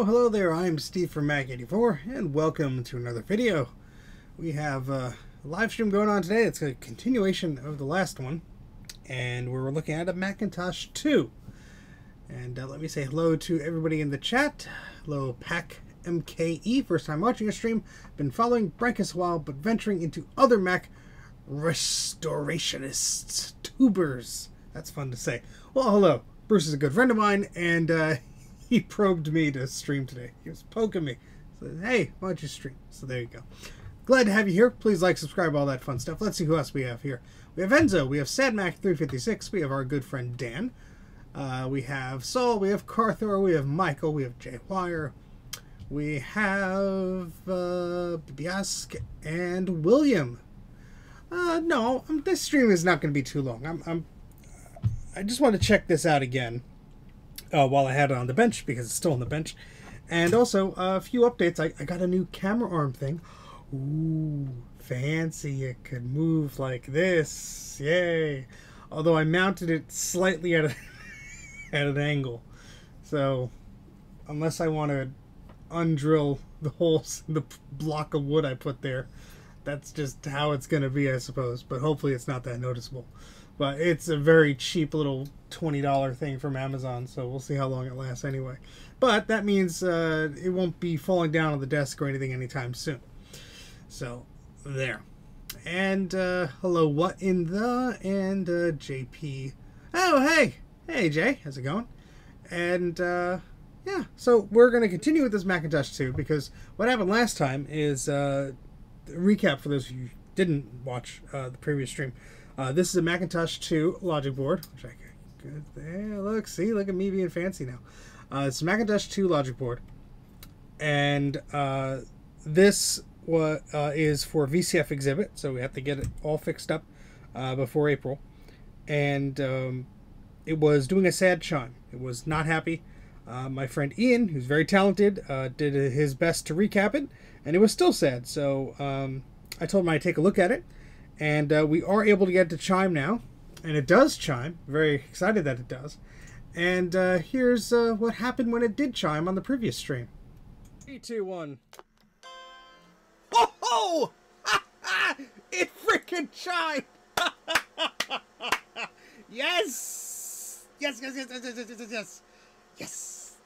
Hello there, I'm Steve from Mac84, and welcome to another video. We have a live stream going on today. It's a continuation of the last one, and we're looking at a Macintosh II. And let me say hello to everybody in the chat. Hello, Pack MKE, first time watching a stream. Been following Brankus a while, but venturing into other Mac restorationists, tubers. That's fun to say. Well, hello. Bruce is a good friend of mine, and he probed me to stream today. He was poking me. Said, hey, why don't you stream? So there you go. Glad to have you here. Please like, subscribe, all that fun stuff. Let's see who else we have here. We have Enzo. We have SadMac356. We have our good friend Dan. We have Saul. We have Carthor. We have Michael. We have Jay Wire. We have Biask and William. No, this stream is not going to be too long. I just want to check this out again. While I had it on the bench, because it's still on the bench. And also, a few updates. I got a new camera arm thing. Ooh, fancy. It could move like this. Yay. Although I mounted it slightly at an angle. So, unless I want to undrill the holes in the block of wood I put there, that's just how it's going to be, I suppose. But hopefully it's not that noticeable. But it's a very cheap little $20 thing from Amazon, so we'll see how long it lasts anyway. But that means it won't be falling down on the desk or anything anytime soon. So, there. And, hello, What in the, and JP. Oh, hey! Hey, Jay, how's it going? And, yeah, so we're going to continue with this Macintosh II, because what happened last time is, recap for those of you who didn't watch the previous stream. This is a Macintosh II logic board, which I could, there, look at me being fancy now. It's a Macintosh II logic board, and this is for VCF exhibit, so we have to get it all fixed up before April. And it was doing a sad chime. It was not happy. My friend Ian, who's very talented, did his best to recap it, and it was still sad. So I told him I'd take a look at it. And we are able to get it to chime now. And it does chime. Very excited that it does. And here's what happened when it did chime on the previous stream. 3, 2, 1. Oh! Oh! It freaking chimed! Yes! Yes, yes, yes, yes, yes, yes, yes.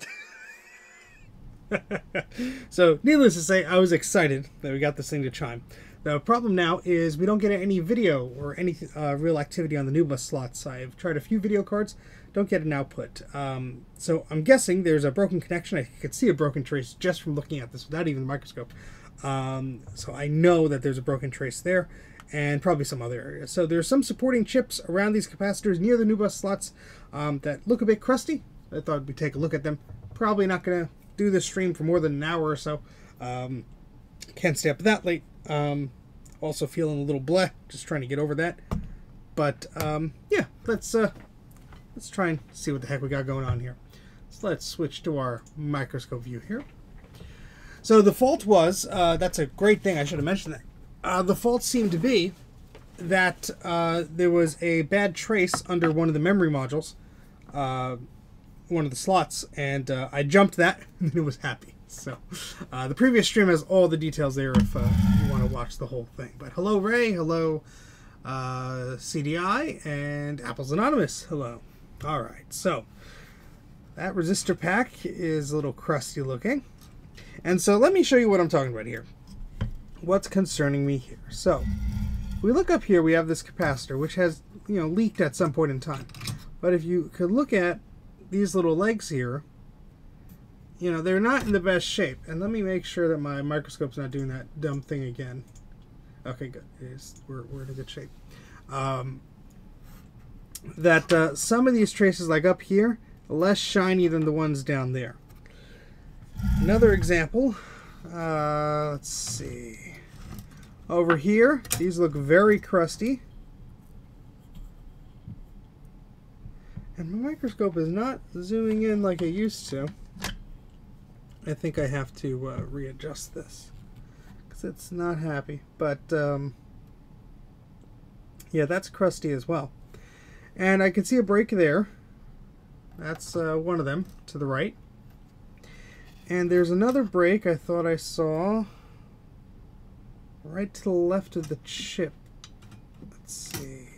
Yes! So, needless to say, I was excited that we got this thing to chime. The problem now is we don't get any video or any real activity on the NuBus slots. I've tried a few video cards, don't get an output. So I'm guessing there's a broken connection. I could see a broken trace just from looking at this without even the microscope. So I know that there's a broken trace there, and probably some other areas. So there's some supporting chips around these capacitors near the NuBus slots that look a bit crusty. I thought we'd take a look at them. Probably not going to do this stream for more than an hour or so. Can't stay up that late. Also feeling a little bleh, just trying to get over that. But yeah, let's try and see what the heck we got going on here. So let's switch to our microscope view here. So the fault was, that's a great thing, I should have mentioned that. The fault seemed to be that there was a bad trace under one of the memory modules, one of the slots, and I jumped that and it was happy. So the previous stream has all the details there if you want to watch the whole thing. But hello Ray, hello CDI, and Apple's Anonymous, hello. Alright, so that resistor pack is a little crusty looking. And so let me show you what I'm talking about here. What's concerning me here. So if we look up here, we have this capacitor which has, you know, leaked at some point in time. But if you could look at these little legs here, you know, they're not in the best shape. And let me make sure that my microscope's not doing that dumb thing again. Okay, good. We're in a good shape. Some of these traces, like up here, are less shiny than the ones down there. Another example, let's see. Over here, these look very crusty. And my microscope is not zooming in like it used to. I think I have to readjust this because it's not happy. But yeah, that's crusty as well. And I can see a break there. That's one of them to the right. And there's another break I thought I saw right to the left of the chip. Let's see.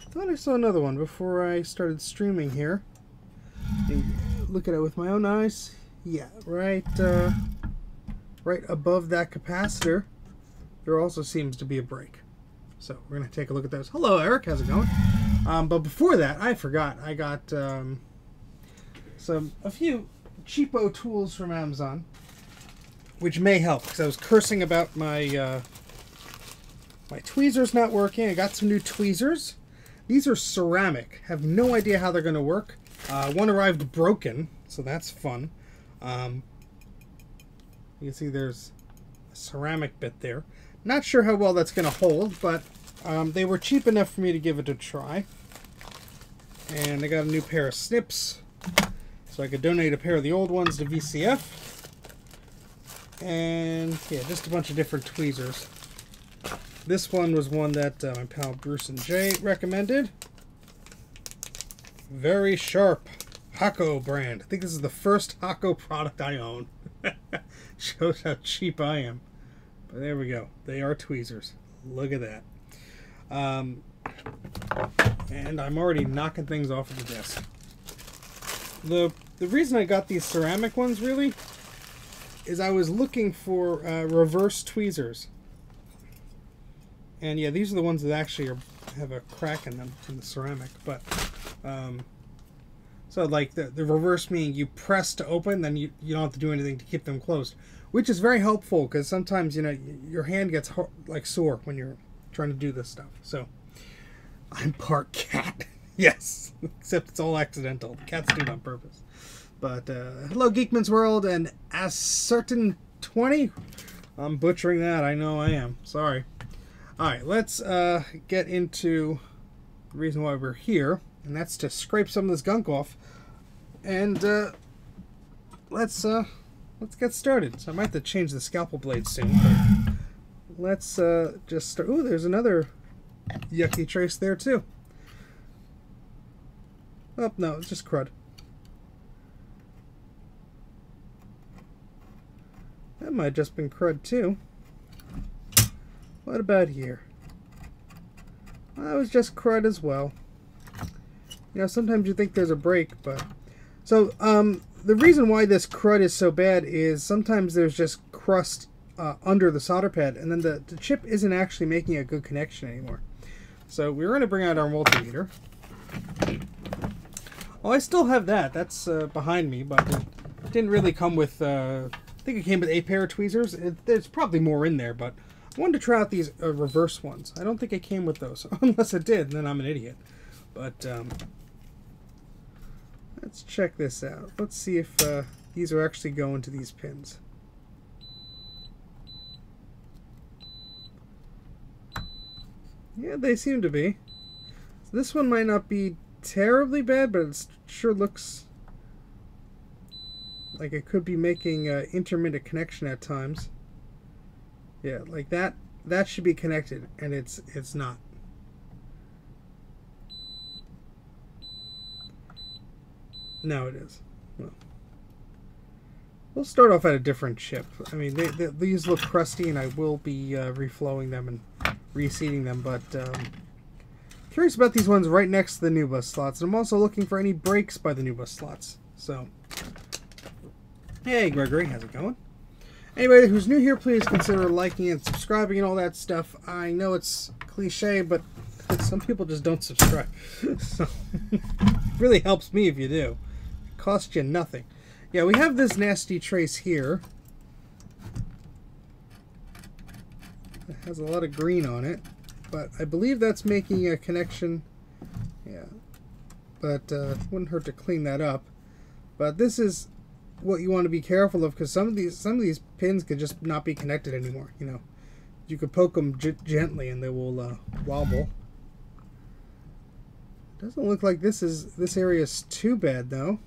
I thought I saw another one before I started streaming here. Look at it with my own eyes. Yeah, right above that capacitor, there also seems to be a break. So we're going to take a look at those. Hello, Eric. How's it going? But before that, I forgot. I got a few cheapo tools from Amazon, which may help because I was cursing about my my tweezers not working. I got some new tweezers. These are ceramic. Have no idea how they're going to work. One arrived broken, so that's fun. You can see there's a ceramic bit there. Not sure how well that's going to hold, but they were cheap enough for me to give it a try. And I got a new pair of snips, so I could donate a pair of the old ones to VCF. And yeah, just a bunch of different tweezers. This one was one that my pal Bruce and Jay recommended. Very sharp. Hakko brand. I think this is the first Hakko product I own. Shows how cheap I am. But there we go. They are tweezers. Look at that. And I'm already knocking things off of the desk. The reason I got these ceramic ones, really, is I was looking for reverse tweezers. And yeah, these are the ones that actually have a crack in them, in the ceramic. But so like the reverse meaning you press to open, then you don't have to do anything to keep them closed, which is very helpful because sometimes, you know, your hand gets like sore when you're trying to do this stuff. So I'm part cat. Yes, except it's all accidental. Cats do it on purpose. But hello Geekman's World and Ascertain 20. I'm butchering that. I know I am. Sorry. All right, let's get into the reason why we're here, and that's to scrape some of this gunk off. And let's get started. So I might have to change the scalpel blade soon. But let's just start. Ooh, there's another yucky trace there too. Oh no, it's just crud. That might have just been crud too. What about here? Well, that was just crud as well. You know, sometimes you think there's a break, but... So, the reason why this crud is so bad is sometimes there's just crust under the solder pad, and then the chip isn't actually making a good connection anymore. So we're going to bring out our multimeter. Oh, I still have that. That's behind me, but it didn't really come with... I think it came with a pair of tweezers. There's probably more in there, but I wanted to try out these reverse ones. I don't think it came with those, unless it did, then I'm an idiot. But let's check this out. Let's see if these are actually going to these pins. Yeah, they seem to be. So this one might not be terribly bad, but it sure looks like it could be making intermittent connection at times. Yeah, like that should be connected, and it's not. Now it is. Well, we'll start off at a different chip. I mean, these look crusty, and I will be reflowing them and reseating them, but curious about these ones right next to the NuBus slots. And I'm also looking for any breaks by the NuBus slots. So, hey Gregory, how's it going? Anybody who's new here, please consider liking and subscribing and all that stuff. I know it's cliche, but some people just don't subscribe. So, it really helps me if you do. It costs you nothing. Yeah, we have this nasty trace here. It has a lot of green on it, but I believe that's making a connection. Yeah, but wouldn't hurt to clean that up. But this is what you want to be careful of, because some of these pins could just not be connected anymore. You know, you could poke them gently and they will wobble. Doesn't look like this area is too bad though.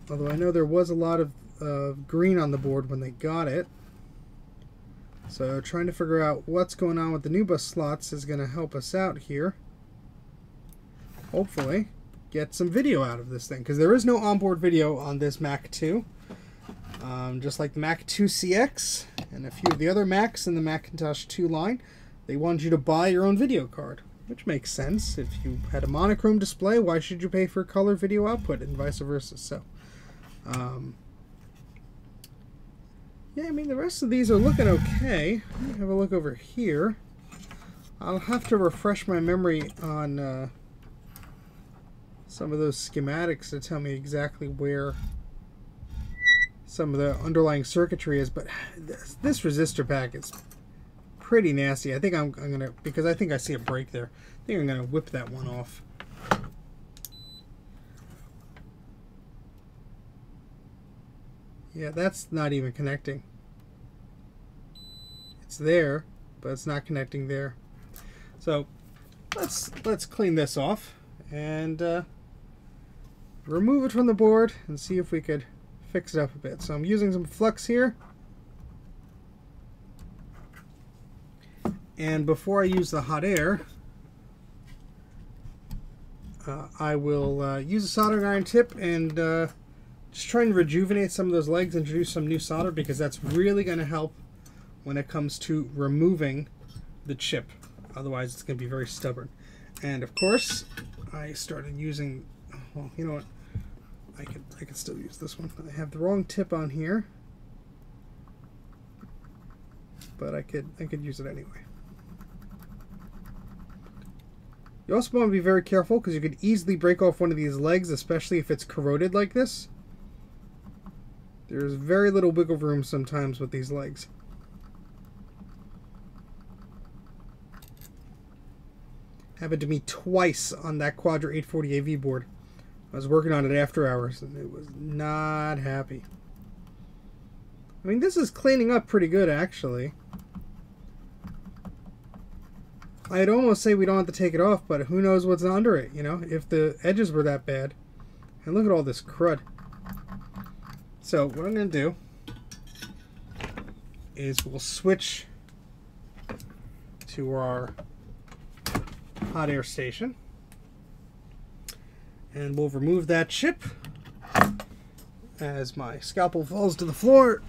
Although I know there was a lot of green on the board when they got it. So trying to figure out what's going on with the NuBus slots is going to help us out here. Hopefully get some video out of this thing, because there is no onboard video on this Mac 2. Just like the Mac 2 CX and a few of the other Macs in the Macintosh 2 line, they wanted you to buy your own video card, which makes sense. If you had a monochrome display, why should you pay for color video output, and vice versa? So yeah, I mean, the rest of these are looking okay. Let me have a look over here. I'll have to refresh my memory on some of those schematics to tell me exactly where some of the underlying circuitry is, but this resistor pack is pretty nasty. I think I'm gonna, because I think I see a break there, I think I'm gonna whip that one off. Yeah, that's not even connecting. It's there, but it's not connecting there. So let's clean this off and remove it from the board and see if we could fix it up a bit. So I'm using some flux here. And before I use the hot air, I will use a soldering iron tip and just try and rejuvenate some of those legs, introduce some new solder, because that's really going to help when it comes to removing the chip. Otherwise, it's going to be very stubborn. And of course, I started using, well, you know what? I could still use this one. I have the wrong tip on here, but I could use it anyway. You also want to be very careful, because you could easily break off one of these legs, especially if it's corroded like this. There's very little wiggle room sometimes with these legs. Happened to me twice on that Quadra 840 AV board. I was working on it after hours and it was not happy. I mean, this is cleaning up pretty good actually. I'd almost say we don't have to take it off, but who knows what's under it, you know, if the edges were that bad. And look at all this crud. So what I'm going to do is we'll switch to our hot air station and we'll remove that chip as my scalpel falls to the floor,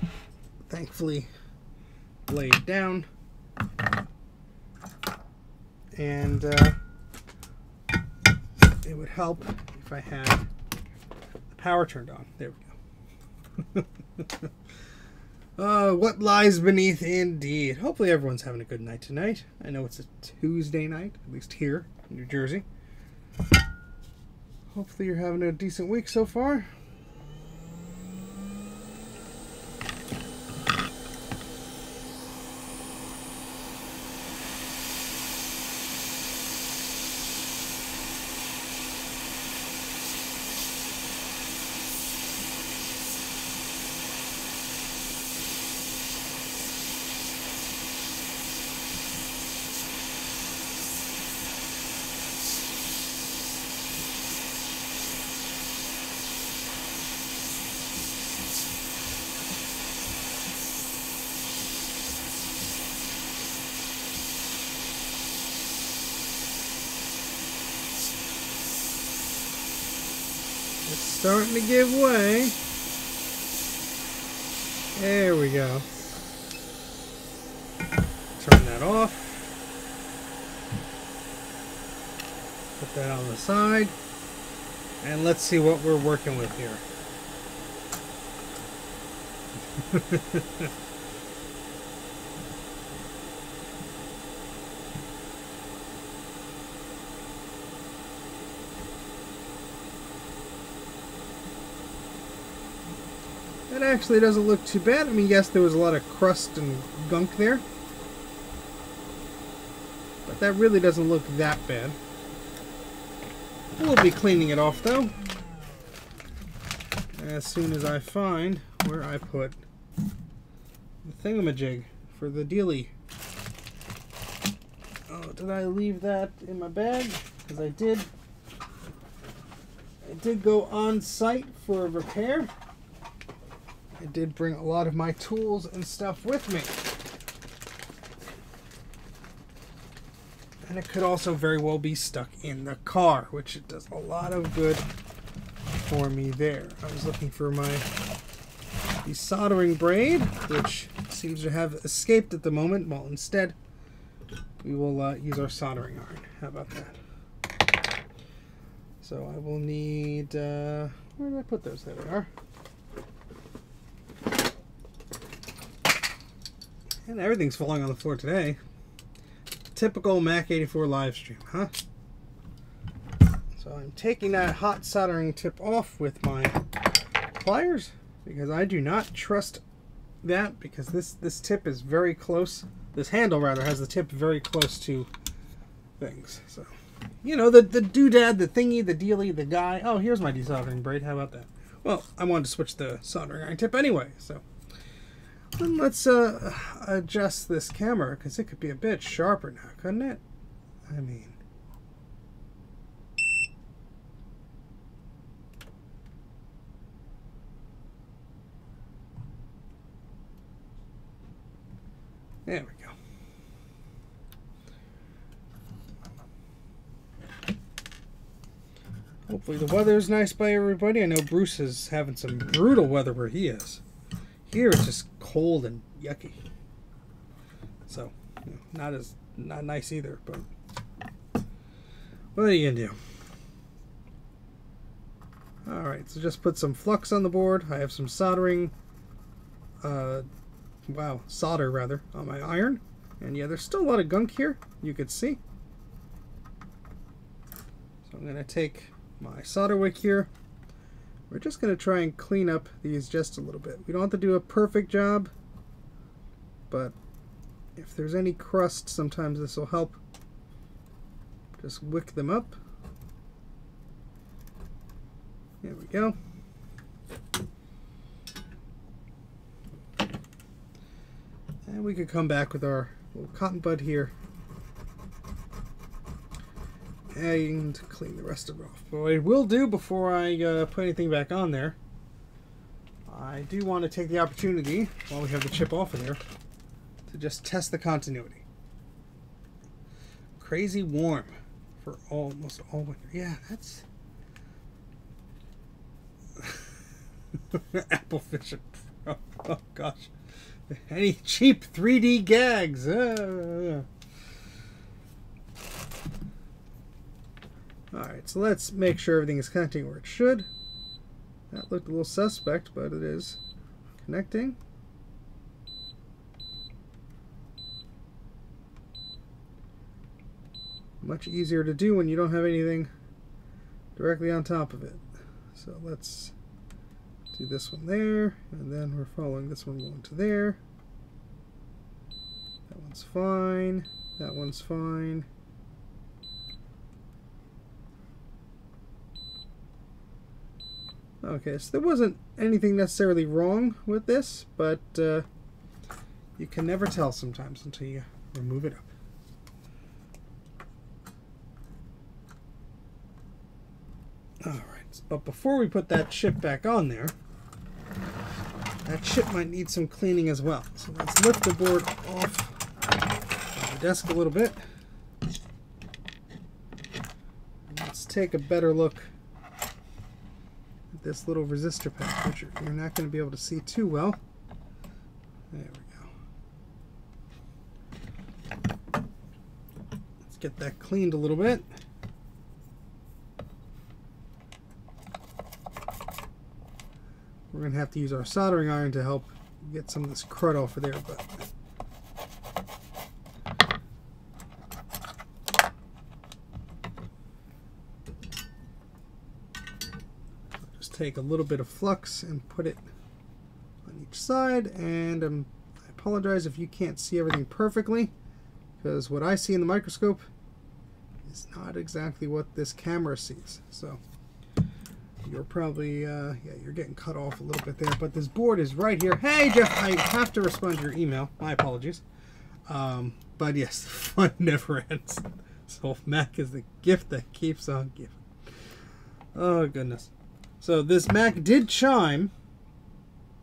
thankfully laid down. And it would help if I had the power turned on. There we go. What lies beneath, indeed. Hopefully everyone's having a good night tonight. I know it's a Tuesday night, at least here in New Jersey. Hopefully you're having a decent week so far. It's starting to give way. There we go. Turn that off. Put that on the side. And let's see what we're working with here. That actually doesn't look too bad. I mean, yes, there was a lot of crust and gunk there. But that really doesn't look that bad. We'll be cleaning it off, though, as soon as I find where I put the thingamajig for the dealie. Oh, did I leave that in my bag? Because I did. I did go on site for a repair. I did bring a lot of my tools and stuff with me. And it could also very well be stuck in the car, which it does a lot of good for me there. I was looking for my desoldering braid, which seems to have escaped at the moment. Well, instead, we will use our soldering iron. How about that? So I will need... where did I put those? There they are. And everything's falling on the floor today. Typical Mac 84 live stream, huh? So I'm taking that hot soldering tip off with my pliers because I do not trust that, because this tip is very close. This handle rather has the tip very close to things. So, you know, the doodad, the thingy, the dealie, the guy. Oh, here's my desoldering braid. How about that? Well, I wanted to switch the soldering iron tip anyway, so. And let's adjust this camera, because it could be a bit sharper now, couldn't it? I mean... There we go. Hopefully the weather's nice by everybody. I know Bruce is having some brutal weather where he is. Here it's just cold and yucky. So, you know, not nice either, but what are you gonna do? Alright, so just put some flux on the board. I have some soldering solder rather on my iron. And yeah, there's still a lot of gunk here, you could see. So I'm gonna take my solder wick here. We're just going to try and clean up these just a little bit. We don't have to do a perfect job, but if there's any crust, sometimes this will help. Just wick them up. There we go. And we could come back with our little cotton bud here and clean the rest of it off. But what I will do before I put anything back on there, I do want to take the opportunity, while we have the chip off of there, to just test the continuity. Crazy warm for almost all winter. Yeah, that's... Apple Vision Pro. Oh gosh. Any cheap 3D gags? Alright, so let's make sure everything is connecting where it should. That looked a little suspect, but it is connecting. Much easier to do when you don't have anything directly on top of it. So let's do this one there, and then we're following this one going to there. That one's fine. That one's fine. Okay, so there wasn't anything necessarily wrong with this, but you can never tell sometimes until you remove it up. Alright, but before we put that chip back on there, that chip might need some cleaning as well. So let's lift the board off the desk a little bit. Let's take a better look at this little resistor patch, which you're not going to be able to see too well. There we go. Let's get that cleaned a little bit. We're going to have to use our soldering iron to help get some of this crud off of there, but just take a little bit of flux and put it on each side. And I apologize if you can't see everything perfectly, because what I see in the microscope is not exactly what this camera sees. So you're probably, yeah, you're getting cut off a little bit there, but this board is right here. Hey, Jeff, I have to respond to your email. My apologies. But yes, the fun never ends. So Mac is the gift that keeps on giving. Oh, goodness. So this Mac did chime,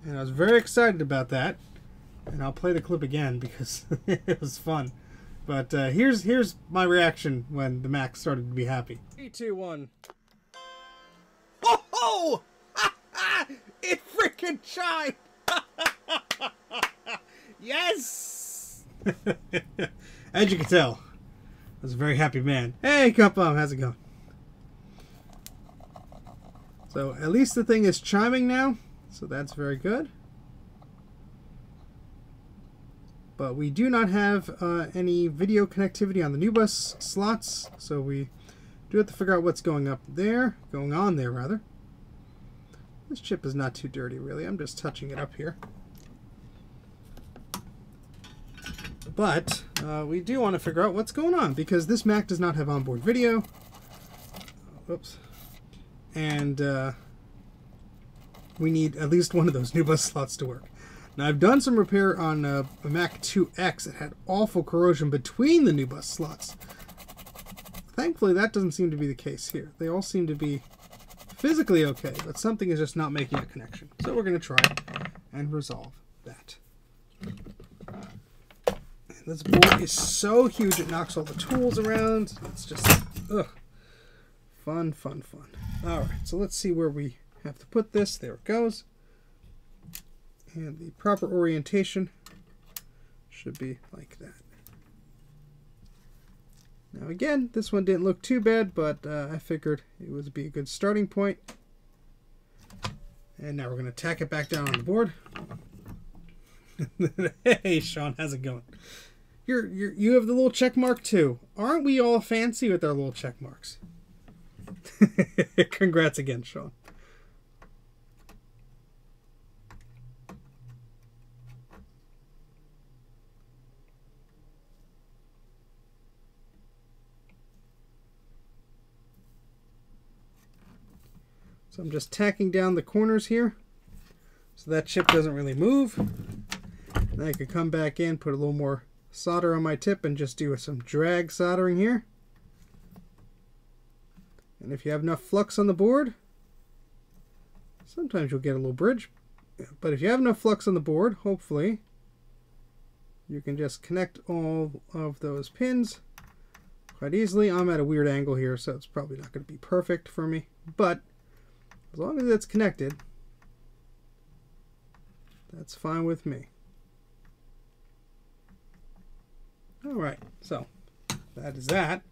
and I was very excited about that. And I'll play the clip again because it was fun. But here's my reaction when the Mac started to be happy. 3, 2, 1. Oh! It freaking chimed! Yes! As you can tell, I was a very happy man. Hey, Cup Bomb, how's it going? So, at least the thing is chiming now, so that's very good. But we do not have any video connectivity on the NuBus slots, so we do have to figure out what's going on there, rather. This chip is not too dirty, really. I'm just touching it up here. But we do want to figure out what's going on, because this Mac does not have onboard video. Whoops. And we need at least one of those NuBus slots to work. Now, I've done some repair on a Mac 2X that had awful corrosion between the NuBus slots. Thankfully, that doesn't seem to be the case here. They all seem to be physically okay, but something is just not making a connection. So we're going to try and resolve that. And this board is so huge it knocks all the tools around. It's just, ugh. Fun, fun, fun. Alright, so let's see where we have to put this. There it goes. And the proper orientation should be like that. Now again, this one didn't look too bad, but I figured it would be a good starting point. And now we're going to tack it back down on the board. Hey, Sean, how's it going? You have the little check mark too. Aren't we all fancy with our little check marks? Congrats again, Sean. So I'm just tacking down the corners here so that chip doesn't really move. Then I could come back in, put a little more solder on my tip, and just do some drag soldering here. And if you have enough flux on the board, sometimes you'll get a little bridge. But if you have enough flux on the board, hopefully, you can just connect all of those pins quite easily. I'm at a weird angle here, so it's probably not going to be perfect for me. But as long as it's connected, that's fine with me. Alright, so that is that.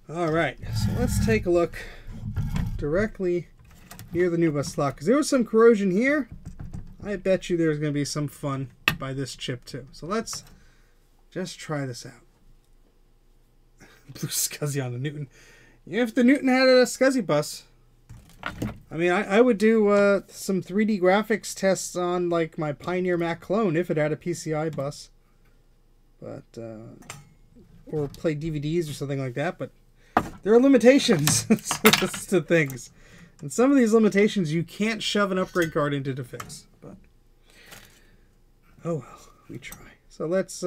Alright, so let's take a look directly near the NuBus slot, because there was some corrosion here. I bet you there's going to be some fun by this chip too. So let's just try this out. Blue SCSI on the Newton. If the Newton had a SCSI bus, I mean, I would do some 3D graphics tests on like my Pioneer Mac clone if it had a PCI bus. But, or play DVDs or something like that. But there are limitations to things. And some of these limitations you can't shove an upgrade card into to fix. But, oh well, we try. So let's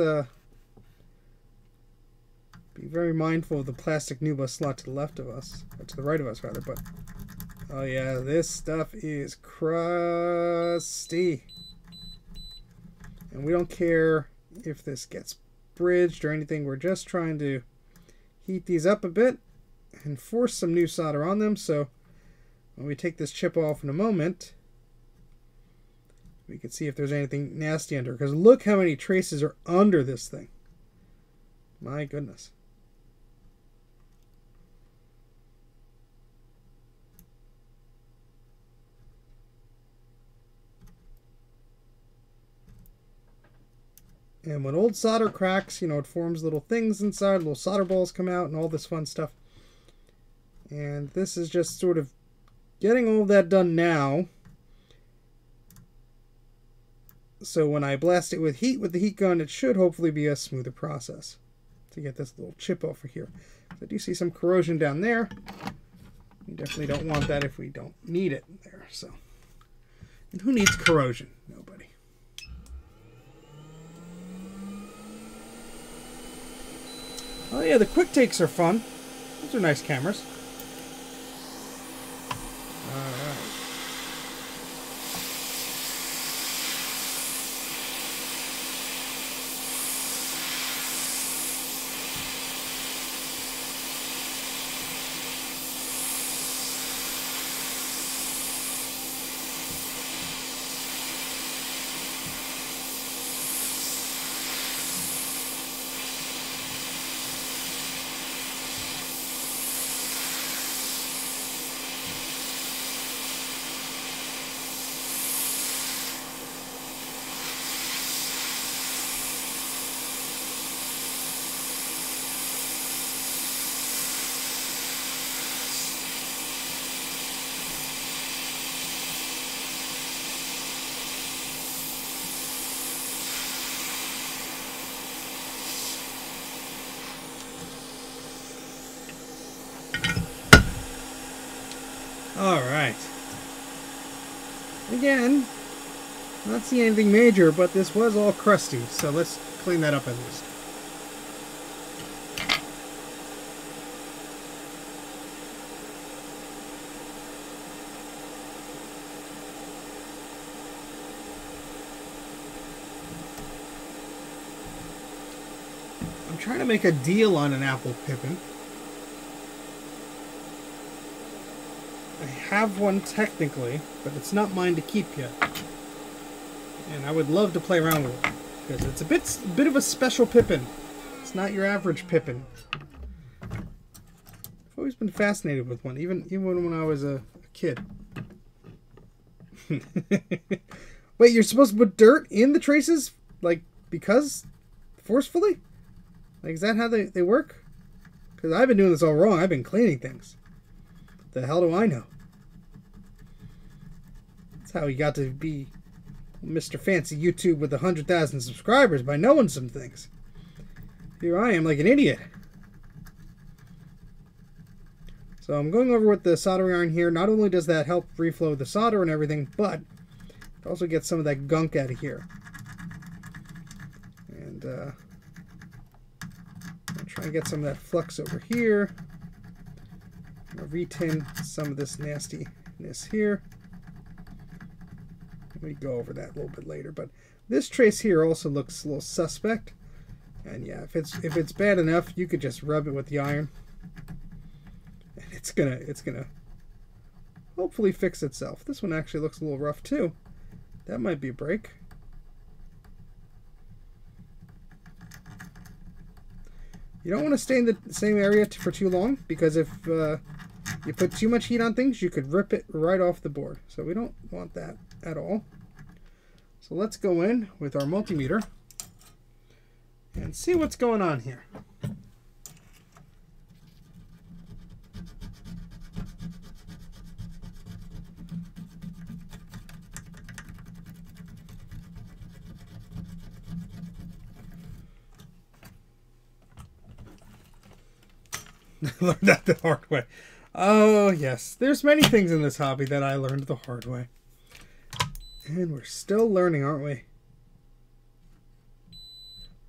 be very mindful of the plastic NuBus slot to the left of us. Or to the right of us, rather. But, oh yeah, this stuff is crusty. And we don't care if this gets bridged or anything. We're just trying to heat these up a bit and force some new solder on them. So when we take this chip off in a moment, we can see if there's anything nasty under. Because look how many traces are under this thing. My goodness. And when old solder cracks, you know, it forms little things inside, little solder balls come out and all this fun stuff. And this is just sort of getting all that done now. So when I blast it with heat with the heat gun, it should hopefully be a smoother process to get this little chip off of here. I do see some corrosion down there. We definitely don't want that if we don't need it there. So, and who needs corrosion? Nobody. Oh yeah, the quick takes are fun. Those are nice cameras. Alright. Alright. Again, not seeing anything major, but this was all crusty, so let's clean that up at least. I'm trying to make a deal on an Apple Pippin. I have one technically, but it's not mine to keep yet. And I would love to play around with it, because it's a bit of a special Pippin. It's not your average Pippin. I've always been fascinated with one, even when I was a kid. Wait, you're supposed to put dirt in the traces? Like, because? Forcefully? Like, is that how they work? Because I've been doing this all wrong. I've been cleaning things. The hell do I know? That's how you got to be Mr. Fancy YouTube with 100,000 subscribers, by knowing some things. Here I am like an idiot. So I'm going over with the soldering iron here. Not only does that help reflow the solder and everything, but it also gets some of that gunk out of here. And I'll try and get some of that flux over here. I'll retin some of this nastiness here. We go over that a little bit later, but this trace here also looks a little suspect. And yeah, if it's bad enough, you could just rub it with the iron, and it's gonna hopefully fix itself. This one actually looks a little rough too. That might be a break. You don't want to stay in the same area for too long, because if you put too much heat on things, you could rip it right off the board. So we don't want that at all. So let's go in with our multimeter and see what's going on here. Learned that the hard way. Oh, yes. There's many things in this hobby that I learned the hard way. And we're still learning, aren't we?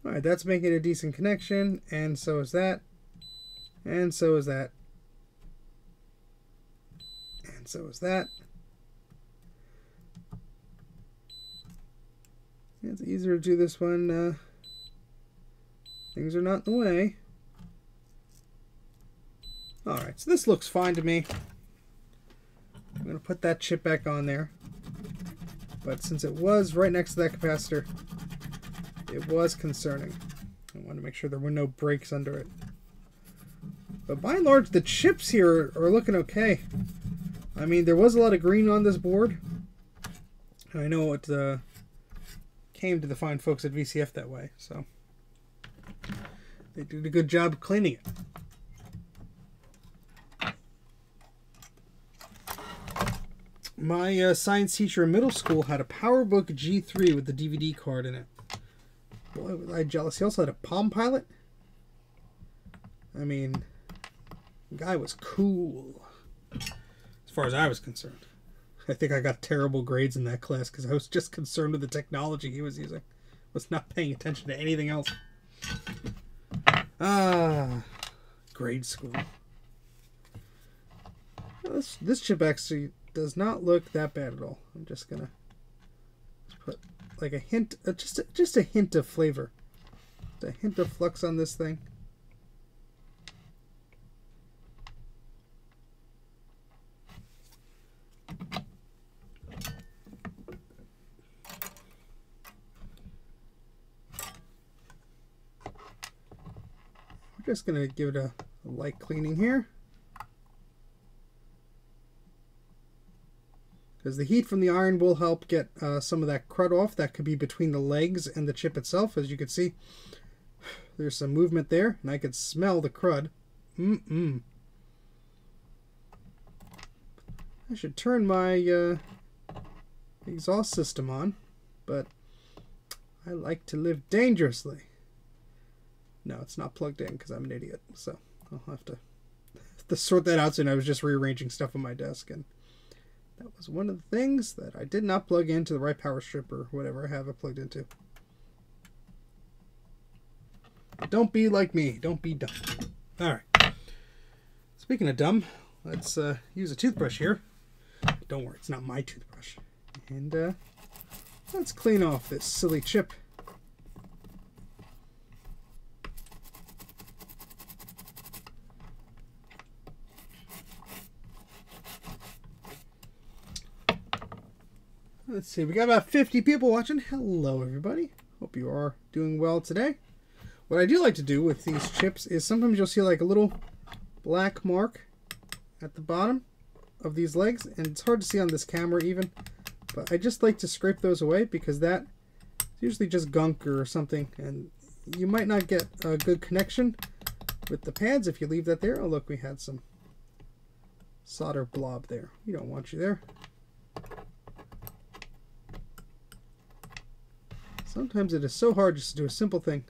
Alright, that's making a decent connection. And so is that. And so is that. And so is that. It's easier to do this one. Things are not in the way. Alright, so this looks fine to me. I'm going to put that chip back on there. But since it was right next to that capacitor, it was concerning. I want to make sure there were no breaks under it. But by and large, the chips here are looking okay. I mean, there was a lot of green on this board. I know it came to the fine folks at VCF that way, so they did a good job cleaning it. My science teacher in middle school had a PowerBook G3 with the DVD card in it. Boy, was I jealous. He also had a Palm Pilot. I mean, the guy was cool, as far as I was concerned. I think I got terrible grades in that class because I was just concerned with the technology he was using. Was not paying attention to anything else. Grade school. This chip actually does not look that bad at all. I'm just gonna put like a hint, just a hint of flavor, a hint of flux on this thing. We're just gonna give it a light cleaning here. Because the heat from the iron will help get some of that crud off. That could be between the legs and the chip itself. As you can see, there's some movement there, and I could smell the crud. I should turn my exhaust system on, but I like to live dangerously. No, it's not plugged in because I'm an idiot, so I'll have to sort that out soon. I was just rearranging stuff on my desk, and that was one of the things that I did not plug into the right power strip or whatever I have it plugged into. Don't be like me. Don't be dumb. Alright. Speaking of dumb, let's use a toothbrush here. Don't worry, it's not my toothbrush. And let's clean off this silly chip. Let's see, we got about 50 people watching. Hello, everybody. Hope you are doing well today. What I do like to do with these chips is sometimes you'll see like a little black mark at the bottom of these legs, and it's hard to see on this camera even, but I just like to scrape those away because that is usually just gunk or something, and you might not get a good connection with the pads if you leave that there. Oh, look, we had some solder blob there. We don't want you there. Sometimes it is so hard just to do a simple thing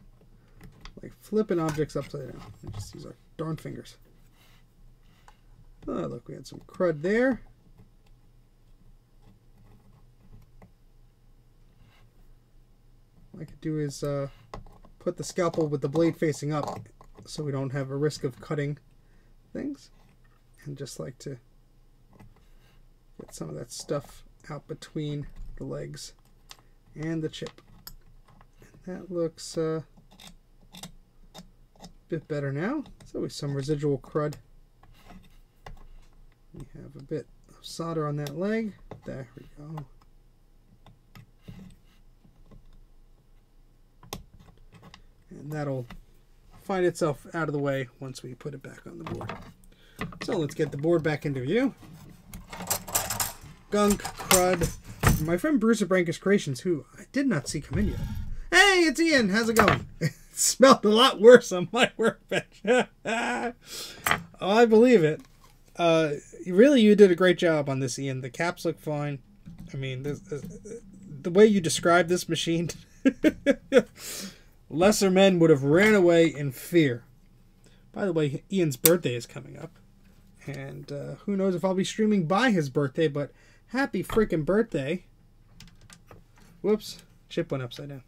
like flipping objects upside down. And just use our darn fingers. Oh, look, we had some crud there. What I could do is put the scalpel with the blade facing up so we don't have a risk of cutting things. And just like to get some of that stuff out between the legs and the chip. That looks a bit better now. There's always some residual crud. We have a bit of solder on that leg. There we go. And that'll find itself out of the way once we put it back on the board. So let's get the board back into view. Gunk, crud, my friend Bruce at Brankish Creations, who I did not see come in yet. Hey, it's Ian. How's it going? It smelled a lot worse on my workbench. Oh, I believe it. Really, you did a great job on this, Ian. The caps look fine. I mean, the way you described this machine, lesser men would have ran away in fear. By the way, Ian's birthday is coming up. And who knows if I'll be streaming by his birthday, but happy freaking birthday. Whoops, chip went upside down.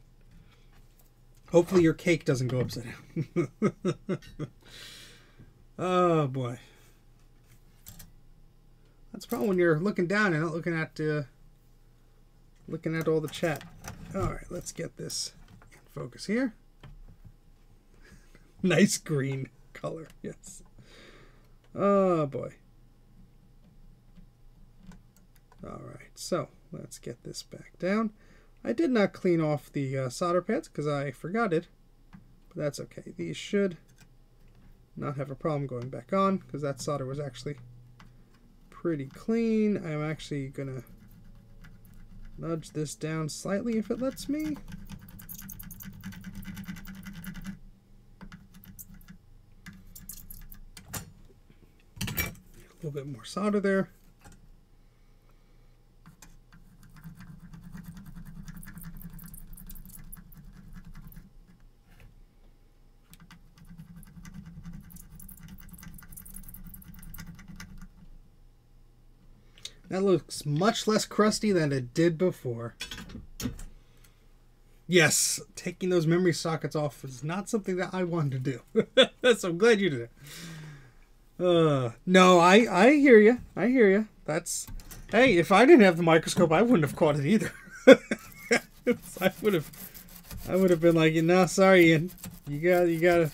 Hopefully your cake doesn't go upside down. Oh boy. That's probably when you're looking down and not looking at all the chat. Alright, let's get this in focus here. Nice green color, yes. Oh boy. Alright, so let's get this back down. I did not clean off the solder pads because I forgot it, but that's okay. These should not have a problem going back on because that solder was actually pretty clean. I'm actually gonna nudge this down slightly if it lets me. A little bit more solder there. That looks much less crusty than it did before. Yes, taking those memory sockets off is not something that I wanted to do. So I'm glad you did it. No, I hear you. I hear you. That's, hey, if I didn't have the microscope, I wouldn't have caught it either. I would have been like, no, sorry, Ian. You gotta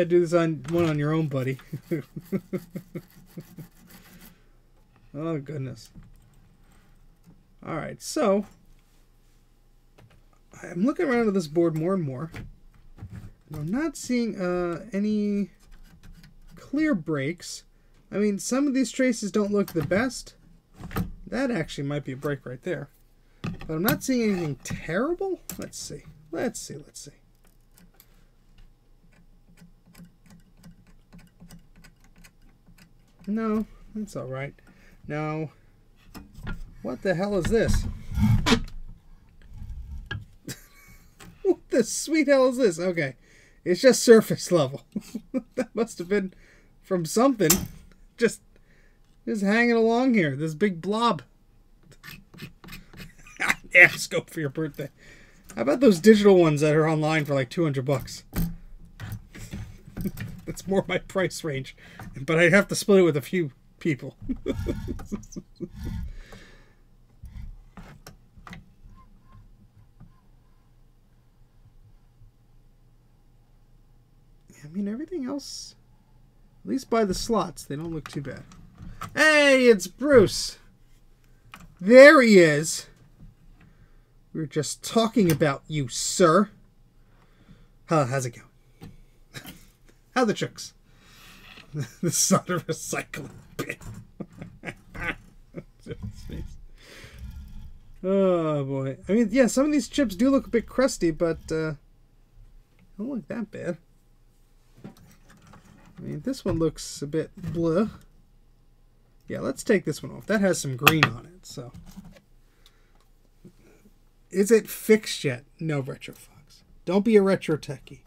do this on your own, buddy. Oh, goodness. Alright, so I'm looking around at this board more and more. And I'm not seeing any clear breaks. I mean, some of these traces don't look the best. That actually might be a break right there. But I'm not seeing anything terrible. Let's see. Let's see. No, that's alright. Now, what the hell is this? What the sweet hell is this? Okay, it's just surface level. That must have been from something. Just hanging along here. This big blob. Yeah, scope for your birthday. How about those digital ones that are online for like $200? That's more my price range. But I'd have to split it with a few people. I mean, everything else, at least by the slots, they don't look too bad. Hey, it's Bruce. There he is. We were just talking about you, sir. How's it going? How the chooks? The solder recycling bit. Oh boy. I mean, yeah, some of these chips do look a bit crusty, but don't look that bad. I mean, this one looks a bit bleh. Yeah, let's take this one off. That has some green on it, so. Is it fixed yet? No, RetroFox. Don't be a retro techie.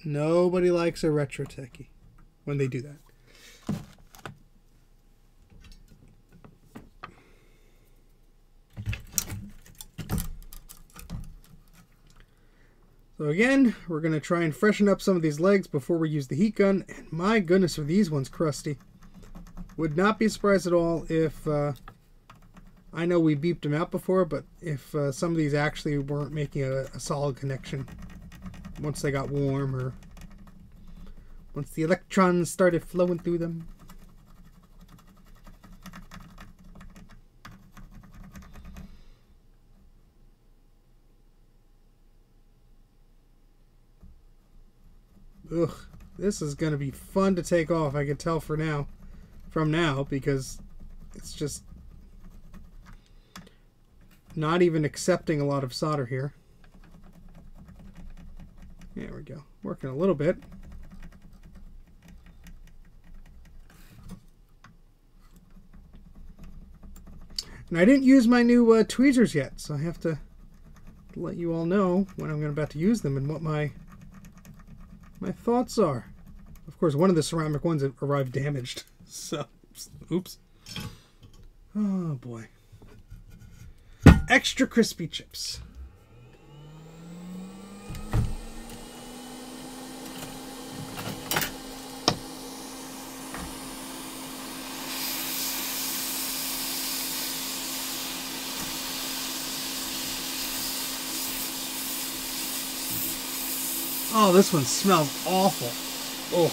Nobody likes a retro techie when they do that. So again, we're going to try and freshen up some of these legs before we use the heat gun. And my goodness, are these ones crusty. Would not be surprised at all if, I know we beeped them out before, but if some of these actually weren't making a solid connection once they got warm, or once the electrons started flowing through them. Ugh, this is going to be fun to take off, I can tell from now, because it's just, not even accepting a lot of solder here. There we go. Working a little bit. And I didn't use my new tweezers yet, so I have to let you all know when I'm about to use them and what my thoughts are. Of course, one of the ceramic ones arrived damaged. So, oops. Oh boy. Extra crispy chips. Oh, this one smells awful. Oh.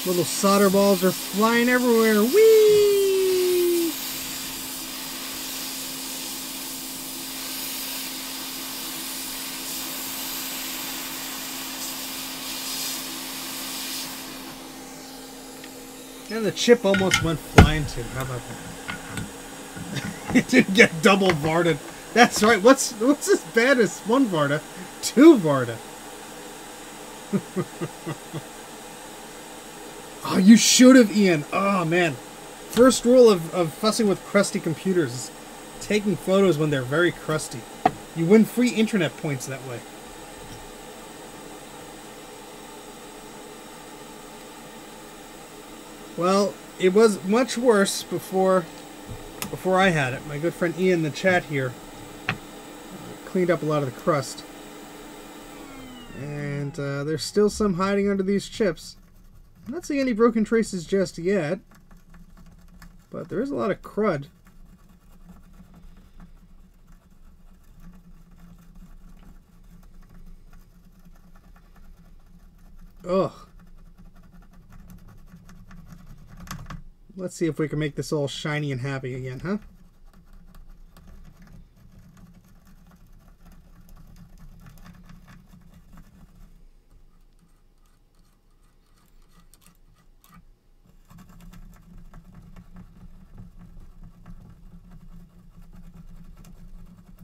Little solder balls are flying everywhere. Whee! And the chip almost went flying too. How about that? It didn't get double Varda'd. That's right. What's as bad as one Varda? Two Varda. Oh, you should have, Ian. Oh, man. First rule of fussing with crusty computers is taking photos when they're very crusty. You win free internet points that way. Well, it was much worse before I had it. My good friend Ian in the chat here cleaned up a lot of the crust. And there's still some hiding under these chips. I'm not seeing any broken traces just yet, but there is a lot of crud. Ugh. Let's see if we can make this all shiny and happy again, huh?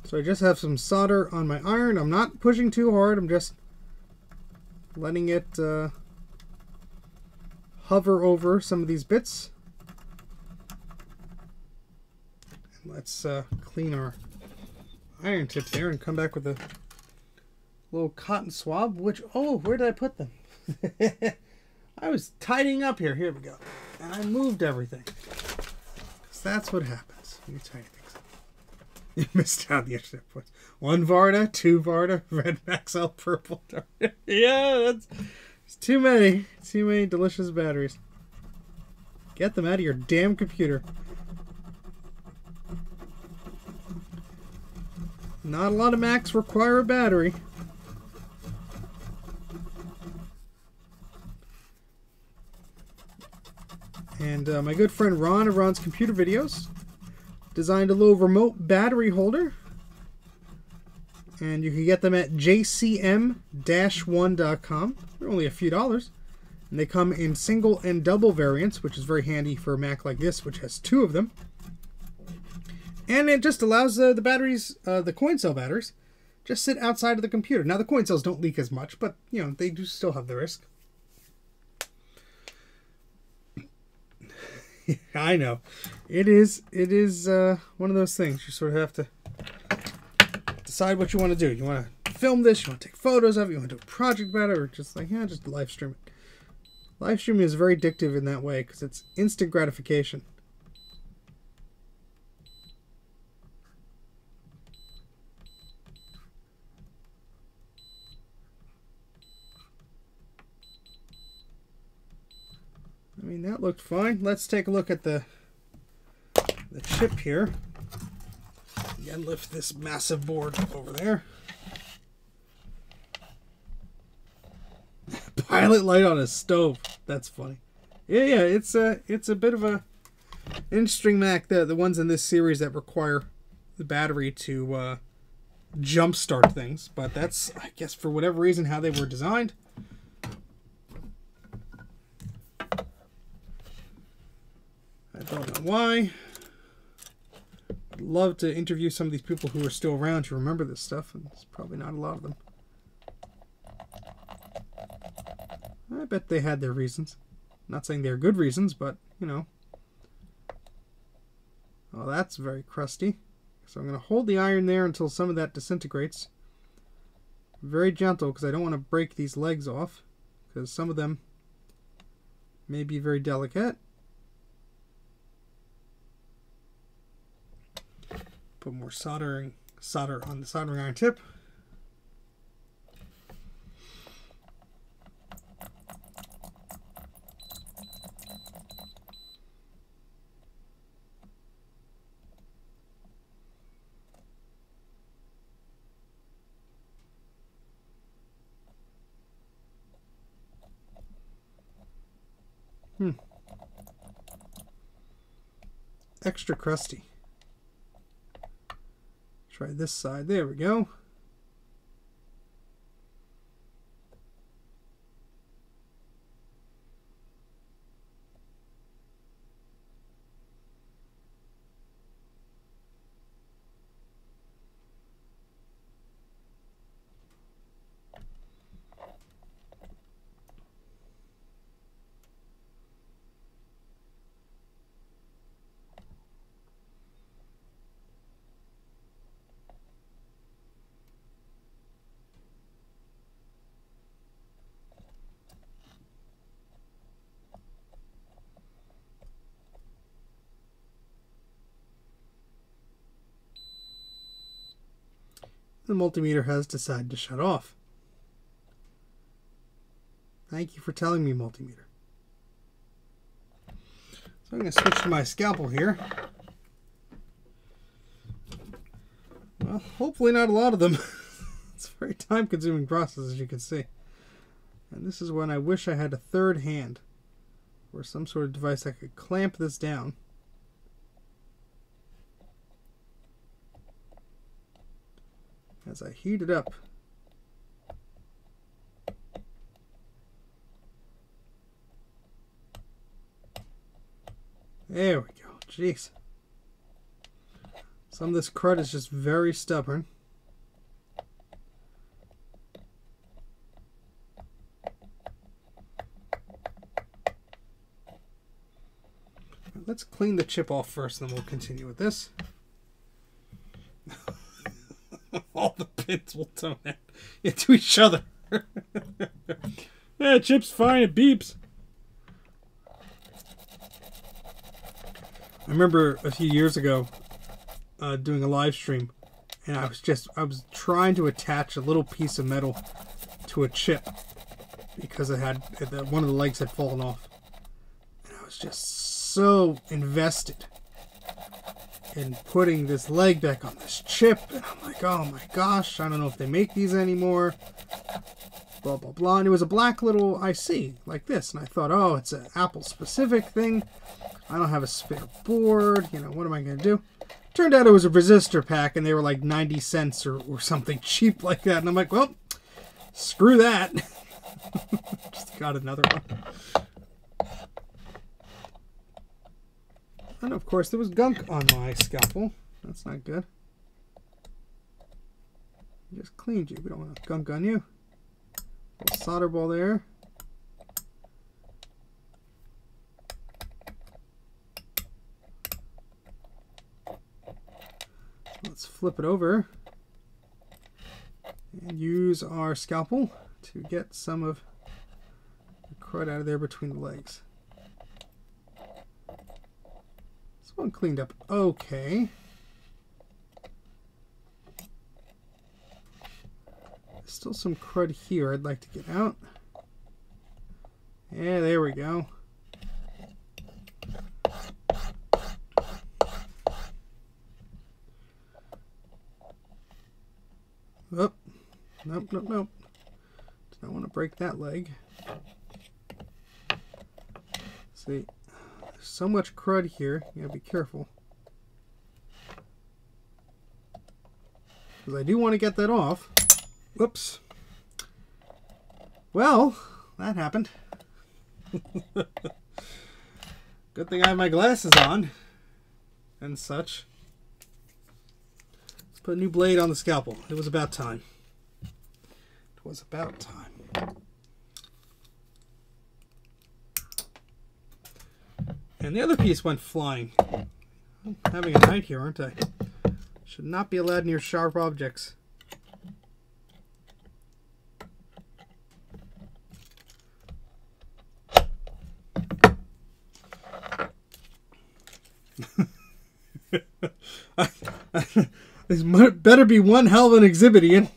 So I just have some solder on my iron. I'm not pushing too hard. I'm just letting it hover over some of these bits. Let's clean our iron tip there and come back with a little cotton swab, which, oh, where did I put them? I was tidying up here. Here we go. And I moved everything. Because that's what happens when you tidy things up. You missed out the extra points. One Varda, two Varda, red Maxell, purple. Yeah, it's too many. Too many delicious batteries. Get them out of your damn computer. Not a lot of Macs require a battery. And my good friend Ron of Ron's Computer Videos designed a little remote battery holder. And you can get them at jcm-1.com. They're only a few dollars. And they come in single and double variants, which is very handy for a Mac like this, which has two of them. And it just allows the batteries, the coin cell batteries, just sit outside of the computer. Now, the coin cells don't leak as much, but, you know, they do still have the risk. I know. It is one of those things. You sort of have to decide what you want to do. You want to film this, you want to take photos of it, you want to do a project about it, or just like, yeah, just live stream it. Live streaming is very addictive in that way because it's instant gratification. I mean, that looked fine. Let's take a look at the chip here. Again, lift this massive board over there. Pilot light on a stove. That's funny. Yeah, it's a bit of a interesting Mac, the ones in this series that require the battery to jump start things, but that's, I guess, for whatever reason, how they were designed. I don't know why. I'd love to interview some of these people who are still around to remember this stuff, and there's probably not a lot of them. I bet they had their reasons. Not saying they're good reasons, but, you know. Oh, that's very crusty. So I'm going to hold the iron there until some of that disintegrates. Very gentle, because I don't want to break these legs off, because some of them may be very delicate. Put more solder on the soldering iron tip. Extra crusty. Try this side. There we go. The multimeter has decided to shut off. Thank you for telling me, multimeter. So I'm going to switch to my scalpel here. Well, hopefully not a lot of them. It's a very time-consuming process, as you can see. And this is when I wish I had a third hand, or some sort of device that could clamp this down. As I heat it up. There we go. Jeez. Some of this crud is just very stubborn. Let's clean the chip off first, then we'll continue with this. All the pins will tone into each other. Yeah, chip's fine, it beeps. I remember a few years ago doing a live stream, and I was trying to attach a little piece of metal to a chip because it had one of the legs had fallen off, and I was just so invested in putting this leg back on this chip, and I'm like, oh my gosh, I don't know if they make these anymore, blah blah blah. And it was a black little IC like this, and I thought, oh, it's an Apple specific thing, I don't have a spare board, you know, what am I gonna do? Turned out it was a resistor pack, and they were like 90 cents or something cheap like that, and I'm like, well, screw that. Just got another one. And of course there was gunk on my scalpel. That's not good. I just cleaned you. We don't want gunk on you. Little solder ball there. Let's flip it over and use our scalpel to get some of the crud out of there between the legs. This one cleaned up okay. There's still some crud here I'd like to get out. Yeah, there we go. Oh, nope, nope, nope. Do not want to break that leg. See, so much crud here. You gotta be careful. Because I do want to get that off. Whoops. Well, that happened. Good thing I have my glasses on. And such. Let's put a new blade on the scalpel. It was about time. It was about time. And the other piece went flying. I'm having a night here, aren't I? Should not be allowed near sharp objects. This better be one hell of an exhibit, Ian.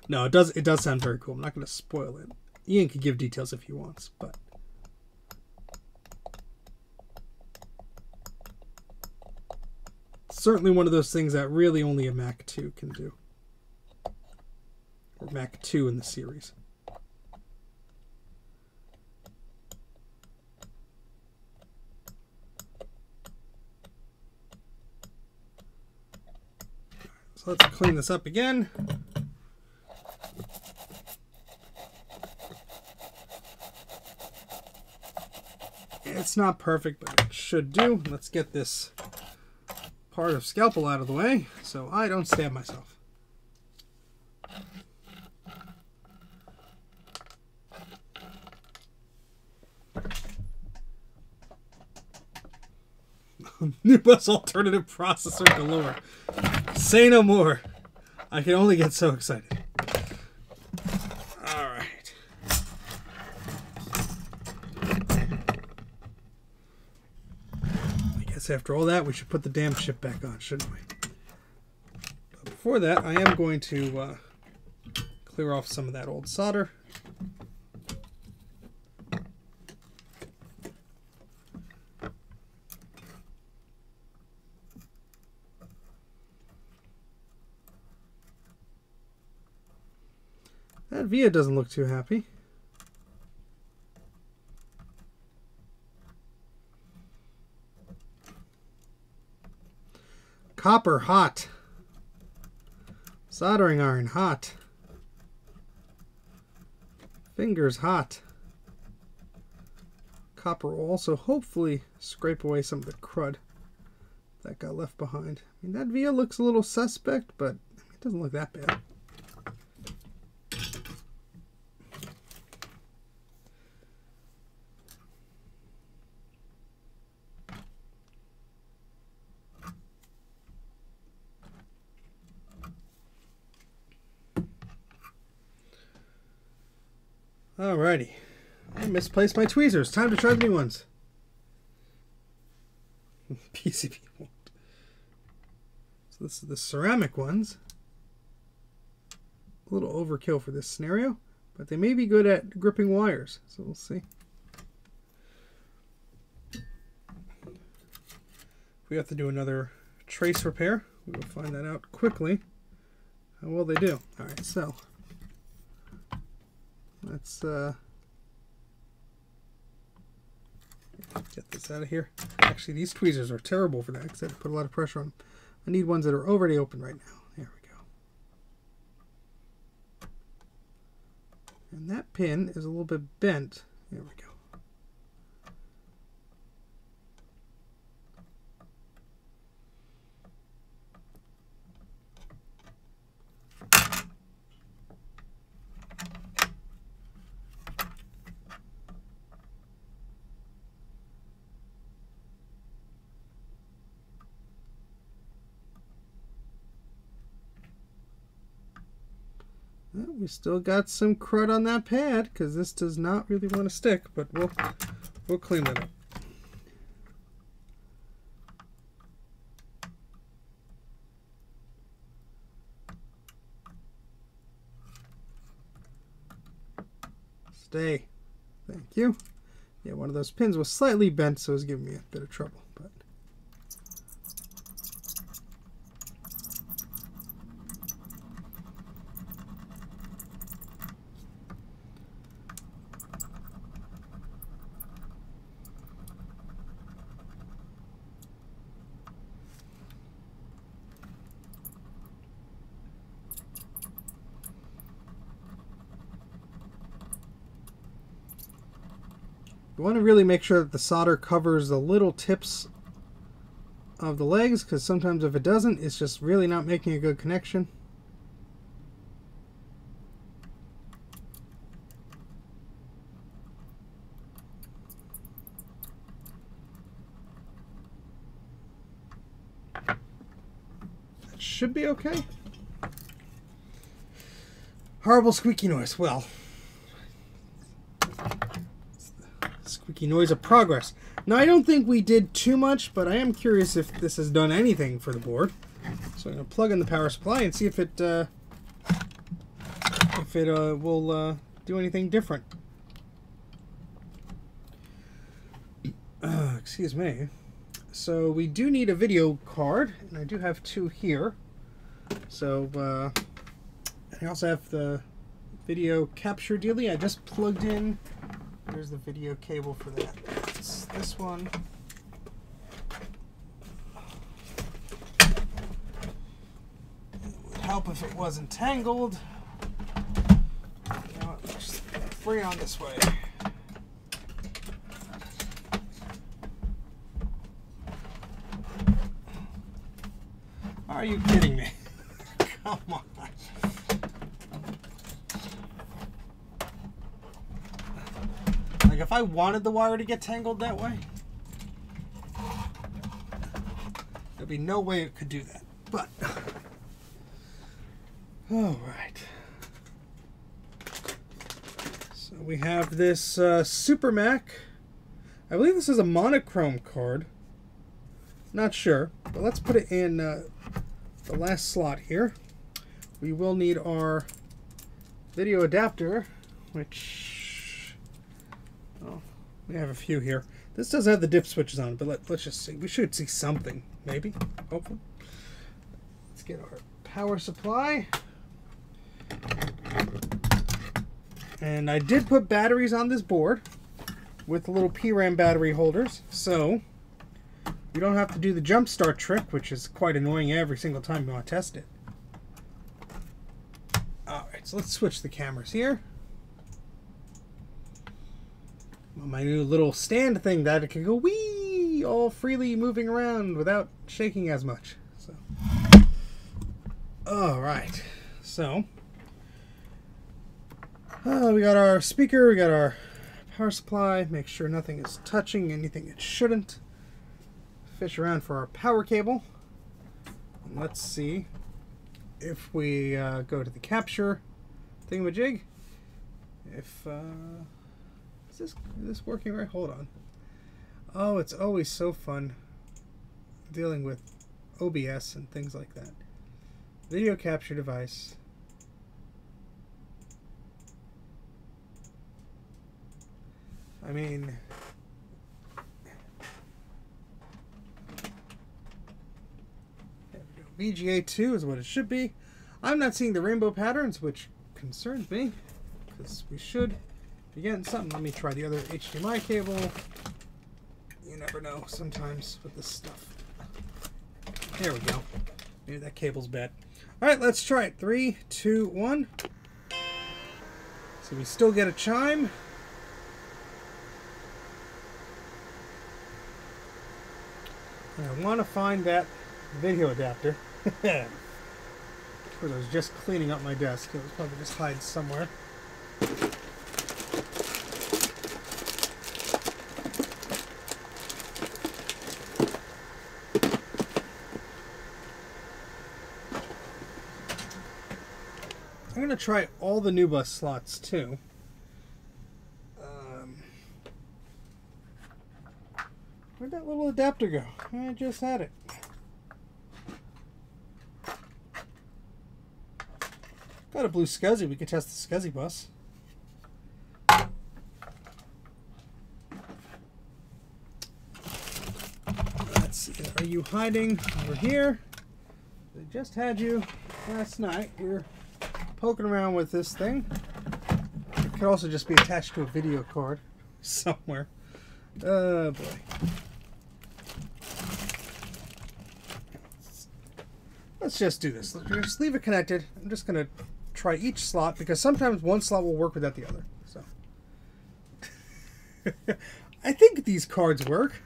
No, it does sound very cool. I'm not going to spoil it. Ian can give details if he wants, but certainly one of those things that really only a Mac 2 can do. Or Mac 2 in the series. So let's clean this up again. It's not perfect, but it should do. Let's get this part of scalpel out of the way so I don't stab myself. NuBus alternative processor galore. Say no more. I can only get so excited. All right. I guess after all that, we should put the damn chip back on, shouldn't we? But before that, I am going to clear off some of that old solder. That via doesn't look too happy. Copper hot. Soldering iron hot. Fingers hot. Copper will also hopefully scrape away some of the crud that got left behind. I mean, that via looks a little suspect, but it doesn't look that bad. Alrighty, I misplaced my tweezers. Time to try the new ones. PCB won't. So this is the ceramic ones. A little overkill for this scenario, but they may be good at gripping wires. So we'll see. If we have to do another trace repair, we will find that out quickly. How well they do. Alright, so let's get this out of here. Actually, these tweezers are terrible for that because I had to put a lot of pressure on them. I need ones that are already open right now. There we go. And that pin is a little bit bent. There we go. Well, we still got some crud on that pad because this does not really want to stick, but we'll clean that up. Stay. Thank you. Yeah, one of those pins was slightly bent, so it was giving me a bit of trouble, but You want to really make sure that the solder covers the little tips of the legs, because sometimes if it doesn't, it's just really not making a good connection. That should be okay. Horrible squeaky noise. Well, squeaky noise of progress. Now, I don't think we did too much, but I am curious if this has done anything for the board. So I'm going to plug in the power supply and see if it will do anything different. Excuse me. So we do need a video card, and I do have two here. So I also have the video capture dealie. I just plugged in. There's the video cable for that. It's this one. It would help if it wasn't tangled. You know what, let's just bring it on this way. Are you kidding me? Come on. Like, if I wanted the wire to get tangled that way, there'd be no way it could do that. But, all right. So we have this Super Mac. I believe this is a monochrome card. Not sure, but let's put it in the last slot here. We will need our video adapter, which, oh, we have a few here. This doesn't have the dip switches on, but let's just see. We should see something, maybe, hopefully. Let's get our power supply. And I did put batteries on this board with little PRAM battery holders, so you don't have to do the jump start trick, which is quite annoying every single time you want to test it. Alright, so let's switch the cameras here. My new little stand thing that it can go wee, all freely moving around without shaking as much. So, alright, so we got our speaker, we got our power supply. Make sure nothing is touching anything it shouldn't. Fish around for our power cable. And let's see if we go to the capture thingamajig. If is this working right? Hold on. Oh, it's always so fun dealing with OBS and things like that. Video capture device. I mean, VGA 2 is what it should be. I'm not seeing the rainbow patterns, which concerns me, because we should be getting something. Let me try the other HDMI cable. You never know sometimes with this stuff. There we go. Maybe that cable's bad. Alright, let's try it. 3, 2, 1. So we still get a chime. And I want to find that video adapter. Because I was just cleaning up my desk. It was probably just hide somewhere. I'm going to try all the NuBus slots too. Where'd that little adapter go? I just had it. Got a blue SCSI. We could test the SCSI bus. Let's see. Are you hiding over here? They just had you last night. You're poking around with this thing. It could also just be attached to a video card somewhere. Oh boy. Let's just do this. Let's just leave it connected. I'm just going to try each slot because sometimes one slot will work without the other. So I think these cards work.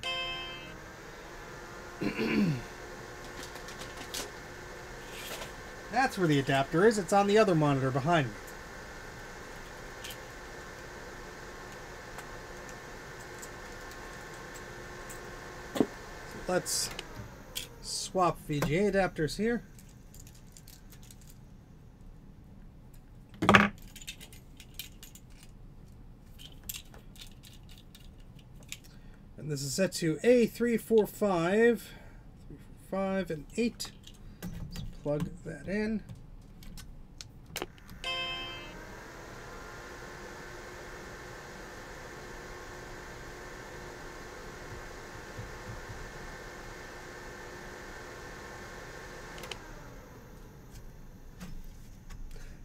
That's where the adapter is. It's on the other monitor behind me. So let's swap VGA adapters here. And this is set to A345, 5 and 8. Let's plug that in.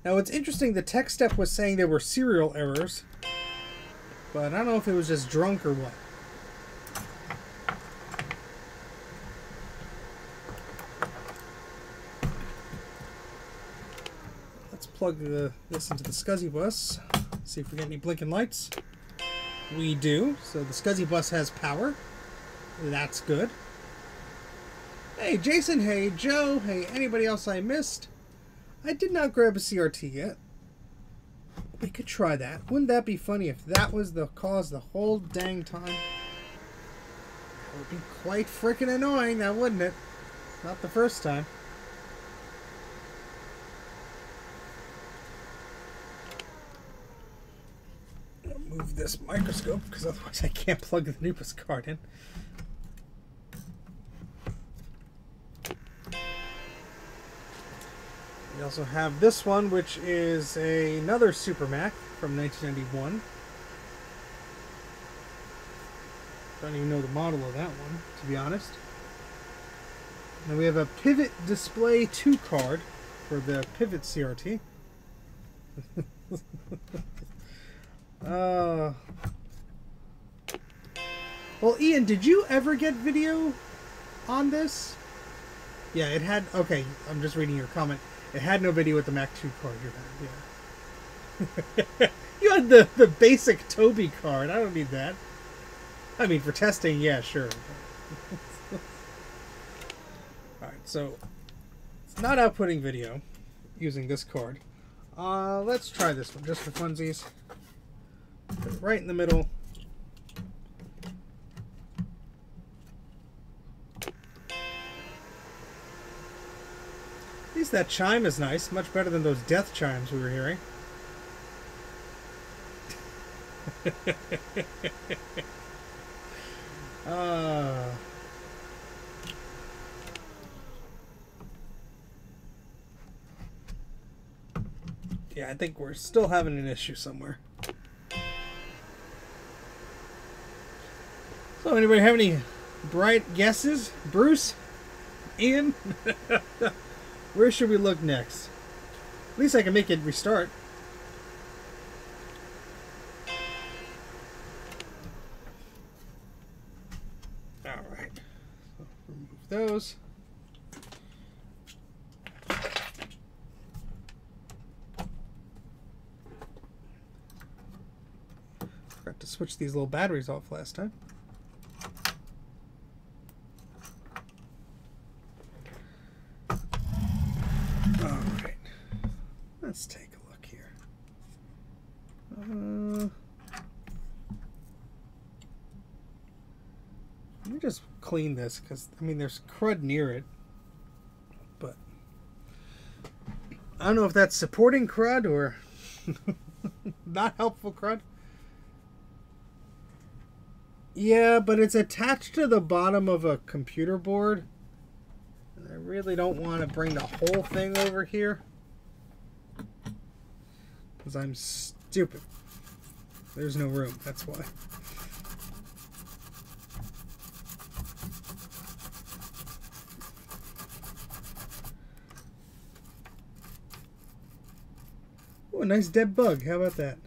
Now it's interesting, the tech step was saying there were serial errors, but I don't know if it was just drunk or what. Let's plug this into the SCSI bus, see if we get any blinking lights. We do, so the SCSI bus has power. That's good. Hey Jason, hey Joe, hey anybody else I missed? I did not grab a CRT yet. We could try that. Wouldn't that be funny if that was the cause the whole dang time? That would be quite frickin' annoying, now wouldn't it? Not the first time. I'll move this microscope because otherwise I can't plug the NuBus card in. We also have this one, which is another Super Mac from 1991. Don't even know the model of that one, to be honest. And we have a Pivot Display 2 card for the Pivot CRT. Well, Ian, did you ever get video on this? Yeah, it had... Okay, I'm just reading your comment. It had no video with the Mac 2 card you had, yeah. You had the basic Toby card. I don't need that. I mean, for testing, yeah, sure. Alright, so it's not outputting video using this card. Let's try this one just for funsies. Put it right in the middle. At least that chime is nice. Much better than those death chimes we were hearing. Yeah, I think we're still having an issue somewhere. So, anybody have any bright guesses? Bruce? Ian? Where should we look next? At least I can make it restart. Alright. So remove those. Forgot to switch these little batteries off last time. Let's take a look here. Let me just clean this because, I mean, there's crud near it. But I don't know if that's supporting crud or not helpful crud. Yeah, but it's attached to the bottom of a computer board. And I really don't want to bring the whole thing over here. Because I'm stupid. There's no room, that's why. Oh, a nice dead bug. How about that?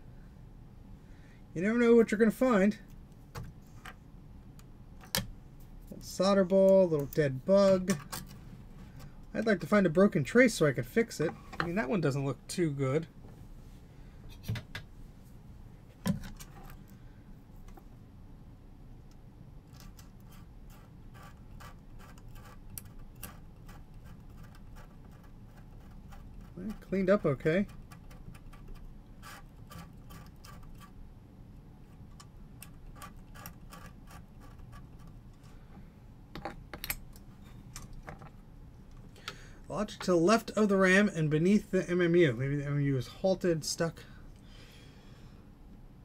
You never know what you're going to find. Little solder ball, little dead bug. I'd like to find a broken trace so I could fix it. I mean, that one doesn't look too good. cleaned up okay. Logic to the left of the RAM and beneath the MMU. Maybe the MMU is halted, stuck.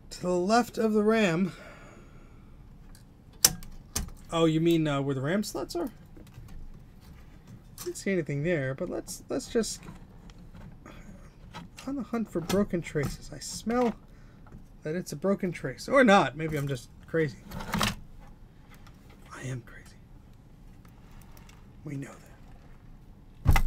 To the left of the RAM. Oh, you mean where the RAM slots are? I didn't see anything there, but let's just on the hunt for broken traces. I smell that it's a broken trace, or not. Maybe I'm just crazy. I am crazy. We know that.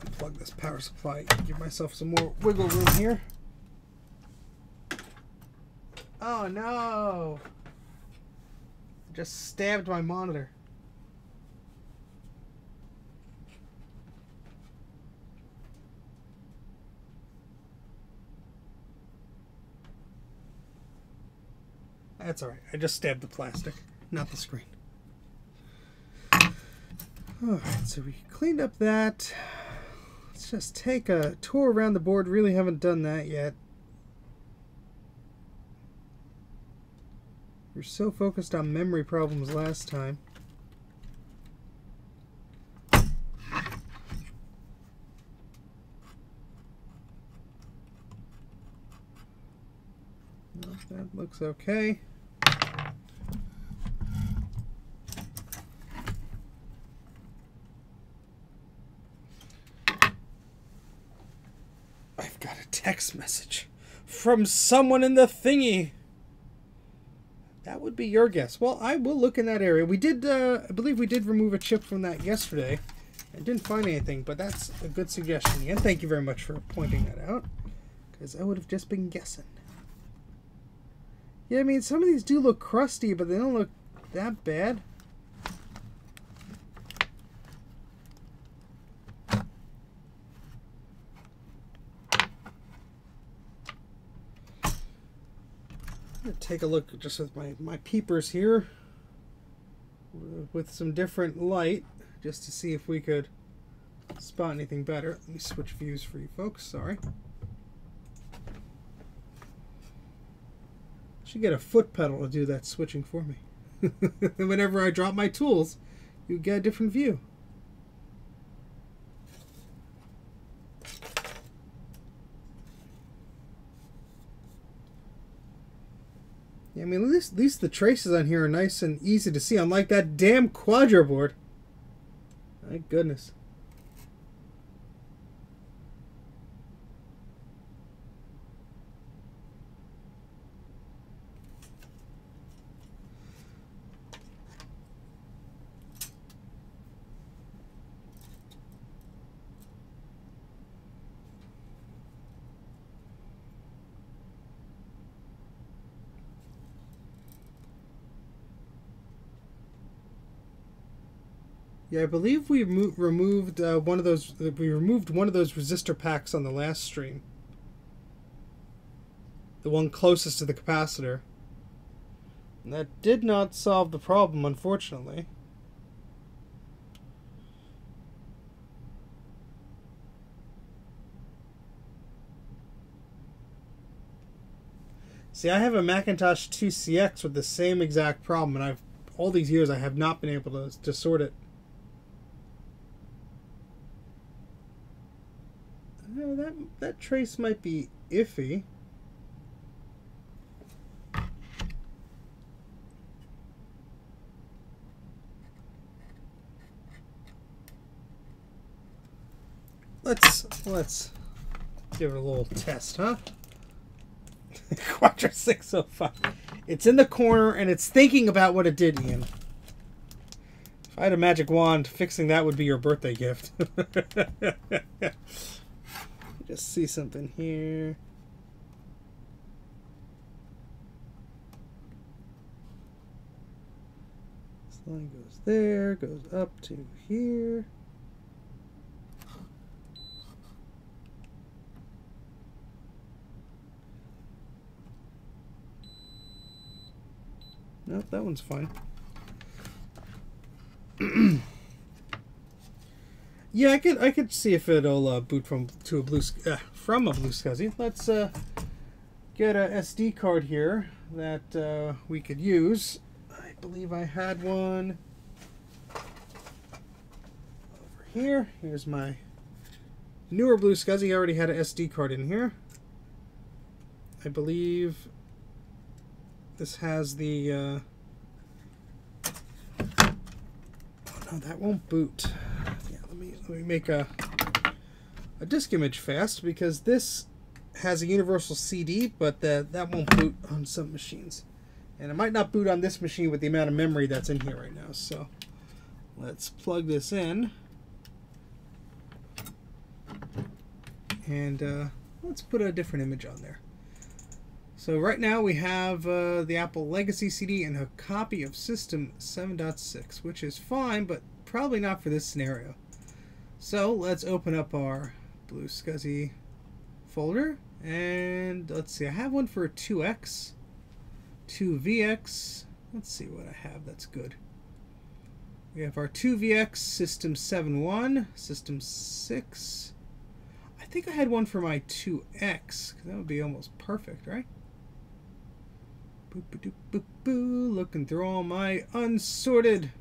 Unplug this power supply. Give myself some more wiggle room here. Oh no! Just stabbed my monitor. That's alright. I just stabbed the plastic, not the screen. Alright, so we cleaned up that. Let's just take a tour around the board. Really haven't done that yet. We're so focused on memory problems last time. Well, that looks okay. I've got a text message from someone in the thingy. That would be your guess. Well, I will look in that area. We did, I believe we did remove a chip from that yesterday. I didn't find anything, but that's a good suggestion. And thank you very much for pointing that out, because I would have just been guessing. Yeah, I mean, some of these do look crusty, but they don't look that bad. Take a look just with my peepers here with some different light just to see if we could spot anything better. Let me switch views for you folks, sorry. Should get a foot pedal to do that switching for me. Whenever I drop my tools, you get a different view. Yeah, I mean, at least the traces on here are nice and easy to see, unlike that damn Quadro board. My goodness. Yeah, I believe we removed one of those. We removed one of those resistor packs on the last stream. The one closest to the capacitor. And that did not solve the problem, unfortunately. See, I have a Macintosh II CX with the same exact problem, and all these years I have not been able to sort it. That trace might be iffy. Let's give it a little test, huh? Quadro 605. It's in the corner and it's thinking about what it did, Ian. If I had a magic wand, fixing that would be your birthday gift. Just see something here. This line goes there, goes up to here. Nope, that one's fine. Yeah, I could see if it'll boot from a blue SCSI. Let's get a SD card here that we could use. I believe I had one over here. Here's my newer blue SCSI. I already had an SD card in here. I believe this has the oh no, that won't boot. Yeah, let me make a disk image fast, because this has a universal CD, but that won't boot on some machines, and it might not boot on this machine with the amount of memory that's in here right now. So let's plug this in, and let's put a different image on there. So right now we have the Apple Legacy CD and a copy of System 7.6, which is fine, but probably not for this scenario. So let's open up our blue SCSI folder, and let's see, I have one for a 2X, 2VX. Let's see what I have that's good. We have our 2VX, System 7.1, System 6. I think I had one for my 2X, because that would be almost perfect, right? Boop, boop, boop, boop. Looking through all my unsorted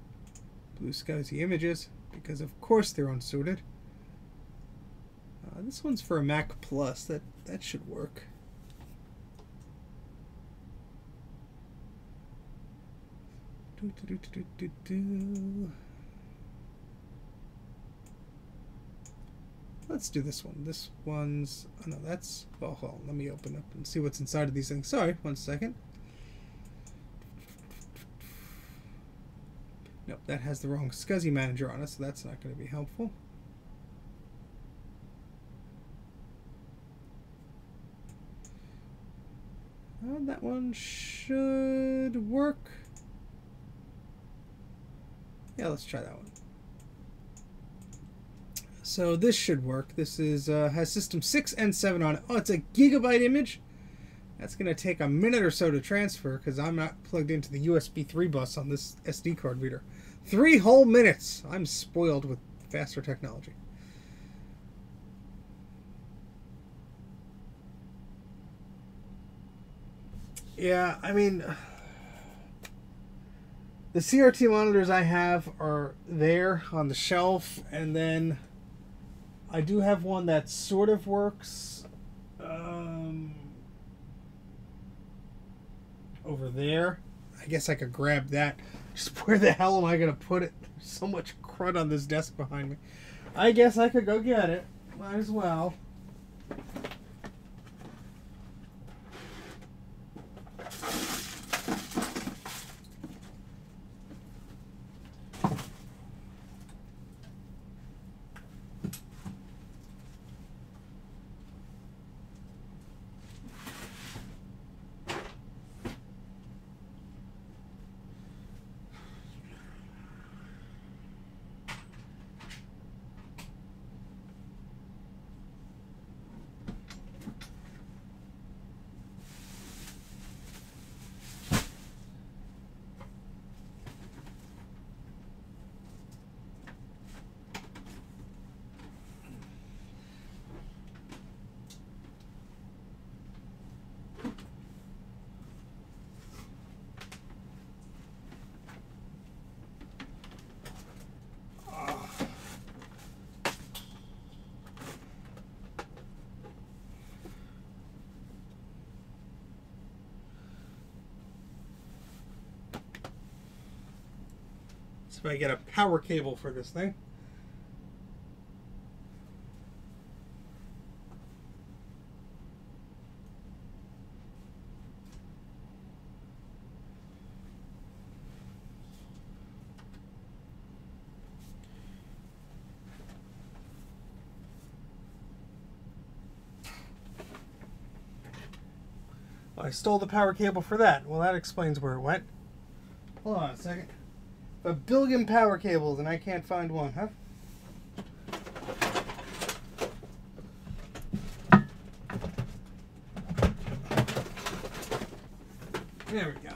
blue SCSI images, because of course they're unsorted. This one's for a Mac Plus. That should work. Let's do this one. This one's... oh no, that's... well, hold on. Let me open up and see what's inside of these things. Sorry, one second. Nope, that has the wrong SCSI manager on it, so that's not going to be helpful. That one should work. Yeah, let's try that one. So this should work. This is has System 6 and 7 on it. Oh, it's a gigabyte image. That's going to take a minute or so to transfer, because I'm not plugged into the USB 3 bus on this SD card reader. 3 whole minutes. I'm spoiled with faster technology. Yeah, I mean, the CRT monitors I have are there on the shelf, and then I do have one that sort of works over there. I guess I could grab that. Just where the hell am I going to put it? There's so much crud on this desk behind me. I guess I could go get it. Might as well. If I get a power cable for this thing. I stole the power cable for that. Well, that explains where it went. Hold on a second. A billion power cables, and I can't find one, huh? There we go.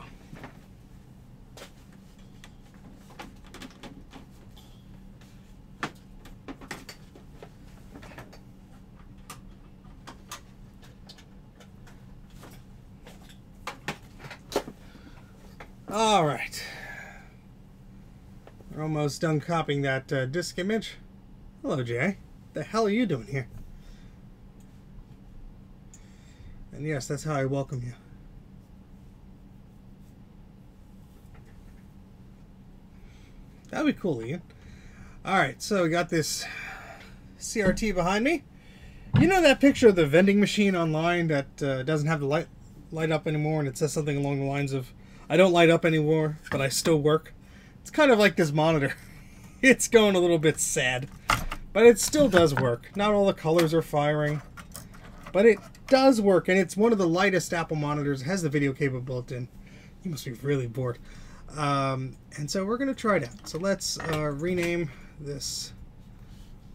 All right. We're almost done copying that disk image. Hello, Jay. What the hell are you doing here? And yes, that's how I welcome you. That'd be cool, Ian. Alright, so we got this CRT behind me. You know that picture of the vending machine online that doesn't have the light up anymore, and it says something along the lines of, I don't light up anymore, but I still work? It's kind of like this monitor. It's going a little bit sad, but it still does work. Not all the colors are firing, but it does work, and it's one of the lightest Apple monitors. It has the video cable built in. You must be really bored. And so we're going to try it out. So let's rename this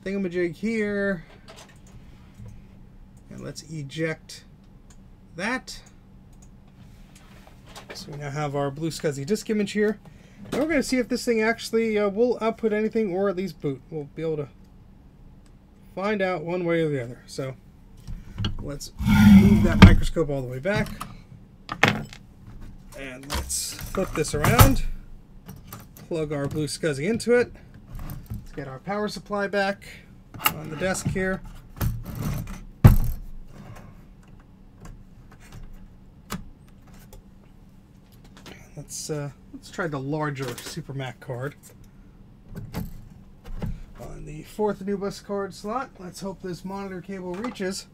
thingamajig here. And let's eject that. So we now have our blue SCSI disk image here. And we're going to see if this thing actually will output anything or at least boot. We'll be able to find out one way or the other. So let's move that microscope all the way back. And let's flip this around, plug our blue SCSI into it. Let's get our power supply back on the desk here. Let's try the larger Super Mac card. On the fourth NuBus card slot, let's hope this monitor cable reaches.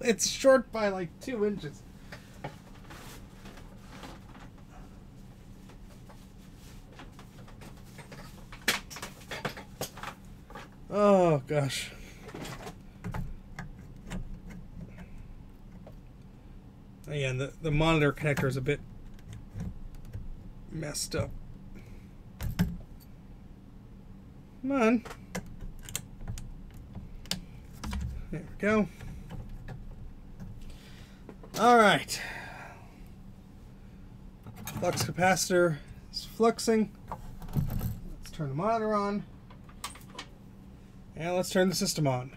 It's short by like 2 inches. Oh gosh. And the monitor connector is a bit messed up. Come on. There we go. All right. Flux capacitor is fluxing. Let's turn the monitor on. And let's turn the system on.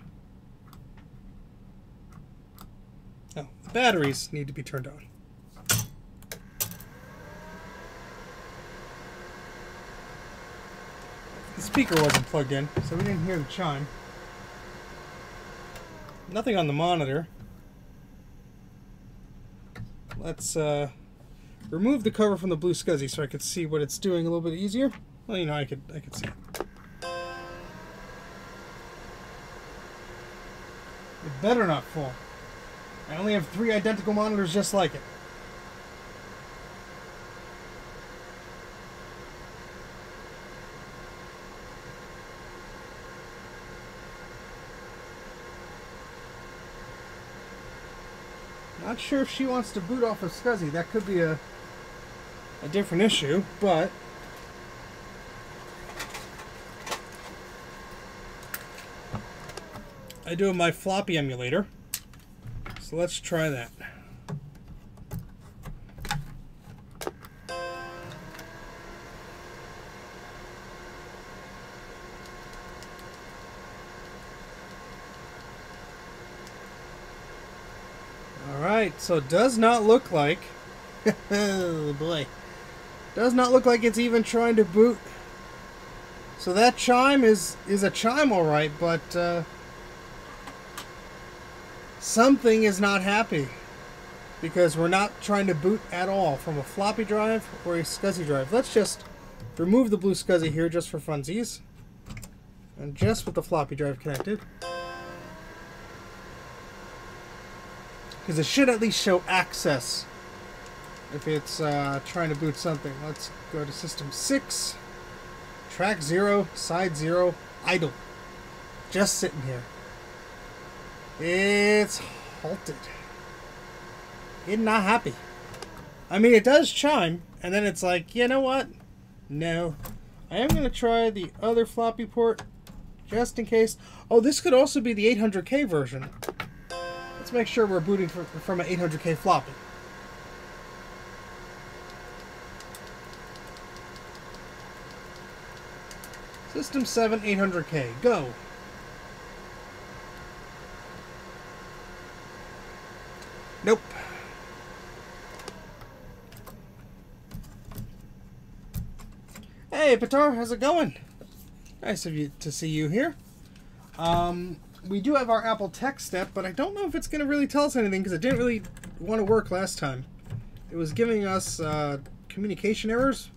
Oh, the batteries need to be turned on. The speaker wasn't plugged in, so we didn't hear the chime. Nothing on the monitor. Let's remove the cover from the blue SCSI so I could see what it's doing a little bit easier. Well, you know, I could see it. It better not fall. I only have 3 identical monitors just like it. Not sure if she wants to boot off of SCSI. That could be a different issue, but I do have my floppy emulator, so let's try that. Alright, so it does not look like, oh boy, does not look like it's even trying to boot. So that chime is a chime alright, but something is not happy because we're not trying to boot at all from a floppy drive or a SCSI drive. Let's just remove the blue SCSI here just for funsies and just with the floppy drive connected, because it should at least show access if it's trying to boot something. Let's go to system 6, track 0, side 0, idle, just sitting here. It's halted. It's not happy. I mean, it does chime, and then it's like, you know what? No. I am going to try the other floppy port, just in case. Oh, this could also be the 800K version. Let's make sure we're booting from an 800K floppy. System 7 800K, go. Nope. Hey, Petar, how's it going? Nice of you to see you here. We do have our Apple Tech step, but I don't know if it's going to really tell us anything because it didn't really want to work last time. It was giving us communication errors.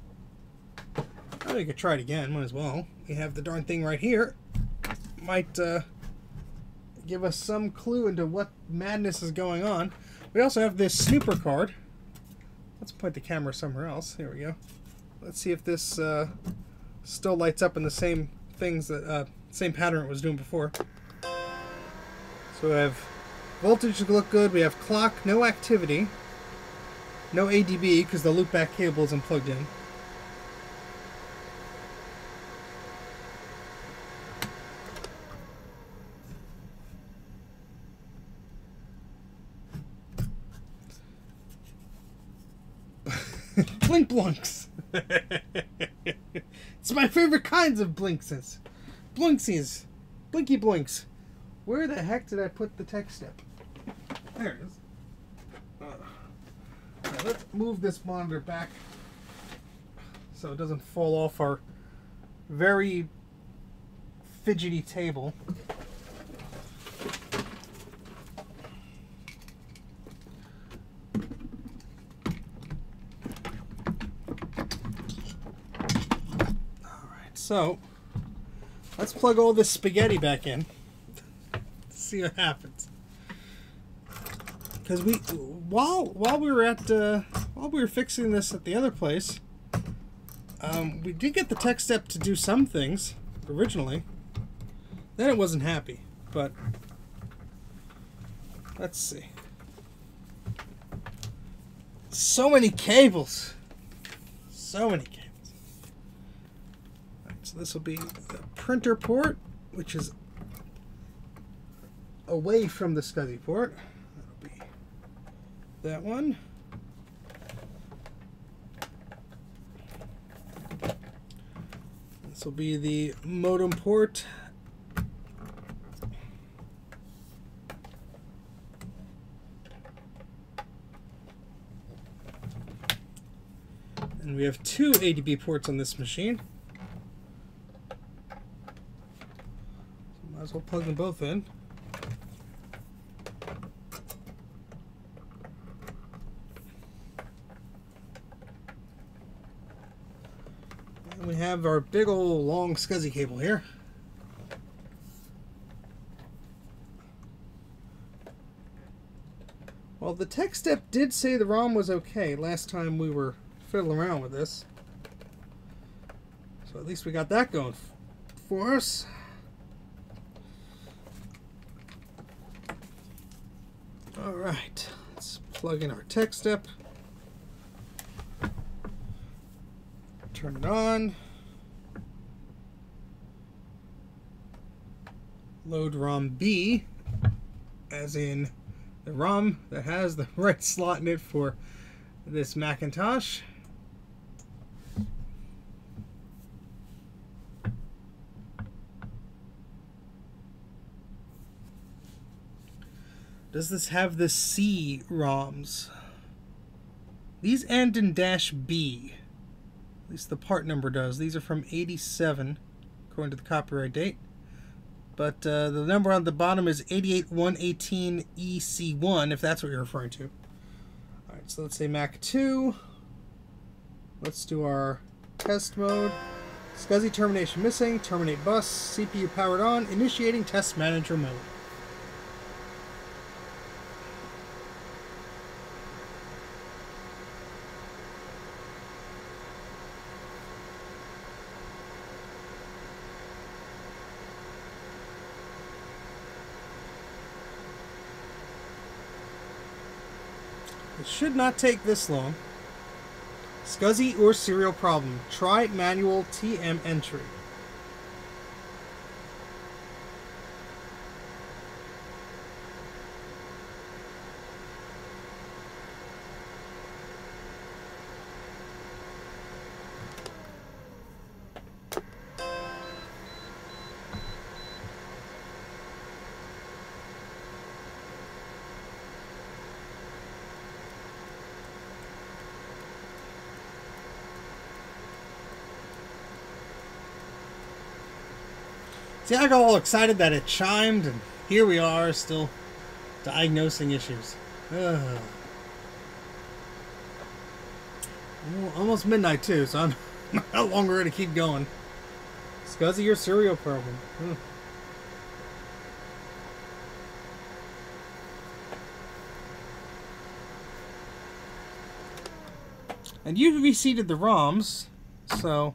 Oh, we could try it again. Might as well. We have the darn thing right here. Might give us some clue into what madness is going on. We also have this snooper card. Let's point the camera somewhere else. Here we go. Let's see if this still lights up in the same things that same pattern it was doing before. So we have voltage look good. We have clock, no activity, no ADB because the loopback cable isn't plugged in. Blink blunks. It's my favorite kinds of blinksies. Blinksies. Blinky blinks. Where the heck did I put the tech step? There it is. Now let's move this monitor back so it doesn't fall off our very fidgety table. So, let's plug all this spaghetti back in. See what happens. Because while we were fixing this at the other place, we did get the tech step to do some things originally. Then it wasn't happy, but let's see. So many cables. So many cables. So this will be the printer port, which is away from the SCSI port. That'll be that one. This will be the modem port. And we have two ADB ports on this machine. Might as well plug them both in. And we have our big old long SCSI cable here. Well, the tech step did say the ROM was okay last time we were fiddling around with this. So at least we got that going for us. Alright, let's plug in our tech step. Turn it on. Load ROM B, as in the ROM that has the right slot in it for this Macintosh. Does this have the C ROMs? These end in -B. At least the part number does. These are from 87, according to the copyright date. But the number on the bottom is 88118EC1, if that's what you're referring to. Alright, so let's say Mac 2. Let's do our test mode. SCSI termination missing. Terminate bus. CPU powered on. Initiating test manager mode. It should not take this long. SCSI or serial problem. Try manual TM entry. See, I got all excited that it chimed, and here we are, still diagnosing issues. Ugh. Almost midnight, too, so I'm not longer going to keep going. It's because of your cereal problem. And you've reseated the ROMs, so...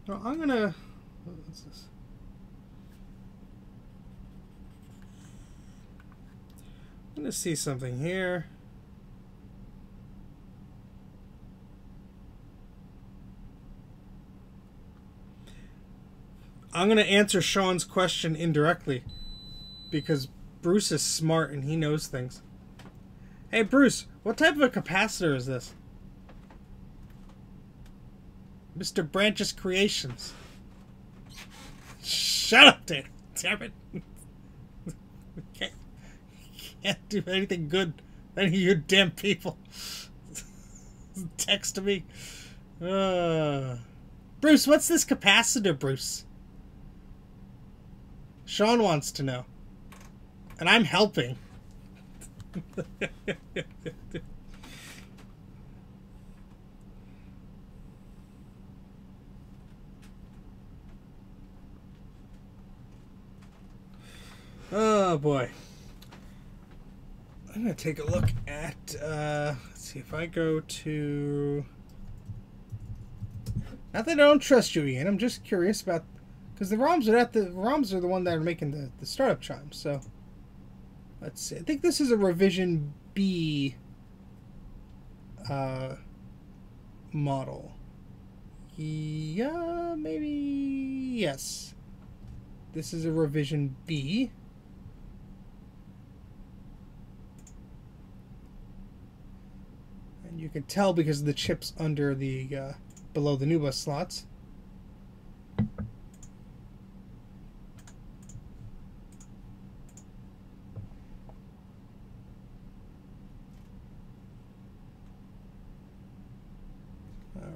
No, I'm gonna... What's this? I'm gonna see something here. I'm gonna answer Sean's question indirectly, because Bruce is smart and he knows things. Hey Bruce, what type of a capacitor is this? Mr. Branch's Creations. Shut up, Dan. Damn it. Can't do anything good. Any of you damn people. Text to me. Bruce, what's this capacitor, Bruce? Sean wants to know. And I'm helping. Oh boy. I'm going to take a look at, let's see if I go to, not that I don't trust you, Ian, I'm just curious about, because the ROMs are the one that are making the startup chimes, so let's see. I think this is a revision B model. Yeah, maybe, yes. This is a revision B. And you can tell because of the chips under the, below the NuBus slots.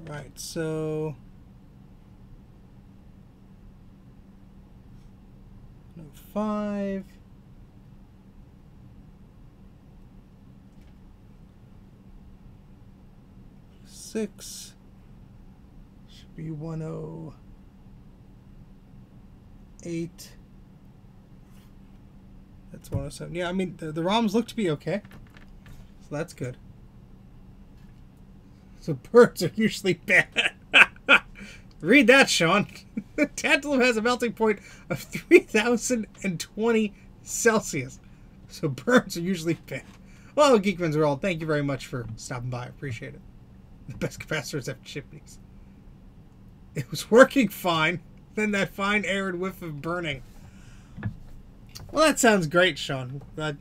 Alright, so... No 5. Six should be 108. That's 107. Yeah, I mean the ROMs look to be okay, so that's good. So birds are usually bad. Read that, Sean. Tantalum has a melting point of 3020 Celsius, so birds are usually bad. Well, Geekman's World, thank you very much for stopping by. I appreciate it. The best capacitors have chimneys. It was working fine. Then that fine arid whiff of burning. Well, that sounds great, Sean. Glad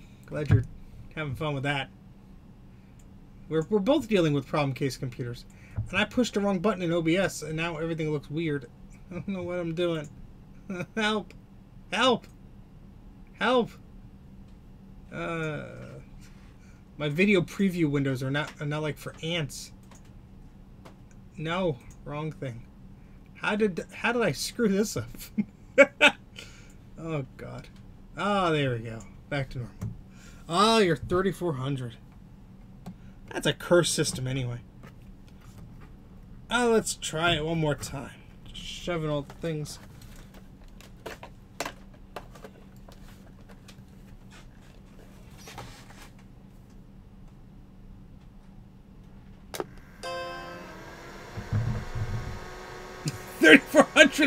you're having fun with that. We're both dealing with problem case computers. And I pushed the wrong button in OBS, and now everything looks weird. I don't know what I'm doing. Help! Help! Help! My video preview windows are not like for ants. No, wrong thing. How did I screw this up? Oh God. Ah, there we go. Back to normal. Ah, you're 3400. That's a cursed system anyway. Let's try it one more time. Just shoving all the things.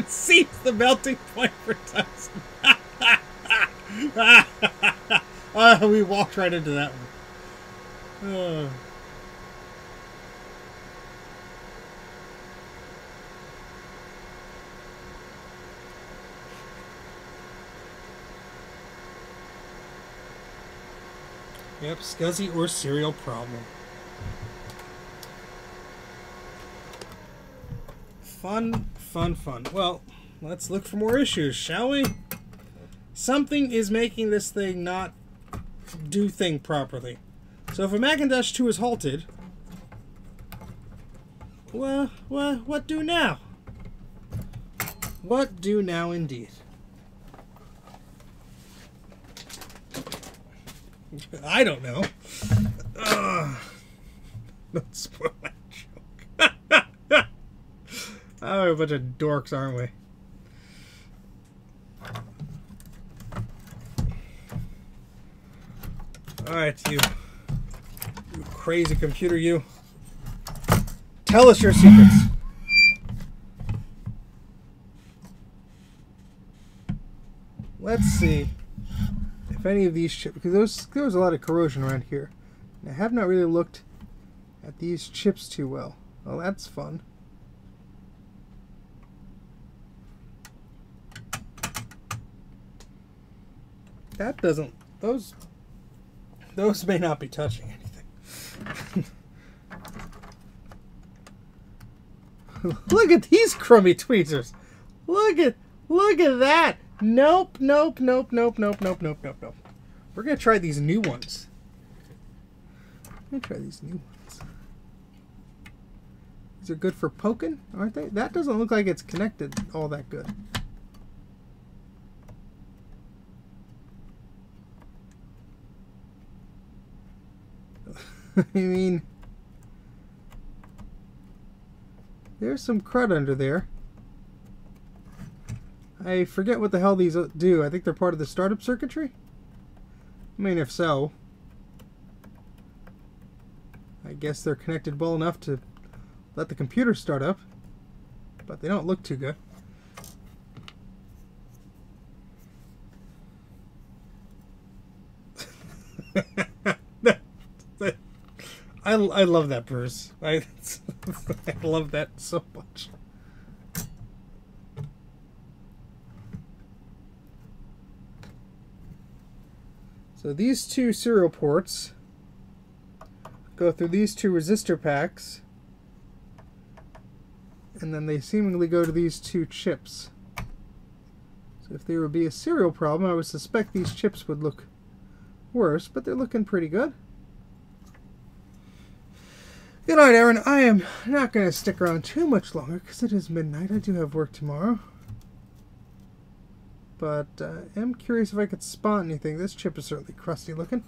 Seems the melting point for tungsten. We walked right into that one. Yep, SCSI or serial problem. Fun. Well, let's look for more issues, shall we? Something is making this thing not do thing properly. So if a Macintosh II is halted, well, what do now? What do now indeed? I don't know. Don't spoil that joke. Oh, we're a bunch of dorks, aren't we? Alright, you crazy computer, you. Tell us your secrets. Let's see if any of these chips, because there was a lot of corrosion around here. And I have not really looked at these chips too well. Well, that's fun. That doesn't, those may not be touching anything. Look at these crummy tweezers. Look at that. Nope. We're gonna try these new ones. These are good for poking, aren't they? That doesn't look like it's connected all that good. I mean, there's some crud under there. I forget what the hell these do. I think they're part of the startup circuitry. I mean, if so, I guess they're connected well enough to let the computer start up, but they don't look too good. I love that, Bruce. I love that so much. So these two serial ports go through these two resistor packs, and then they seemingly go to these two chips. So if there would be a serial problem, I would suspect these chips would look worse, but they're looking pretty good. Good night, Aaron. I am not going to stick around too much longer because it is midnight. I do have work tomorrow. But I'm curious if I could spot anything. This chip is certainly crusty looking.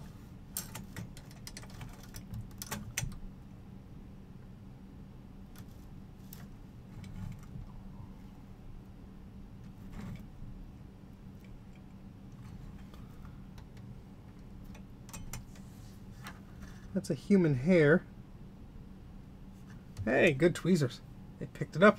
That's a human hair. Hey, good tweezers. They picked it up.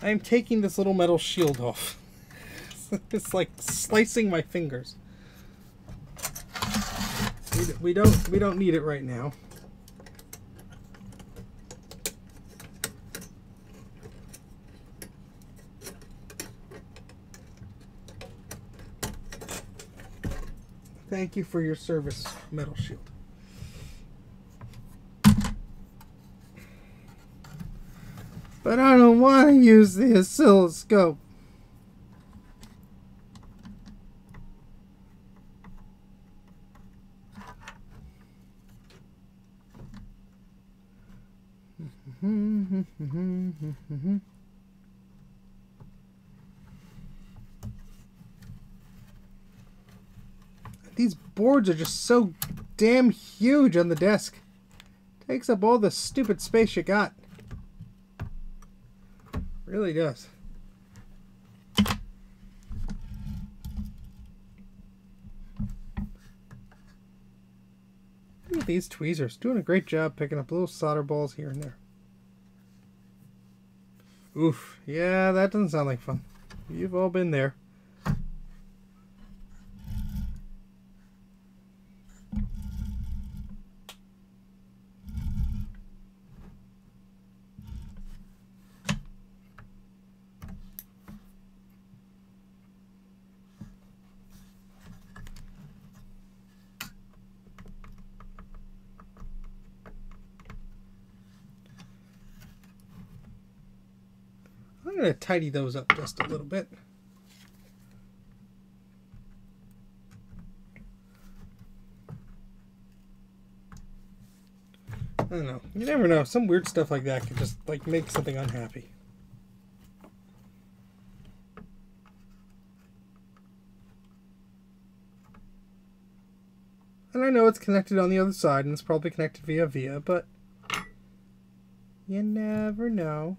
I'm taking this little metal shield off. It's like slicing my fingers. We don't need it right now. Thank you for your service, metal shield. But I don't want to use the oscilloscope. These boards are just so damn huge on the desk. Takes up all the stupid space you got. Really does. Look at these tweezers. Doing a great job picking up little solder balls here and there. Oof. Yeah, that doesn't sound like fun. You've all been there. I'm going to tidy those up just a little bit. I don't know. You never know. Some weird stuff like that could just like make something unhappy. And I know it's connected on the other side, and it's probably connected via, but you never know.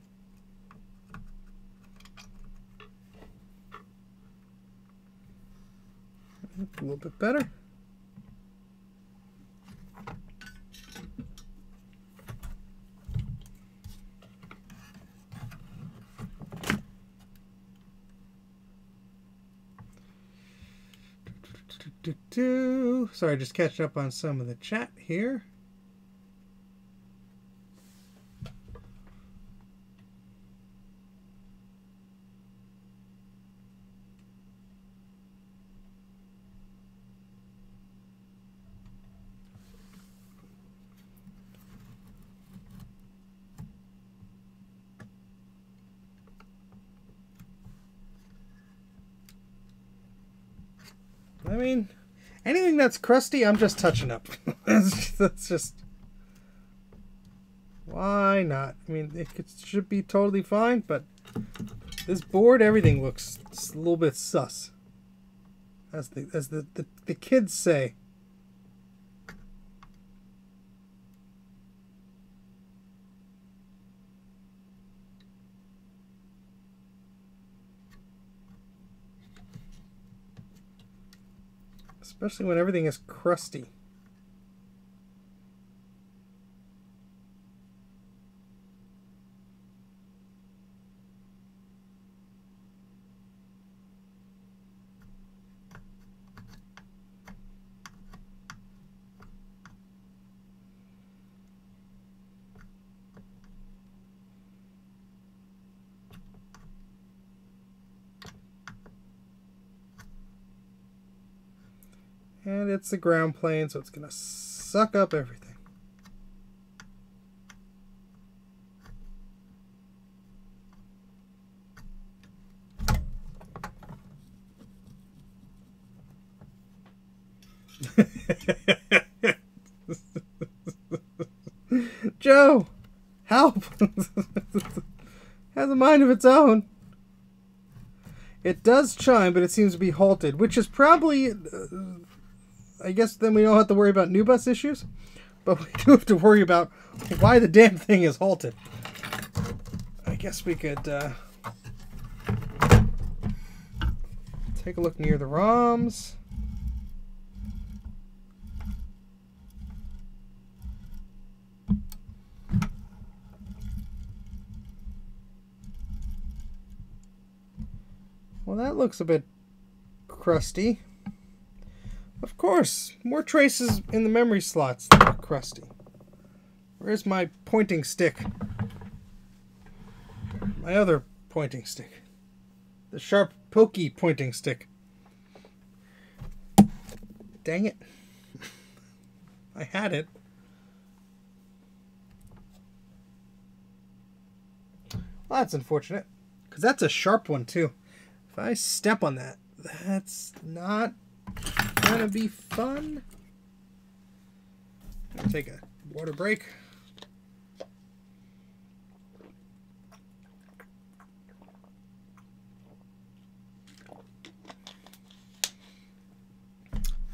A little bit better. Sorry, just catching up on some of the chat here. I mean, anything that's crusty, I'm just touching up. That's just... Why not? I mean, it should be totally fine, but this board, everything looks a little bit sus. As the kids say. Especially when everything is crusty. And it's the ground plane, so it's going to suck up everything. Joe, help! Has a mind of its own. It does chime, but it seems to be halted, which is probably... I guess then we don't have to worry about NuBus issues, but we do have to worry about why the damn thing is halted. I guess we could take a look near the ROMs. Well, that looks a bit crusty. Of course, more traces in the memory slots that are crusty. Where's my pointing stick? My other pointing stick. The sharp, pokey pointing stick. Dang it. I had it. Well, that's unfortunate. Because that's a sharp one, too. If I step on that, that's not gonna be fun. I'm gonna take a water break.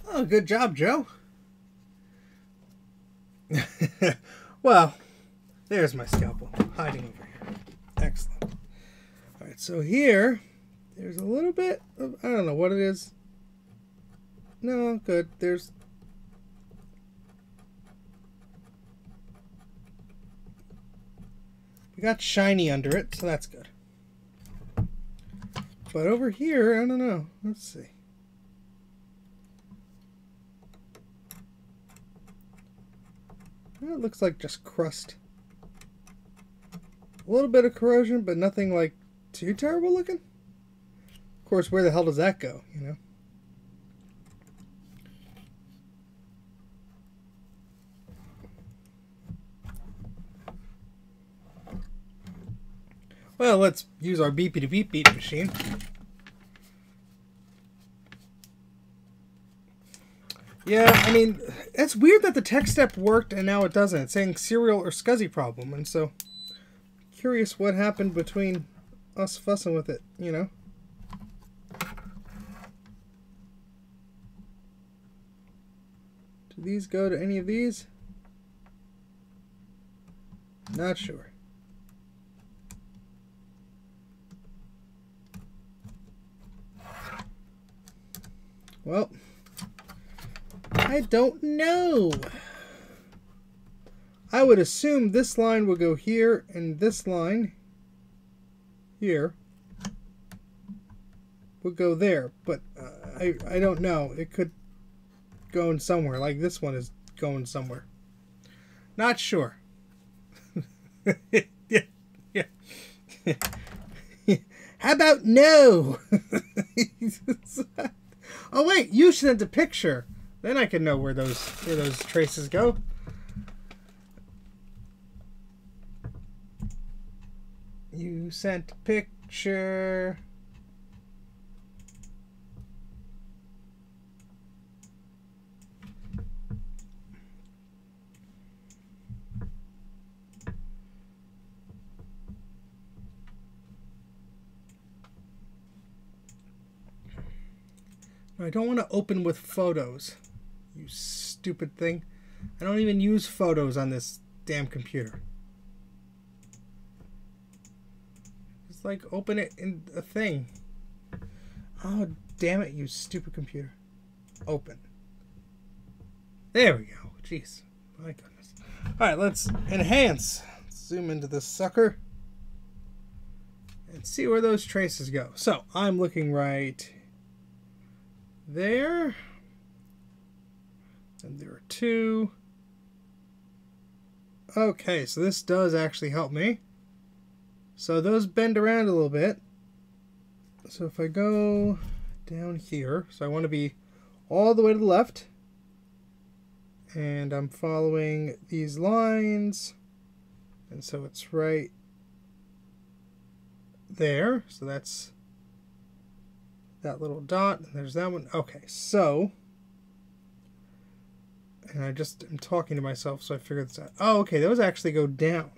Oh, good job, Joe. Well, there's my scalpel hiding over here. Excellent. All right, so here, there's a little bit of, I don't know what it is. No, good. There's... We got shiny under it, so that's good. But over here, I don't know. Let's see. Well, it looks like just crust. A little bit of corrosion, but nothing like too terrible looking. Of course, where the hell does that go, you know? Well, let's use our beepy to beep beat machine. Yeah, I mean, it's weird that the text step worked and now it doesn't. It's saying serial or SCSI problem, and so curious what happened between us fussing with it, you know? Do these go to any of these? Not sure. Well, I don't know. I would assume this line will go here and this line here would go there, but I don't know. It could go in somewhere, like this one is going somewhere. Not sure. Yeah. How about no? Oh wait, you sent a picture. Then I can know where those traces go. You sent a picture. I don't want to open with photos. You stupid thing. I don't even use photos on this damn computer. Just like open it in a thing. Oh, damn it, you stupid computer. Open. There we go. Jeez. My goodness. Alright, let's enhance. Let's zoom into this sucker. And see where those traces go. So, I'm looking right there. And there are two. Okay, so this does actually help me. So those bend around a little bit. So if I go down here, so I want to be all the way to the left. And I'm following these lines. And so it's right there. So that's that little dot. And there's that one. Okay, so... And I just am talking to myself, so I figured this out. Oh, okay, those actually go down.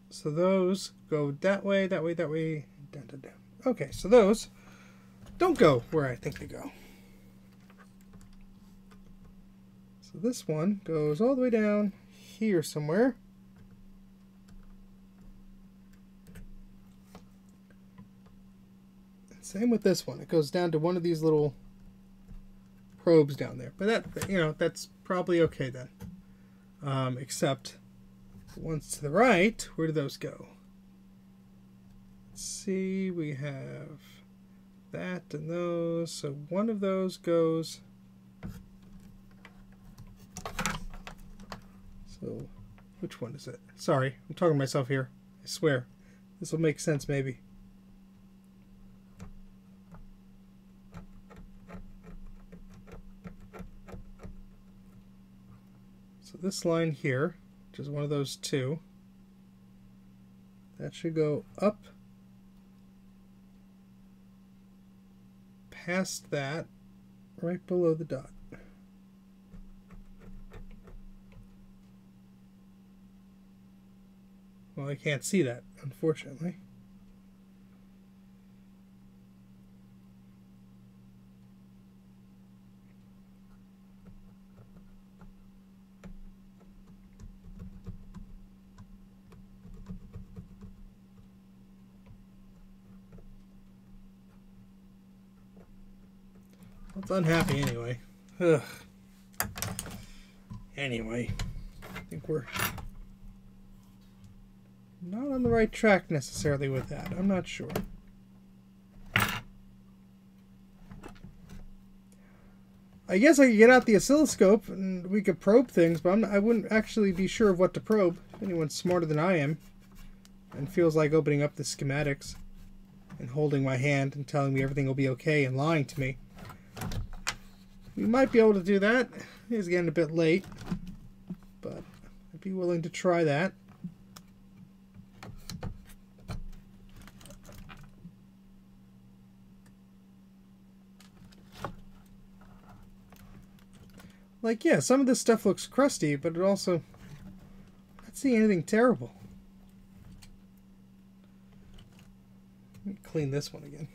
So those go that way, that way, that way, down, down, down. Okay, so those don't go where I think they go. So this one goes all the way down here somewhere. Same with this one. It goes down to one of these little probes down there, but that, you know, that's probably okay then. Except the ones to the right, where do those go? Let's see, we have that and those. So one of those goes. So which one is it? Sorry, I'm talking to myself here. I swear. This will make sense maybe. So this line here, which is one of those two, that should go up past that, right below the dot. Well, I can't see that, unfortunately. It's unhappy anyway. Ugh. Anyway, I think we're not on the right track necessarily with that. I'm not sure. I guess I could get out the oscilloscope and we could probe things, but I wouldn't actually be sure of what to probe. If anyone's smarter than I am and feels like opening up the schematics and holding my hand and telling me everything will be okay and lying to me, we might be able to do that. It's getting a bit late, but I'd be willing to try that. Like, yeah, some of this stuff looks crusty, but it also... I'm not seeing anything terrible. Let me clean this one again.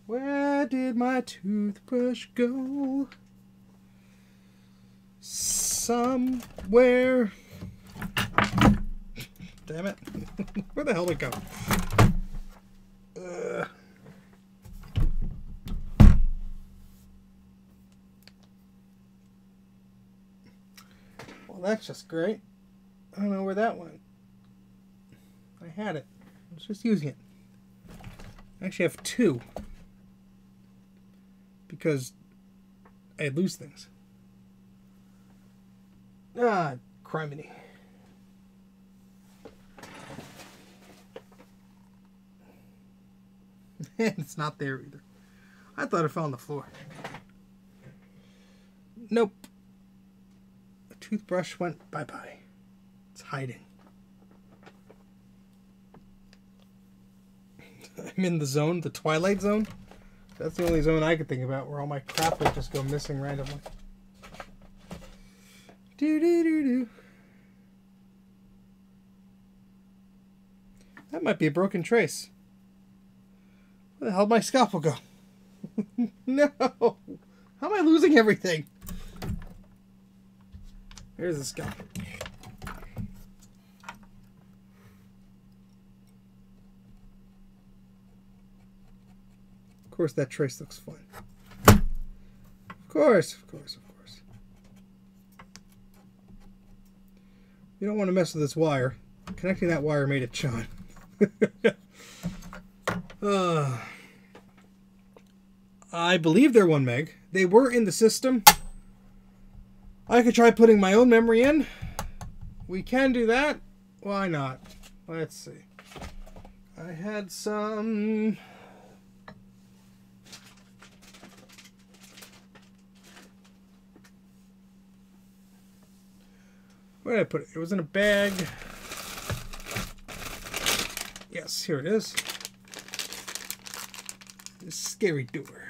Where did my toothbrush go? Somewhere. Damn it. Where the hell did it go? Well, that's just great. I don't know where that went. I had it. I was just using it. I actually have two. Because I lose things. Ah, criminy. It's not there either. I thought it fell on the floor. Nope. The toothbrush went bye-bye. It's hiding. I'm in the zone, the Twilight Zone. That's the only zone I could think about where all my crap would just go missing randomly. Do-do-do-do. That might be a broken trace. Where the hell did my scalpel go? No! How am I losing everything? Here's the scalpel. Of course that trace looks fine. Of course, of course, of course. You don't want to mess with this wire. Connecting that wire made it chime. I believe they're 1 meg. They were in the system. I could try putting my own memory in. We can do that. Why not? Let's see. I had some... Where did I put it? It was in a bag. Yes, here it is. This scary door.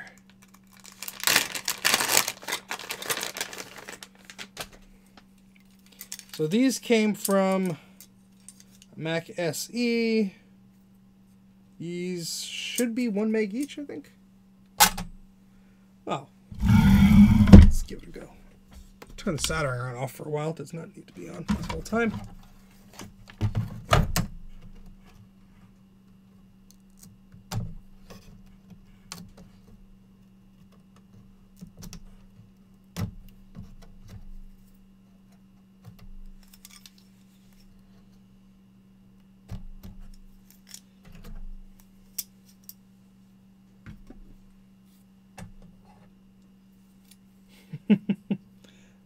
So these came from Mac SE. These should be 1 meg each, I think. Oh. Let's give it a go. Turn the soldering iron off for a while. It does not need to be on this whole time.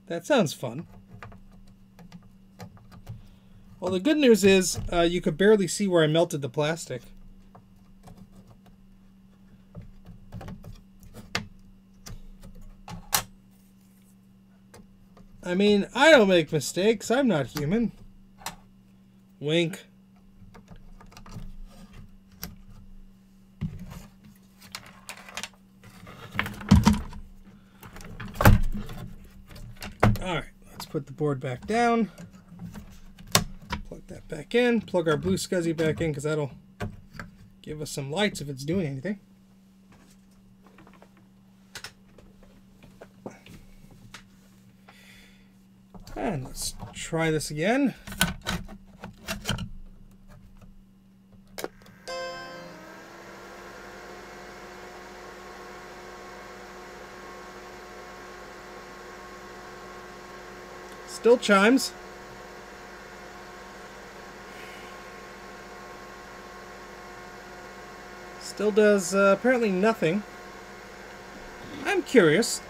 That sounds fun. Well, the good news is you could barely see where I melted the plastic. I mean, I don't make mistakes. I'm not human. Wink. Alright, let's put the board back down. Plug that back in. Plug our blue SCSI back in because that'll give us some lights if it's doing anything. And let's try this again. Still chimes. Still does apparently nothing. I'm curious.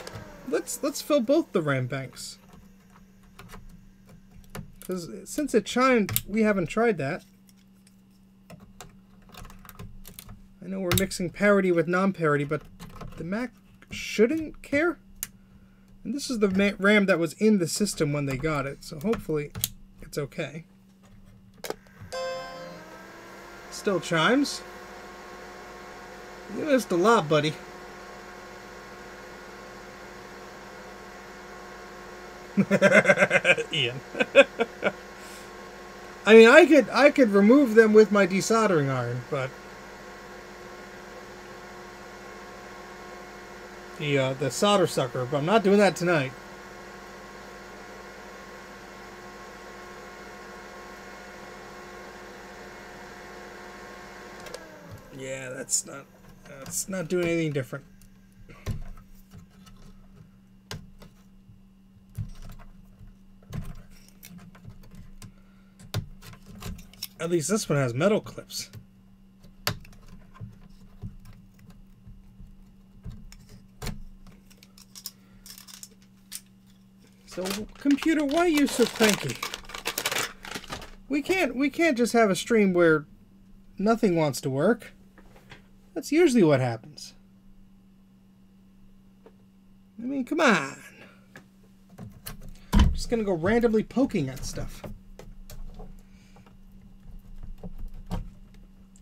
Let's fill both the RAM banks. Because since it chimed, we haven't tried that. I know we're mixing parity with non-parity, but the Mac shouldn't care. And this is the RAM that was in the system when they got it, so hopefully it's okay. Still chimes. You missed a lot, buddy. Ian. I mean, I could remove them with my desoldering iron, but the solder sucker. But I'm not doing that tonight. Yeah, that's not doing anything different. At least this one has metal clips. So, computer, why are you so cranky? We can't just have a stream where nothing wants to work. That's usually what happens. I mean, come on. I'm just gonna go randomly poking at stuff.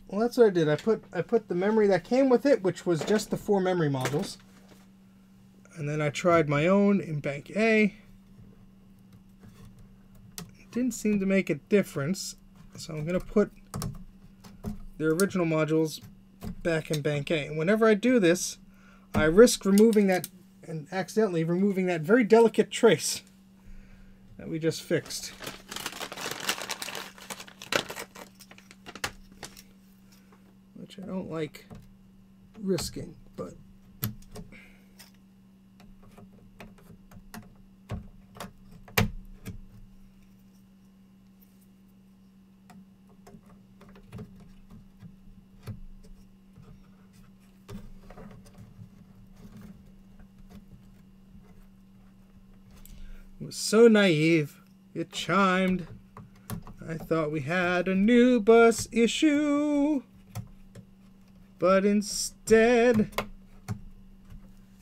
Well, that's what I did. I put the memory that came with it, which was just the 4 memory modules. And then I tried my own in bank A. It didn't seem to make a difference. So I'm going to put the original modules back in bank A. And whenever I do this, I risk removing that, and accidentally removing that very delicate trace that we just fixed. Which I don't like risking, but it was so naive. It chimed. I thought we had a NuBus issue. But instead,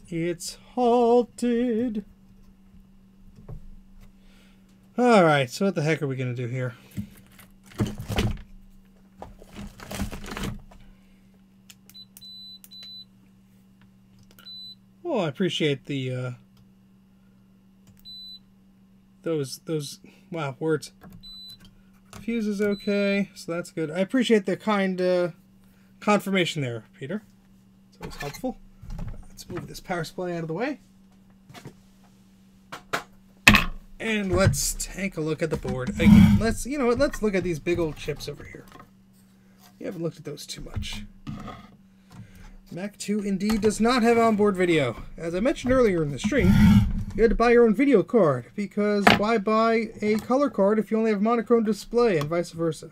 it's halted. Alright, so what the heck are we going to do here? Well, I appreciate the, those, wow, words. Fuse is okay, so that's good. I appreciate the kind, confirmation there, Peter. It's always helpful. Let's move this power supply out of the way. And let's take a look at the board again. Let's look at these big old chips over here. We haven't looked at those too much. Mac 2 indeed does not have onboard video. As I mentioned earlier in the stream, you had to buy your own video card, because why buy a color card if you only have monochrome display, and vice versa?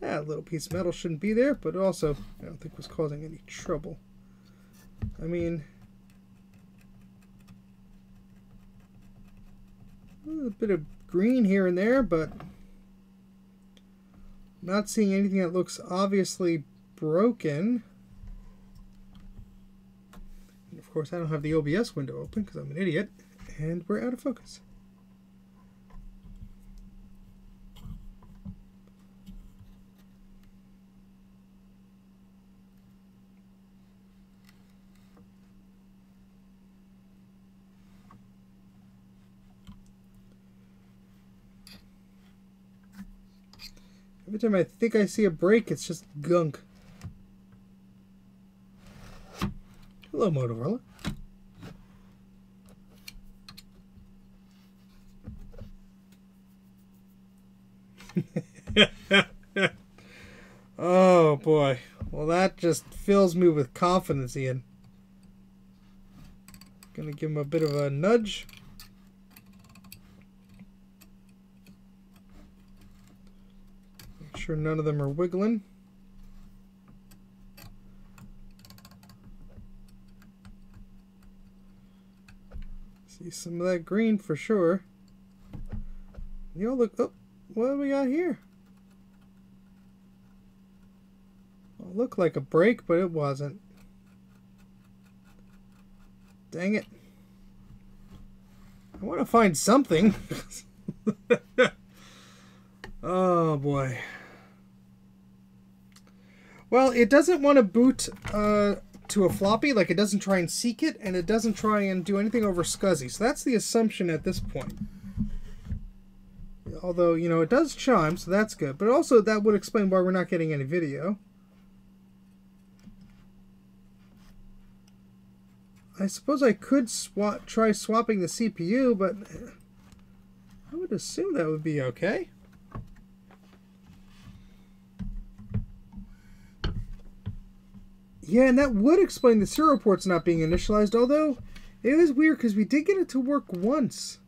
That little piece of metal shouldn't be there, but also I don't think was causing any trouble. I mean, a bit of green here and there, but not seeing anything that looks obviously broken. And of course, I don't have the OBS window open because I'm an idiot, and we're out of focus. Every time I think I see a break, it's just gunk. Hello, Motorola. Oh boy. Well, that just fills me with confidence, Ian. Gonna give him a bit of a nudge. Make sure none of them are wiggling. See some of that green for sure. You all look. Oh, what do we got here? Well, it looked like a break, but it wasn't. Dang it. I want to find something. Oh boy. Well, it doesn't want to boot to a floppy, like it doesn't try and seek it, and it doesn't try and do anything over SCSI. So that's the assumption at this point. although, you know, it does chime, so that's good. But also, that would explain why we're not getting any video. I suppose I could try swapping the CPU, but I would assume that would be okay. Yeah, and that would explain the serial ports not being initialized, although it was weird because we did get it to work once.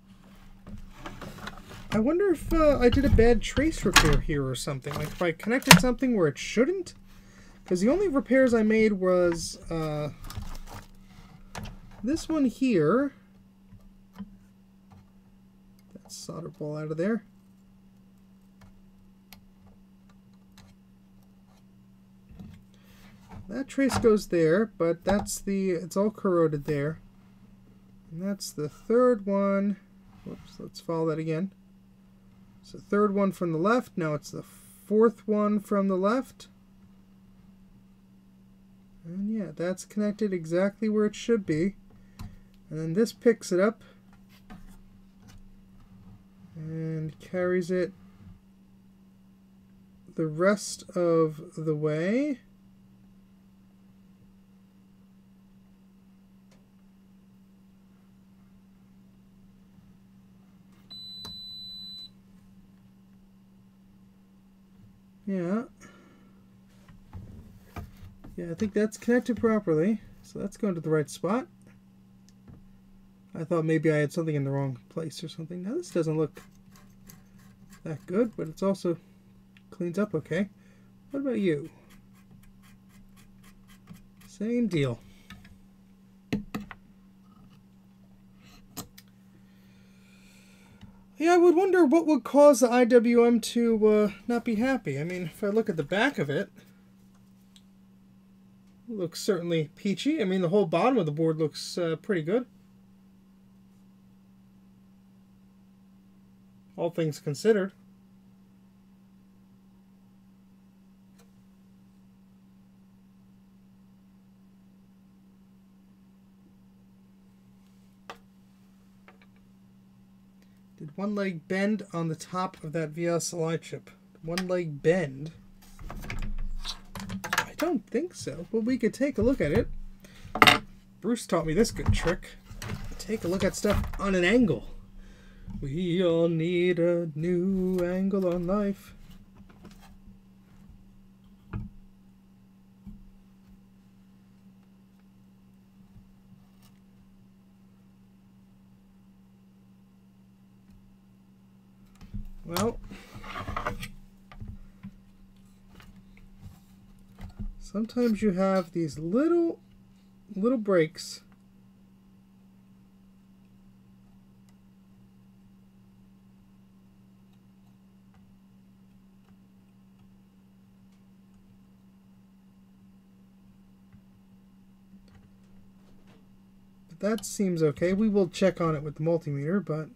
I wonder if I did a bad trace repair here or something. Like if I connected something where it shouldn't? Because the only repairs I made was this one here. That solder ball out of there. That trace goes there, but that's it's all corroded there. And that's the third one. Whoops, let's follow that again. It's the third one from the left. Now it's the fourth one from the left. And yeah, that's connected exactly where it should be. And then this picks it up and carries it the rest of the way. Yeah. Yeah, I think that's connected properly. So that's going to the right spot. I thought maybe I had something in the wrong place or something. Now this doesn't look that good, but it's also cleans up okay. What about you? Same deal. Yeah, I would wonder what would cause the IWM to not be happy. I mean, if I look at the back of it, it looks certainly peachy. I mean, the whole bottom of the board looks pretty good. All things considered. Did one leg bend on the top of that VLSI chip? One leg bend? I don't think so, but we could take a look at it. Bruce taught me this good trick. Take a look at stuff on an angle. We all need a new angle on life. Well, sometimes you have these little breaks. But that seems okay. We will check on it with the multimeter, but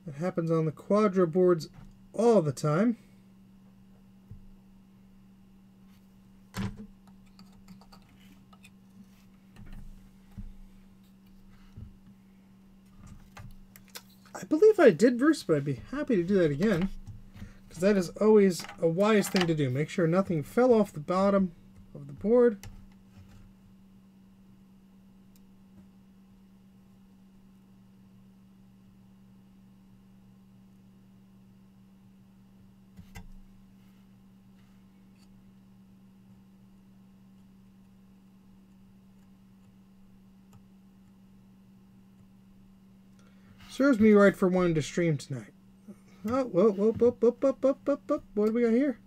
it happens on the Quadra boards all the time. I believe I did verse, but I'd be happy to do that again, because that is always a wise thing to do. Make sure nothing fell off the bottom of the board. Serves me right for wanting to stream tonight. Oh, whoa, whoa, whoa, whoa, whoa, whoa, whoa, whoa. What do we got here?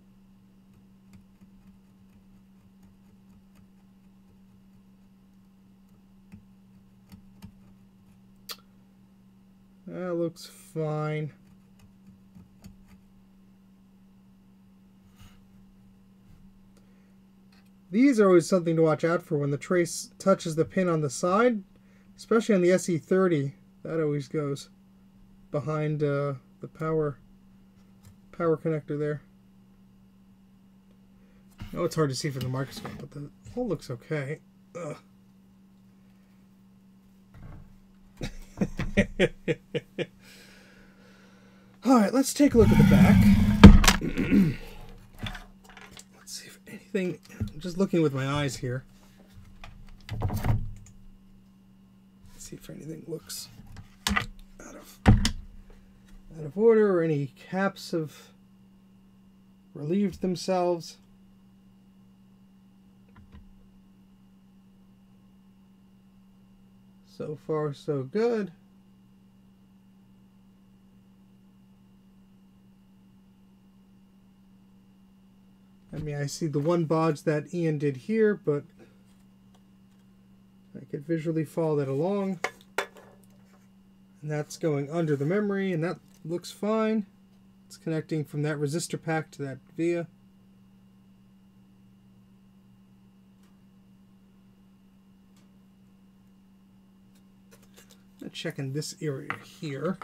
That looks fine. These are always something to watch out for when the trace touches the pin on the side, especially on the SE30. That always goes behind the power connector there. I know it's hard to see from the microscope, but the hole looks okay. Ugh. Alright, let's take a look at the back. Let's see if anything... I'm just looking with my eyes here. Let's see if anything looks out of order, or any caps have relieved themselves. So far, so good. I mean, I see the one bodge that Ian did here, but I could visually follow that along. And that's going under the memory, and that looks fine. It's connecting from that resistor pack to that via. I'm checking this area here.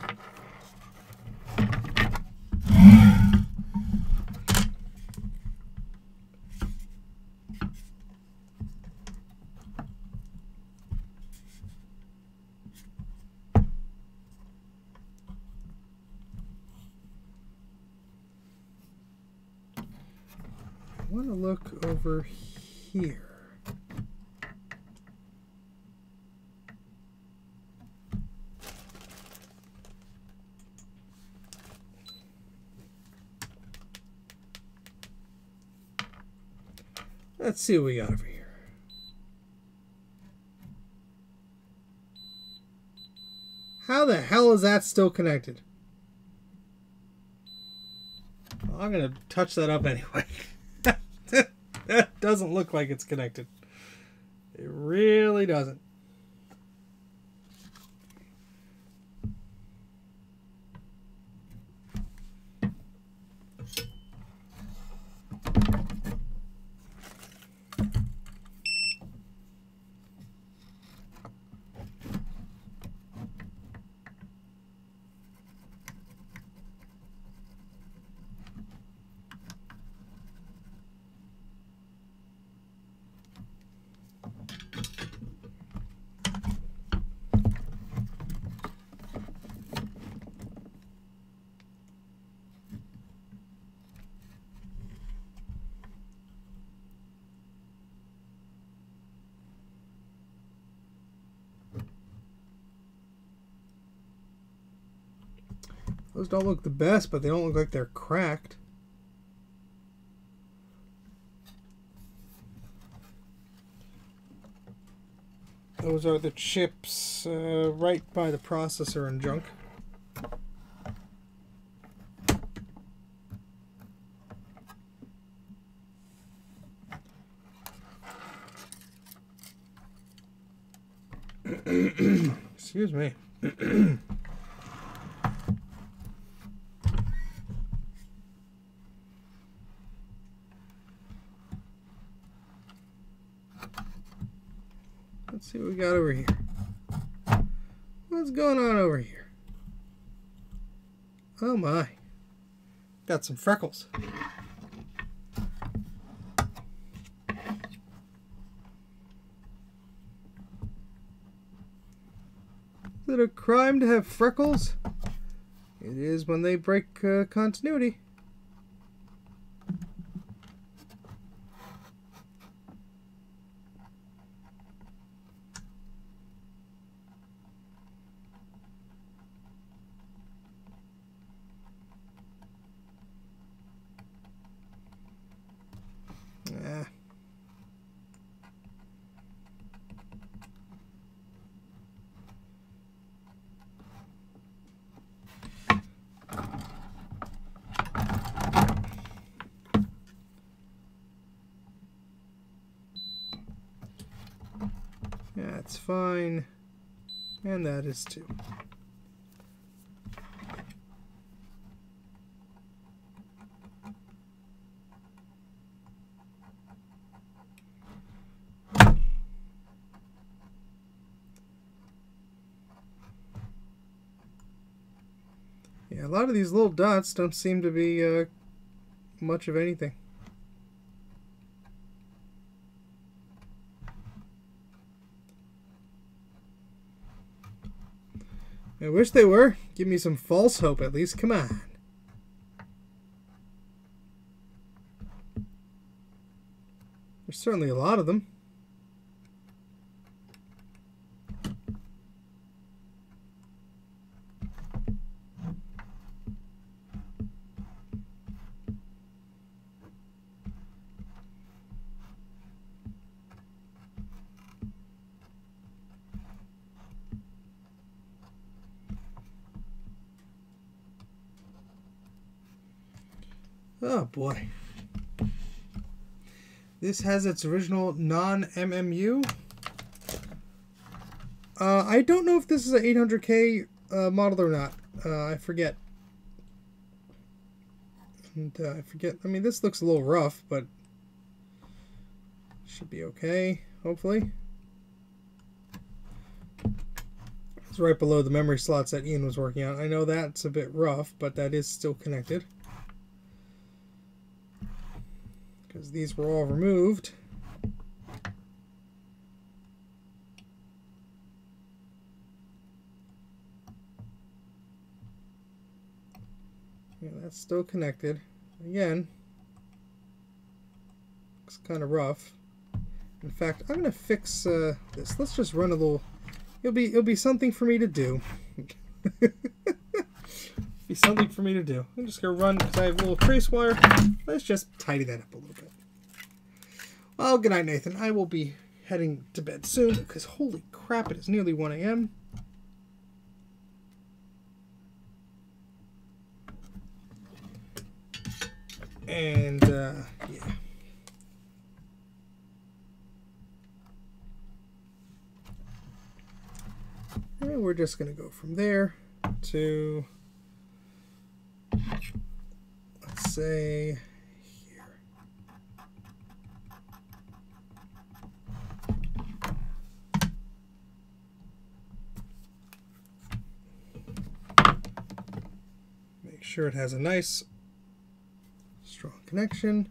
I want to look over here. Let's see what we got over here. How the hell is that still connected? Well, I'm going to touch that up anyway. That doesn't look like it's connected. It really doesn't. Those don't look the best, but they don't look like they're cracked. Those are the chips right by the processor and junk. Excuse me. Let's see what we got over here. What's going on over here? Oh my. Got some freckles. Is it a crime to have freckles? It is when they break continuity. That's fine. And that is too. Yeah, a lot of these little dots don't seem to be much of anything. I wish they were. Give me some false hope at least. Come on. There's certainly a lot of them. Oh boy. This has its original non-MMU. I don't know if this is an 800K model or not. I forget. And I forget. I mean, this looks a little rough, but should be okay, hopefully. It's right below the memory slots that Ian was working on. I know that's a bit rough, but that is still connected. Because these were all removed. Yeah, that's still connected. Again, looks kind of rough. In fact, I'm gonna fix this. Let's just run a little. It'll be something for me to do. Be something for me to do. I'm just gonna run because I have a little trace wire. Let's just tidy that up a little bit. Well, good night, Nathan. I will be heading to bed soon because holy crap, it is nearly 1 a.m. And yeah. And we're just gonna go from there to, let's say, here. Make sure it has a nice, strong connection.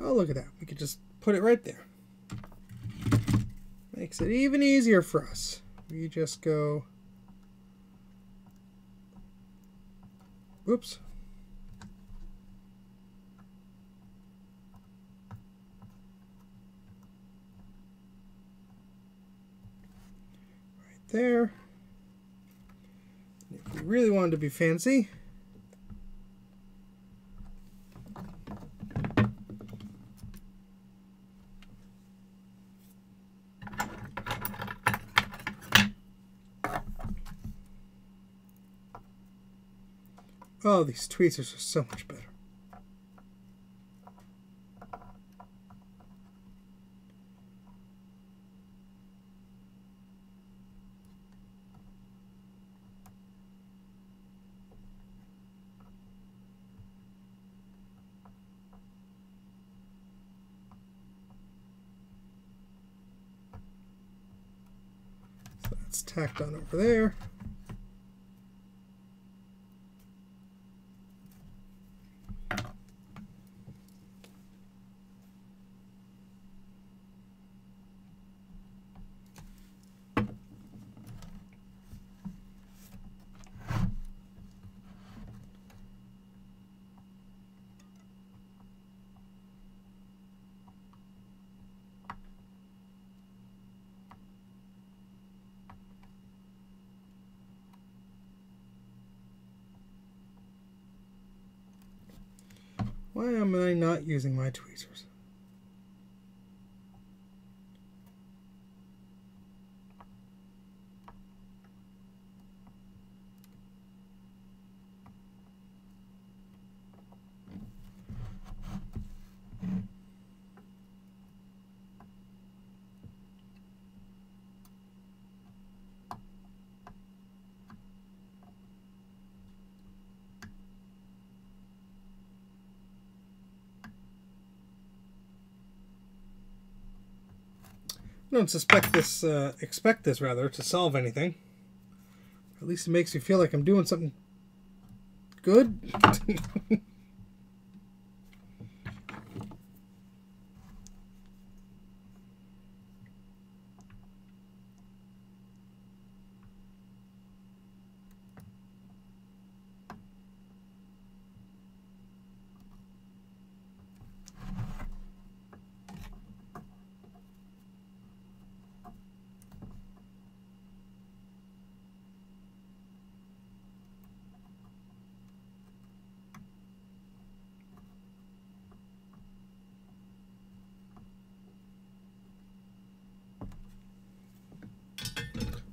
Oh, look at that. We could just put it right there. Makes it even easier for us. We just go... Whoops. Right there. If we really wanted to be fancy... Oh, these tweezers are so much better. So that's tacked on over there. Why am I not using my tweezers? I don't expect this rather to solve anything. At least it makes me feel like I'm doing something good.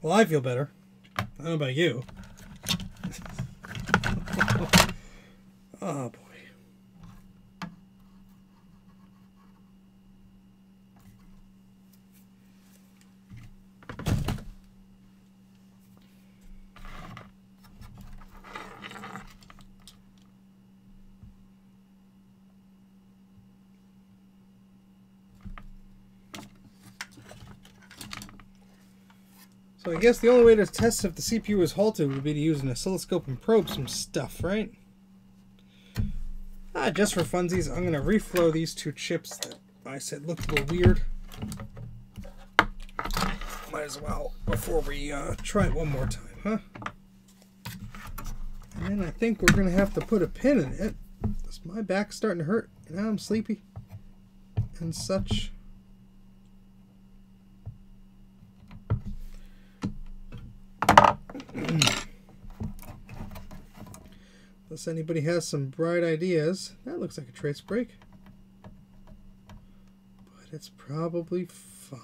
Well, I feel better. I don't know about you. Oh, boy. So I guess the only way to test if the CPU is halted would be to use an oscilloscope and probe some stuff, right? Just for funsies, I'm going to reflow these two chips that I said looked a little weird. Might as well before we try it one more time, huh? And then I think we're going to have to put a pin in it. Because my back's starting to hurt. Now I'm sleepy and such. Unless anybody has some bright ideas. That looks like a trace break. But it's probably fine.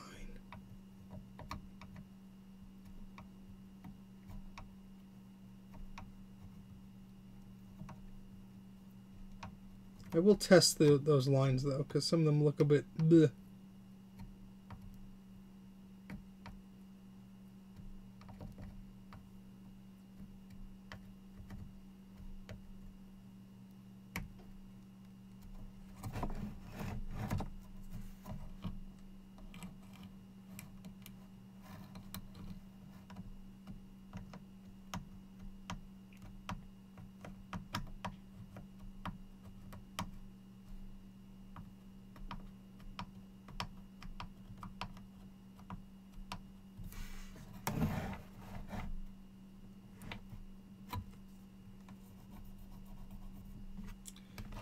I will test those lines though, because some of them look a bit bleh.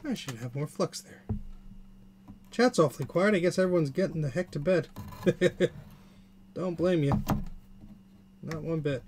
I should have more flux there. Chat's awfully quiet. I guess everyone's getting the heck to bed. Don't blame you. Not one bit.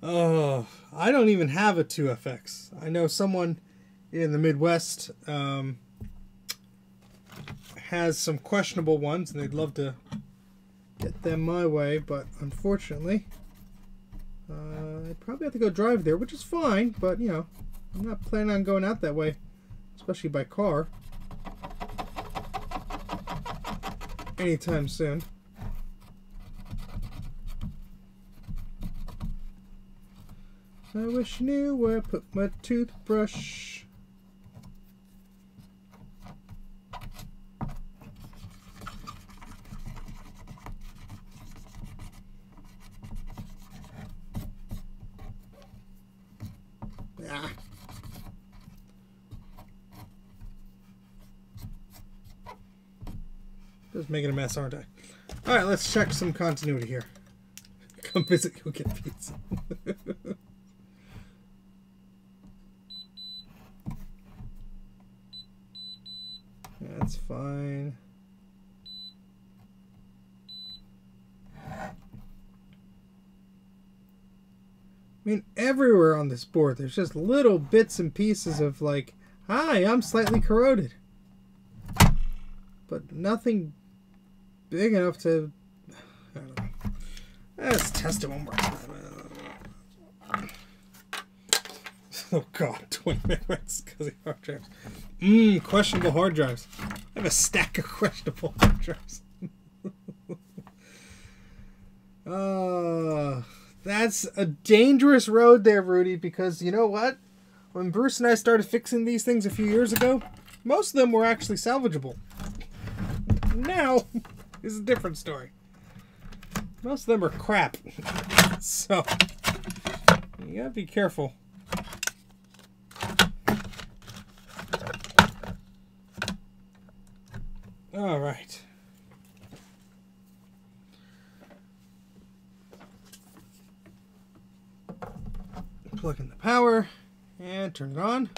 Oh, I don't even have a 2FX. I know someone in the Midwest has some questionable ones, and they'd love to get them my way, but unfortunately, I'd probably have to go drive there, which is fine, but, you know, I'm not planning on going out that way, especially by car, anytime soon. I wish I knew where I put my toothbrush. Ah. Just making a mess, aren't I? Alright, let's check some continuity here. Come visit, you'll get pizza. That's fine. I mean, everywhere on this board, there's just little bits and pieces of like, hi, I'm slightly corroded. But nothing big enough to, I don't know. Let's test it one more time. Oh god, 20 megabytes because of hard drives. Questionable hard drives. I have a stack of questionable hard drives. That's a dangerous road there, Rudy, because you know what? When Bruce and I started fixing these things a few years ago, most of them were actually salvageable. Now now is a different story. Most of them are crap. So, you gotta be careful. All right. Plug in the power and turn it on.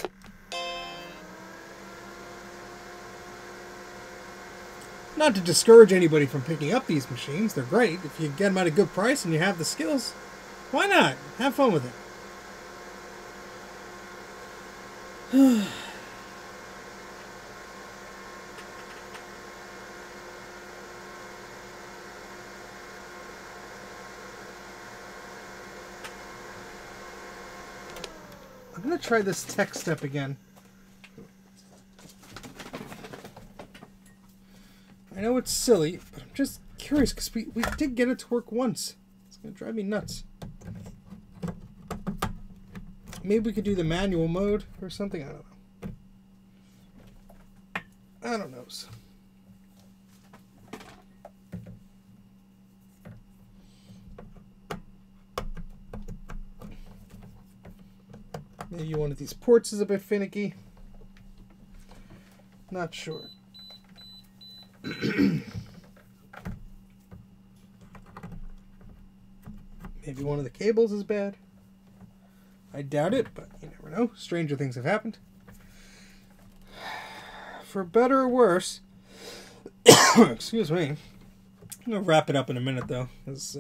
Not to discourage anybody from picking up these machines. They're great. If you get them at a good price and you have the skills, why not? Have fun with it. I'm going to try this tech step again. I know it's silly, but I'm just curious because we did get it to work once. It's going to drive me nuts. Maybe we could do the manual mode or something. I don't know. I don't know. Maybe one of these ports is a bit finicky. Not sure. Maybe one of the cables is bad. I doubt it, but you never know. Stranger things have happened. For better or worse, excuse me. I'm going to wrap it up in a minute, though. Because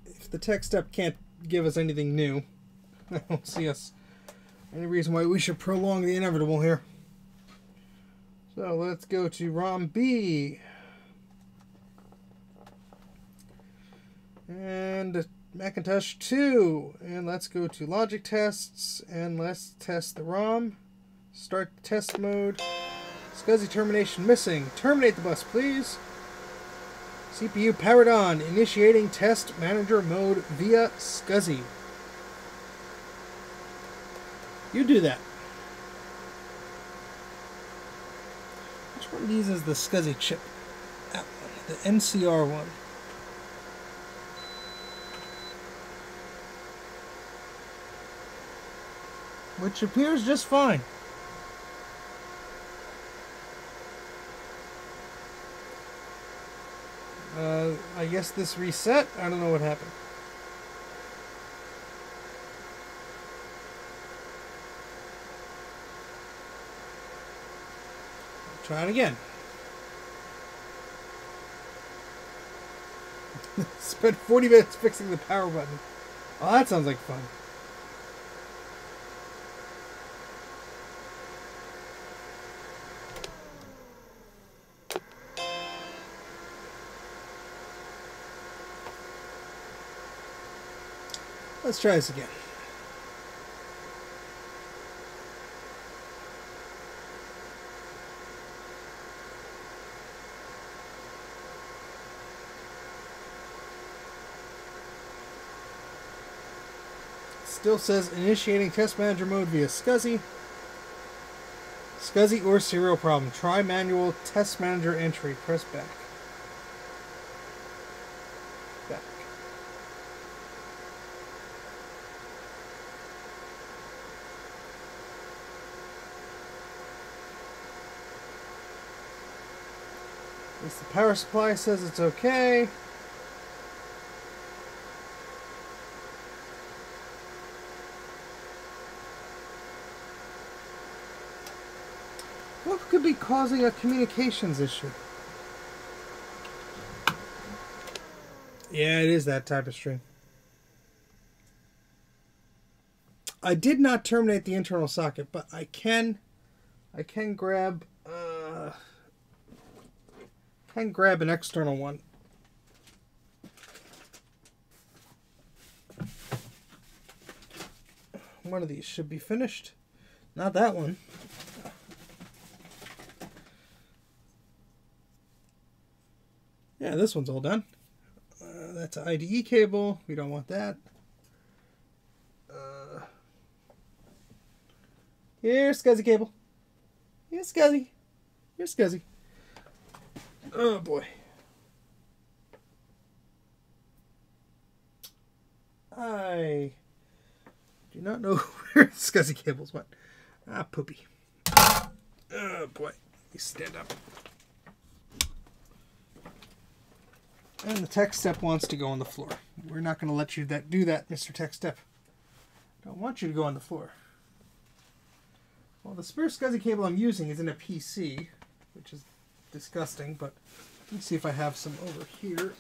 if the tech step can't give us anything new, I don't see us any reason why we should prolong the inevitable here. So let's go to ROM B. And Macintosh II. And let's go to logic tests. And let's test the ROM. Start test mode. SCSI termination missing. Terminate the bus, please. CPU powered on. Initiating test manager mode via SCSI. You do that. Which one of these is the SCSI chip? That one. The NCR one. Which appears just fine. I guess this reset. I don't know what happened. Try it again. Spent 40 minutes fixing the power button. Oh, that sounds like fun. Let's try this again. Still says initiating test manager mode via SCSI. SCSI or serial problem. Try manual test manager entry. Press back. Back. At least the power supply says it's okay. What could be causing a communications issue? Yeah, it is that type of string. I did not terminate the internal socket, but I can grab an external one. One of these should be finished. Not that one. Yeah, this one's all done. That's an IDE cable. We don't want that. Here's SCSI cable. Here's SCSI. Here's SCSI. Oh boy. I do not know where the SCSI cables went. Ah, poopy. Oh boy. Let me stand up. And the tech step wants to go on the floor. We're not going to let you do that, Mr. Tech Step. Don't want you to go on the floor. Well, the spare SCSI cable I'm using is in a PC, which is disgusting, but let's see if I have some over here.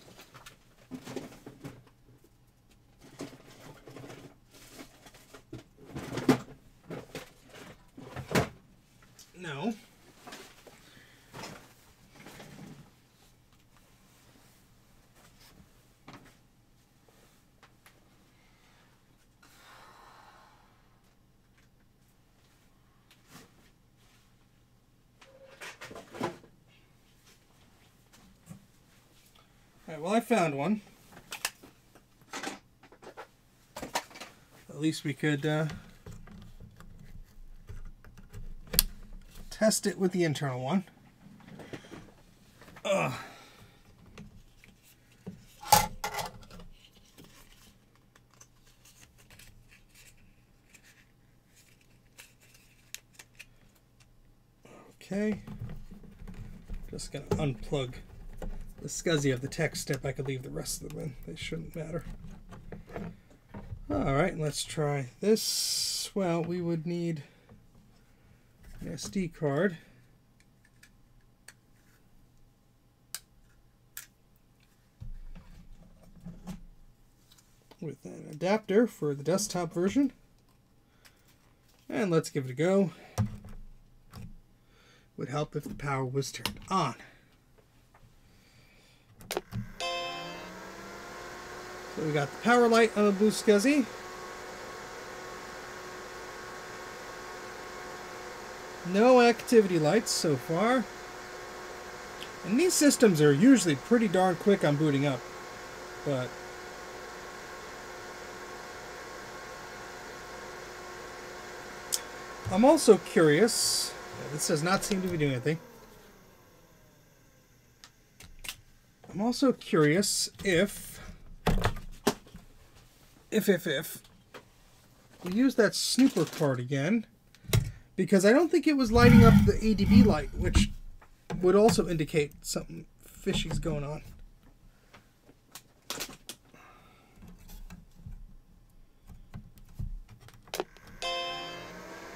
No. Alright, well, I found one. At least we could test it with the internal one. Okay. Just gonna unplug the SCSI of the tech step. I could leave the rest of them in. They shouldn't matter. Alright, let's try this. Well, we would need an SD card. With an adapter for the desktop version. And let's give it a go. Would help if the power was turned on. So we got the power light on the blue SCSI. No activity lights so far. And these systems are usually pretty darn quick on booting up. But I'm also curious. This does not seem to be doing anything. I'm also curious if we use that snooper card again, because I don't think it was lighting up the ADB light, which would also indicate something fishy's going on.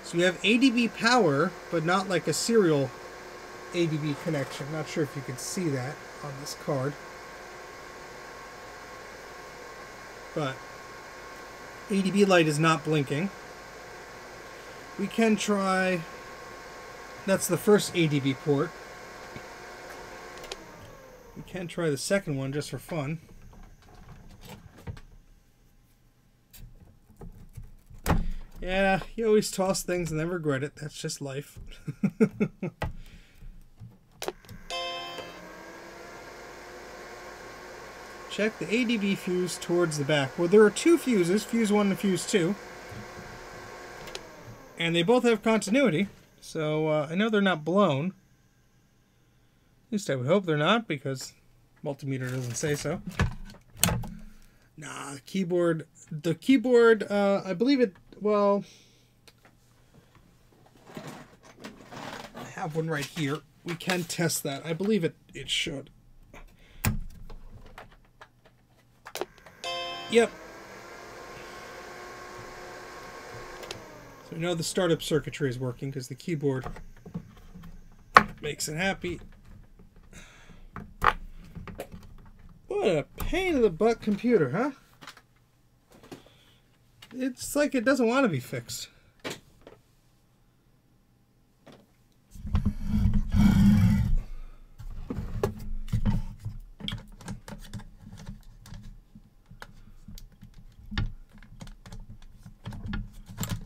So you have ADB power, but not like a serial ADB connection. Not sure if you can see that on this card. But ADB light is not blinking. We can try... That's the first ADB port. We can try the second one just for fun. Yeah, you always toss things and then regret it. That's just life. Check the ADB fuse towards the back. Well, there are two fuses, fuse 1 and fuse 2. And they both have continuity. So I know they're not blown. At least I would hope they're not, because multimeter doesn't say so. Nah, the keyboard, I believe it, well, I have one right here. We can test that. I believe it should. Yep. So we know the startup circuitry is working because the keyboard makes it happy. What a pain in the butt computer, huh? It's like it doesn't want to be fixed.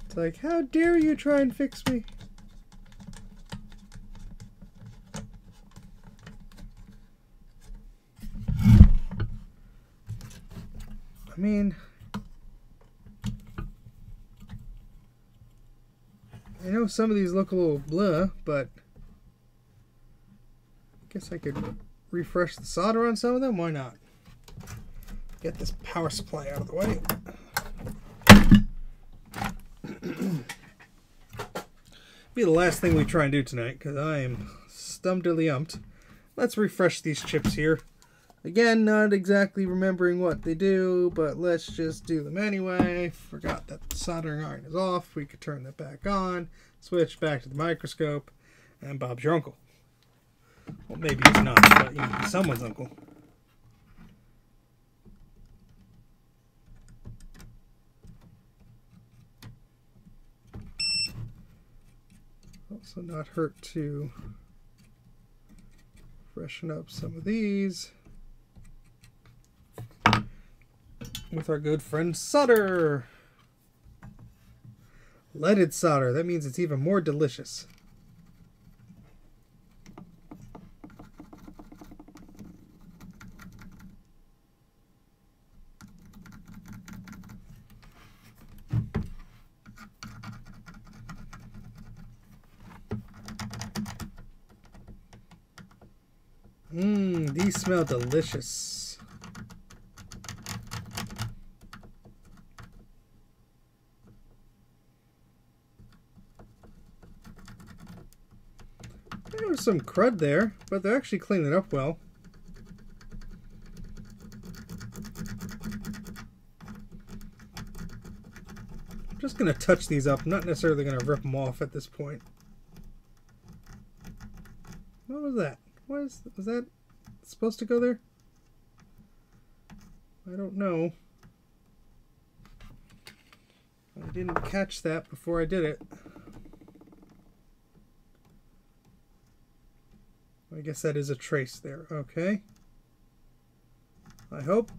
It's like, how dare you try and fix me? I mean, I know some of these look a little blah, but I guess I could refresh the solder on some of them. Why not? Get this power supply out of the way. Be the last thing we try and do tonight, because I am stum-dilly-umped. Let's refresh these chips here. Again, not exactly remembering what they do, but let's just do them anyway. Forgot that the soldering iron is off. We could turn that back on, switch back to the microscope, and Bob's your uncle. Well, maybe he's not, but you know, he's someone's uncle. Also not hurt to freshen up some of these with our good friend solder. Leaded solder, that means it's even more delicious. These smell delicious. There was some crud there, but they're actually cleaning it up well. I'm just going to touch these up, not necessarily going to rip them off at this point. What was that? Was that supposed to go there? I don't know. I didn't catch that before I did it. I guess that is a trace there. Okay. I hope.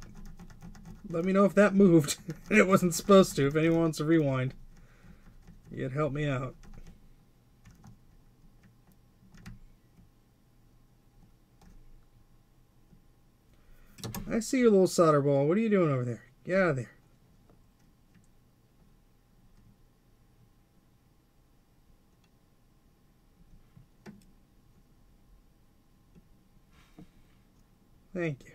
Let me know if that moved. It wasn't supposed to. If anyone wants to rewind, you'd help me out. I see your little solder ball. What are you doing over there? Get out of there. Thank you.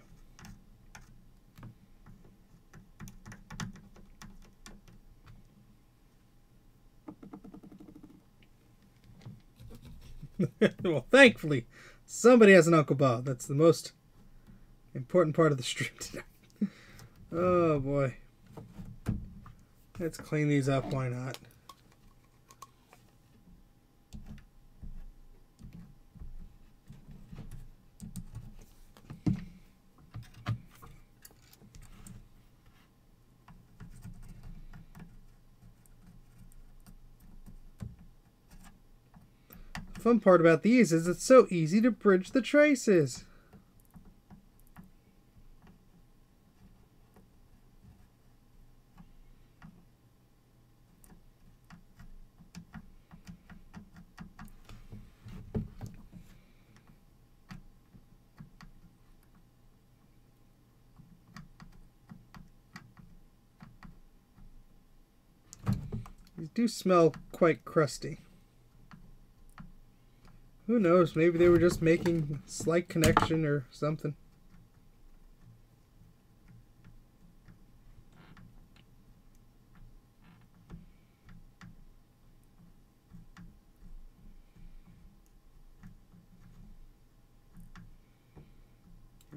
Well, thankfully, somebody has an Uncle Bob. That's the most important part of the stream today. Oh boy. Let's clean these up, why not? The fun part about these is it's so easy to bridge the traces. These do smell quite crusty. Who knows, maybe they were just making a slight connection or something.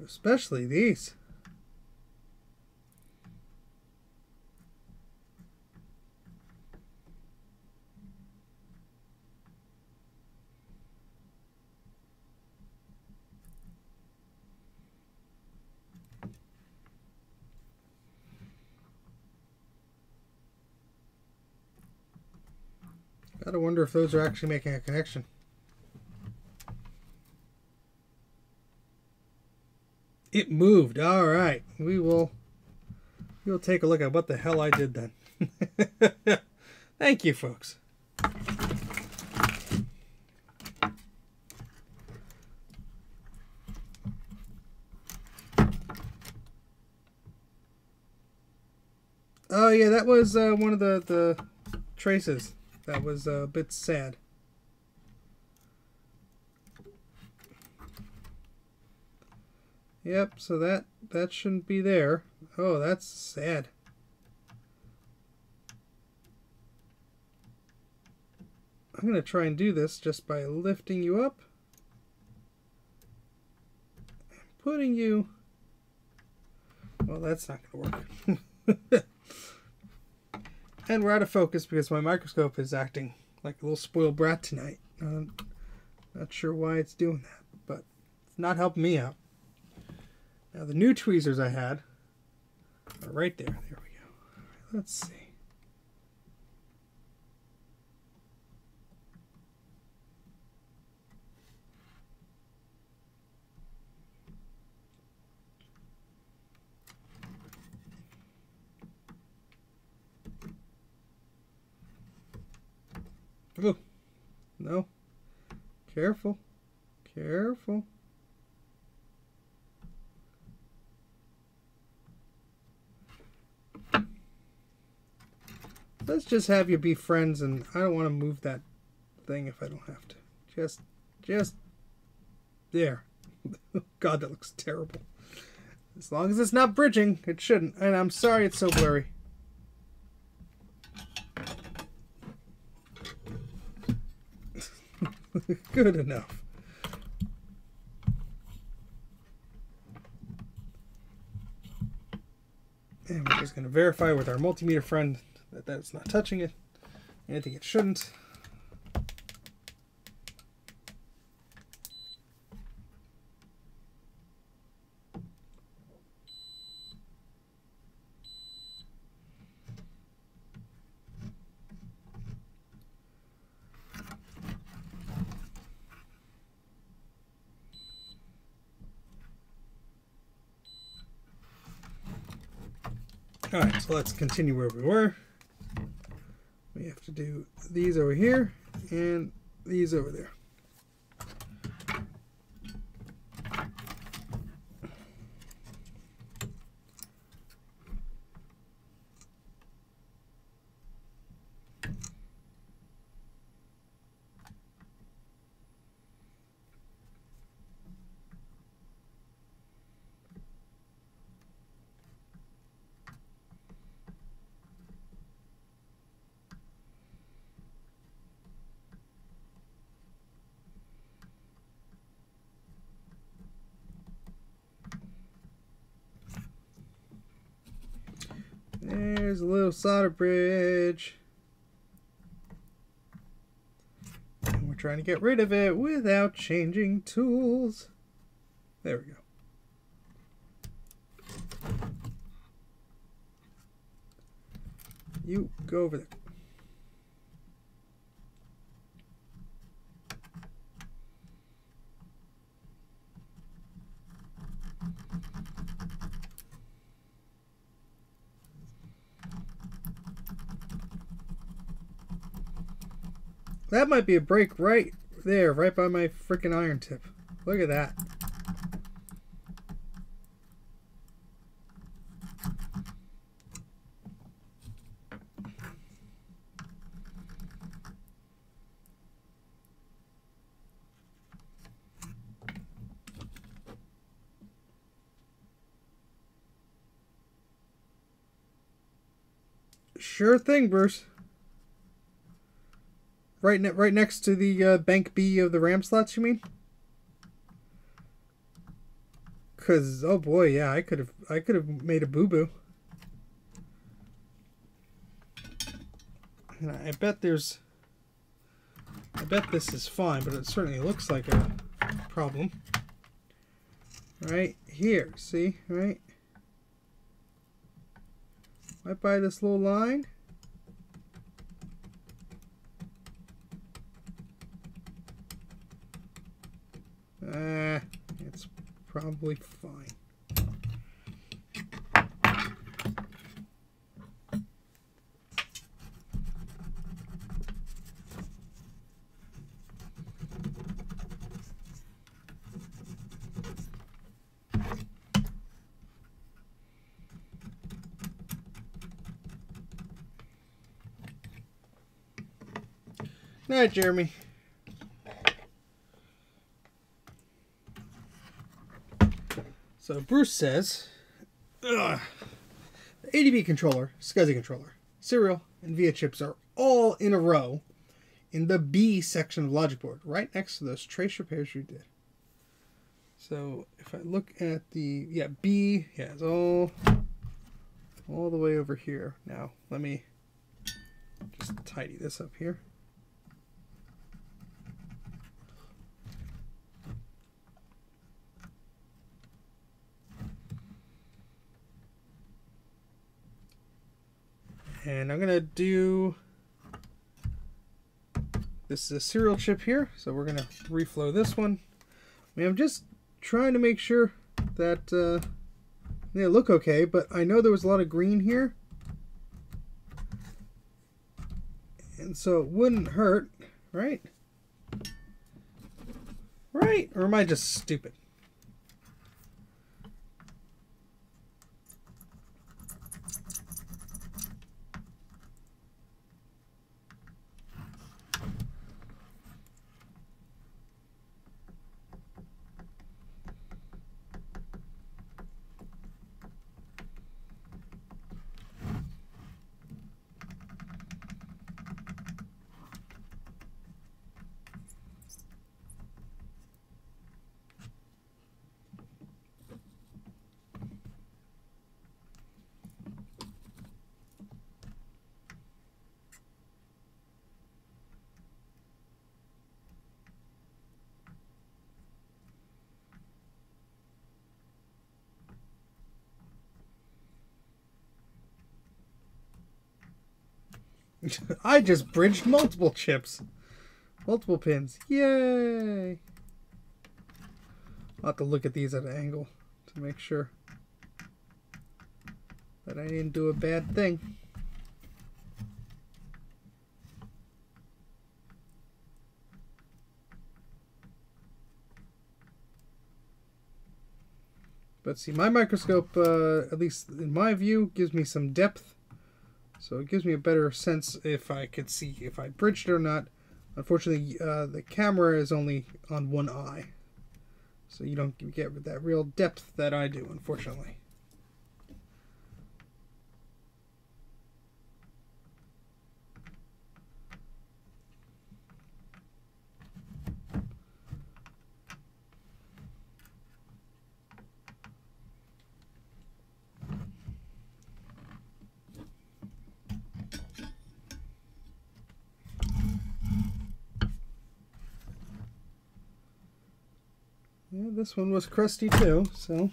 Especially these. Gotta wonder if those are actually making a connection. It moved. All right, we'll take a look at what the hell I did then. Thank you, folks. Oh yeah, that was one of the traces. That was a bit sad. Yep, so that shouldn't be there. Oh, that's sad. I'm going to try and do this just by lifting you up. And putting you... Well, that's not going to work. And we're out of focus because my microscope is acting like a little spoiled brat tonight. Not sure why it's doing that, but it's not helping me out. Now the new tweezers I had are right there. There we go. Let's see. Oh, no. Careful. Careful. Let's just have you be friends, and I don't want to move that thing if I don't have to. Just there. God, that looks terrible. As long as it's not bridging, it shouldn't. And I'm sorry it's so blurry. Good enough. And we're just going to verify with our multimeter friend that that's not touching it. Anything it shouldn't. Alright, so let's continue where we were. We have to do these over here and these over there. There's a little solder bridge. And we're trying to get rid of it without changing tools. There we go. You go over there. That might be a break right there, right by my freaking iron tip. Look at that. Sure thing, Bruce. Right next to the bank B of the RAM slots, you mean? Cause oh boy, yeah, I could have made a boo-boo. And I bet this is fine, but it certainly looks like a problem. Right here, see, right? Right by this little line. It's probably fine. All right, Jeremy. So Bruce says, ugh, the ADB controller, SCSI controller, serial, and VIA chips are all in a row in the B section of the logic board, right next to those trace repairs you did. So if I look at the, B, it's all the way over here. Now, let me just tidy this up here. And I'm going to do, this is a serial chip here, so we're going to reflow this one. I mean, I'm just trying to make sure that they look okay, but I know there was a lot of green here. And so it wouldn't hurt, right? Right? Or am I just stupid? I just bridged multiple chips. Multiple pins. Yay! I'll have to look at these at an angle to make sure that I didn't do a bad thing. But see, my microscope, at least in my view, gives me some depth. So it gives me a better sense if I could see if I bridged it or not. Unfortunately, the camera is only on one eye. So you don't get that real depth that I do, unfortunately. Yeah, this one was crusty too, so.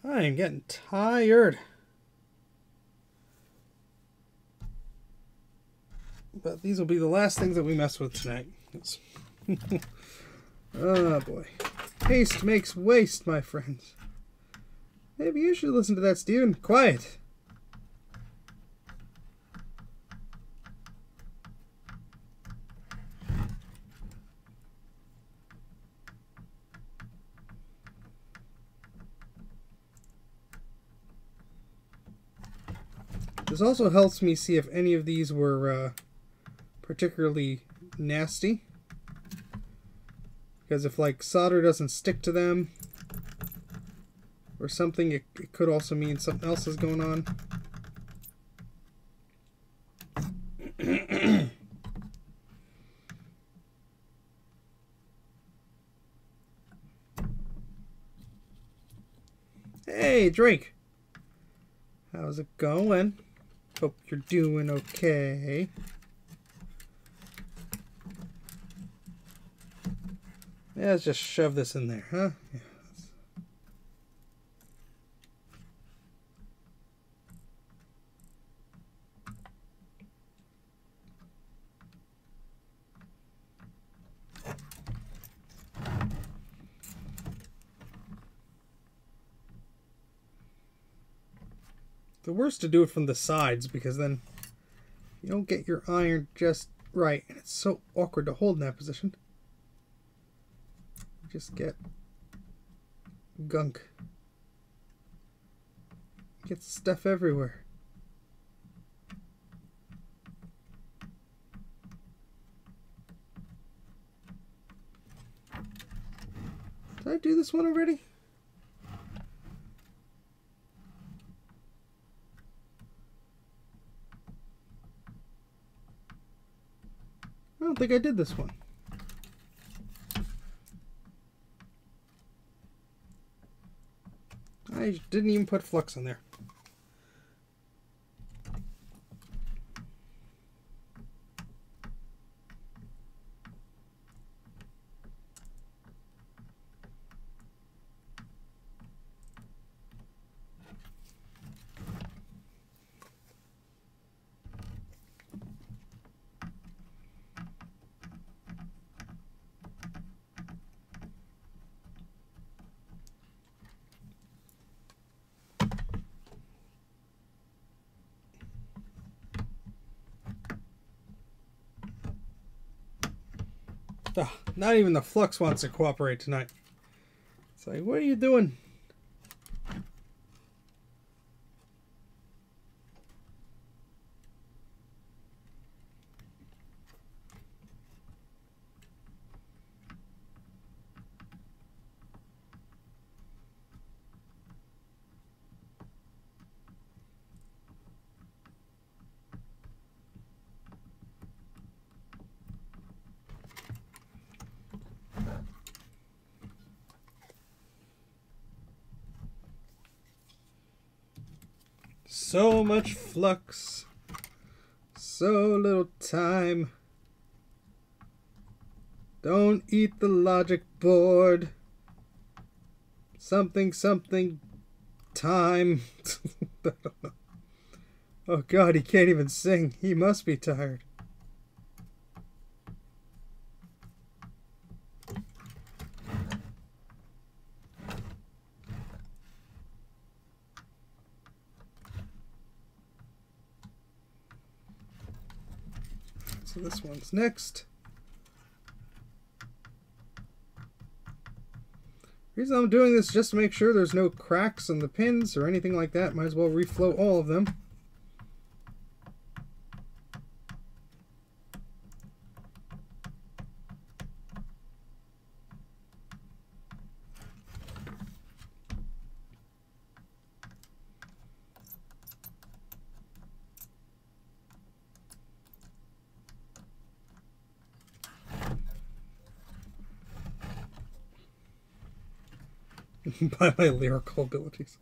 I am getting tired. But these will be the last things that we mess with tonight. Oh boy. Haste makes waste, my friends. Maybe you should listen to that, Steven. Quiet. This also helps me see if any of these were particularly nasty, because if like solder doesn't stick to them or something, it could also mean something else is going on. Hey Drake, how's it going? Hope you're doing okay. Yeah, let's just shove this in there, huh? Yeah. The worst to do it from the sides, because then you don't get your iron just right, and it's so awkward to hold in that position. You just get gunk. Get stuff everywhere. Did I do this one already? I don't think I did this one. I didn't even put flux in there. Oh, not even the flux wants to cooperate tonight. It's like, what are you doing? So much flux, so little time. Don't eat the logic board. Something, something, time. I don't know. Oh God, he can't even sing. He must be tired. So this one's next. The reason I'm doing this is just to make sure there's no cracks in the pins or anything like that. Might as well reflow all of them. By my lyrical abilities.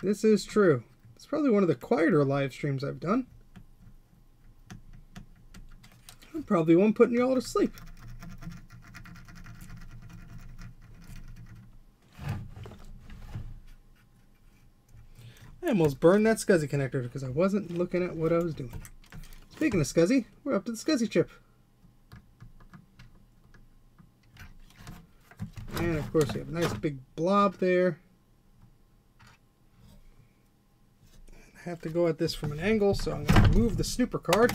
This is true. It's probably one of the quieter live streams I've done. I'm probably one putting you all to sleep. I almost burned that SCSI connector because I wasn't looking at what I was doing. Speaking of SCSI, we're up to the SCSI chip. And of course, we have a nice big blob there. I have to go at this from an angle, so I'm going to move the snooper card.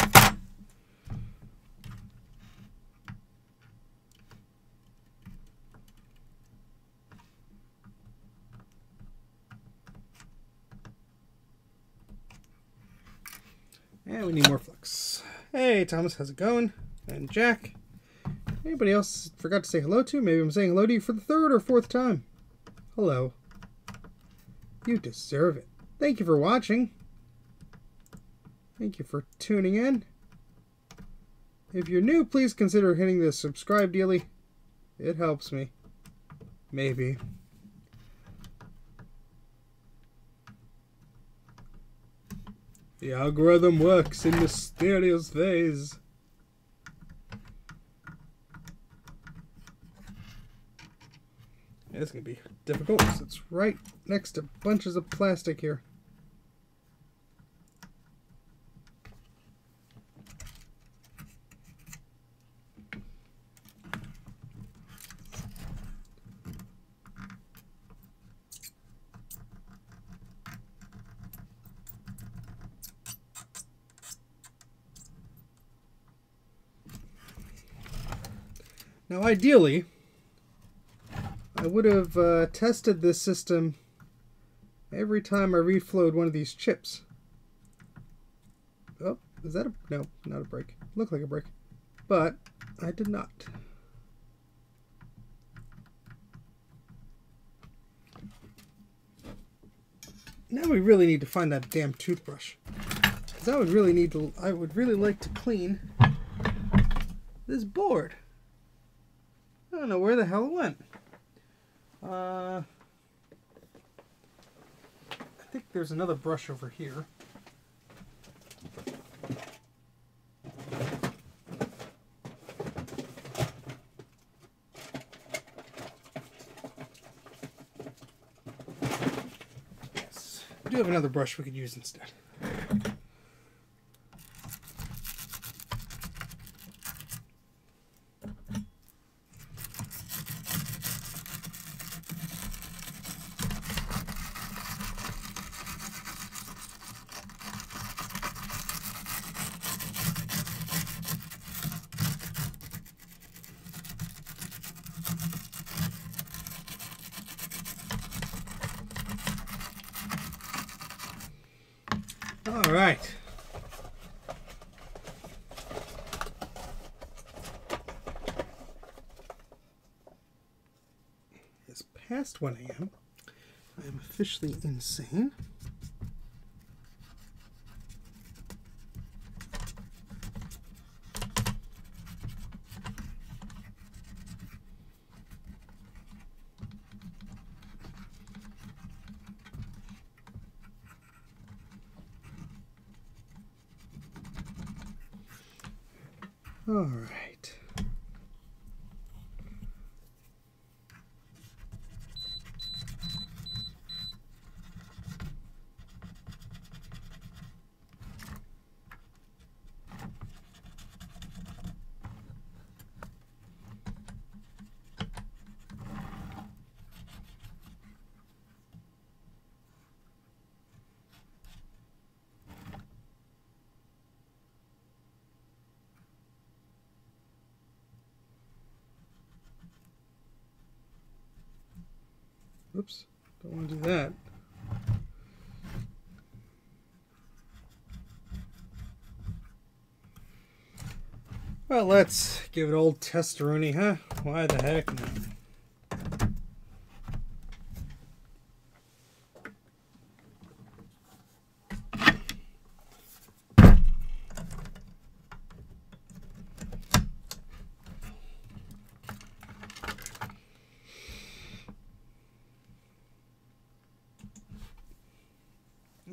And we need more flux. Hey, Thomas, how's it going? And Jack. Anybody else forgot to say hello to? Maybe I'm saying hello to you for the third or fourth time. Hello. You deserve it. Thank you for watching. Thank you for tuning in. If you're new, please consider hitting the subscribe dealie. It helps me. Maybe. The algorithm works in mysterious ways. It's going to be difficult because it's right next to bunches of plastic here. Now ideally, I would have tested this system every time I reflowed one of these chips. Oh, is that a... no, not a break. Looked like a break. But I did not. Now we really need to find that damn toothbrush. Because I would really like to clean this board. I don't know where the hell it went. I think there's another brush over here. Yes, I do have another brush we could use instead. All right. It's past 1 a.m. I am officially insane. All right. Oops, don't want to do that. Well, let's give it old testaroonie, huh? Why the heck not?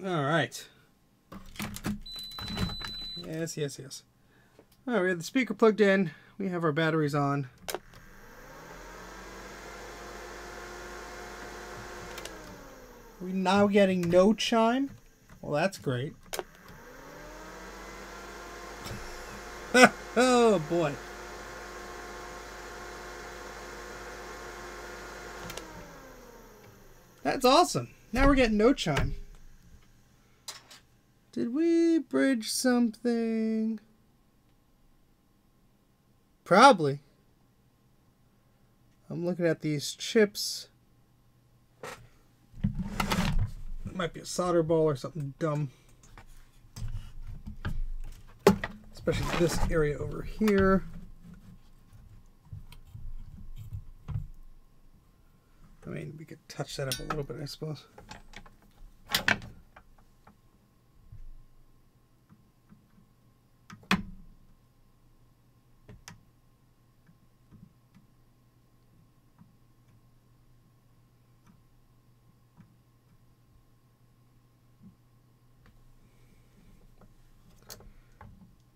All right. Yes, yes, yes. All right, we have the speaker plugged in. We have our batteries on. We're now getting no chime. Well, that's great. Oh, boy. That's awesome. Now we're getting no chime. Did we bridge something? Probably. I'm looking at these chips. It might be a solder ball or something dumb. Especially this area over here. I mean, we could touch that up a little bit, I suppose.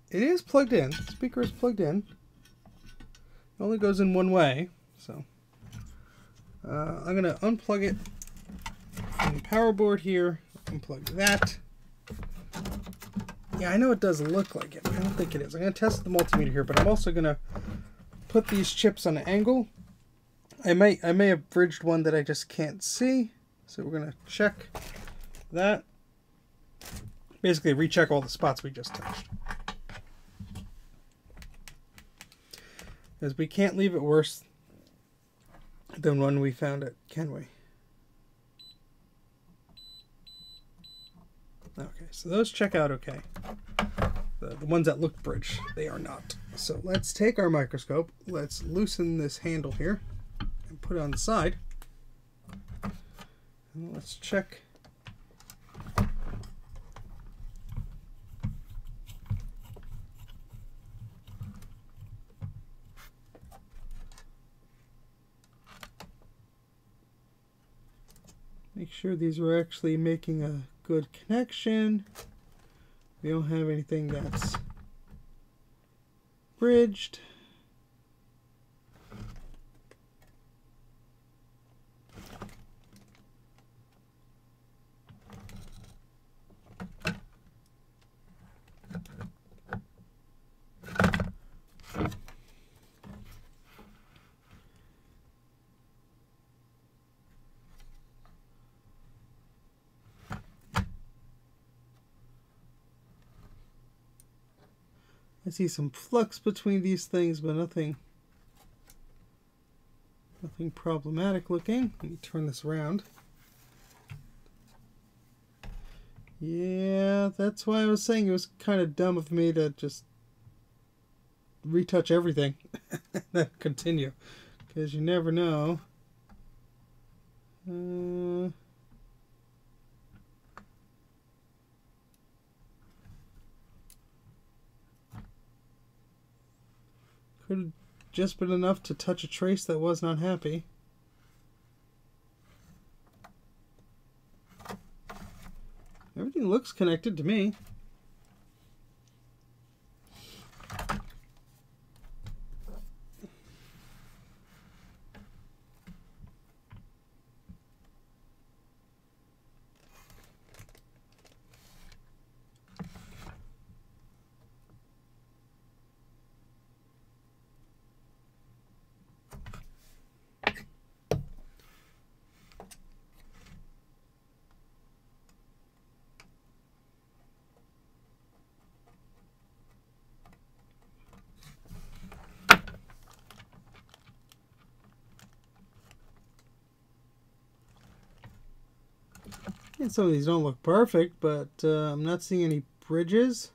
It is plugged in. The speaker is plugged in. It only goes in one way, so I'm going to unplug it from the power board here. Unplug that. Yeah, I know it does look like it, but I don't think it is. I'm going to test the multimeter here, but I'm also going to put these chips on an angle. I may have bridged one that I just can't see, so we're going to check that. Basically, recheck all the spots we just touched. Because we can't leave it worse than when we found it, can we? Okay, so those check out okay. The ones that look bridged, they are not. So let's take our microscope, let's loosen this handle here, and put it on the side. And let's check. Make sure these are actually making a good connection. We don't have anything that's bridged. I see some flux between these things, but nothing problematic looking. Let me turn this around. Yeah, that's why I was saying it was kind of dumb of me to just retouch everything and then continue, because you never know. Could have just been enough to touch a trace that was not happy. Everything looks connected to me. And some of these don't look perfect, but I'm not seeing any bridges.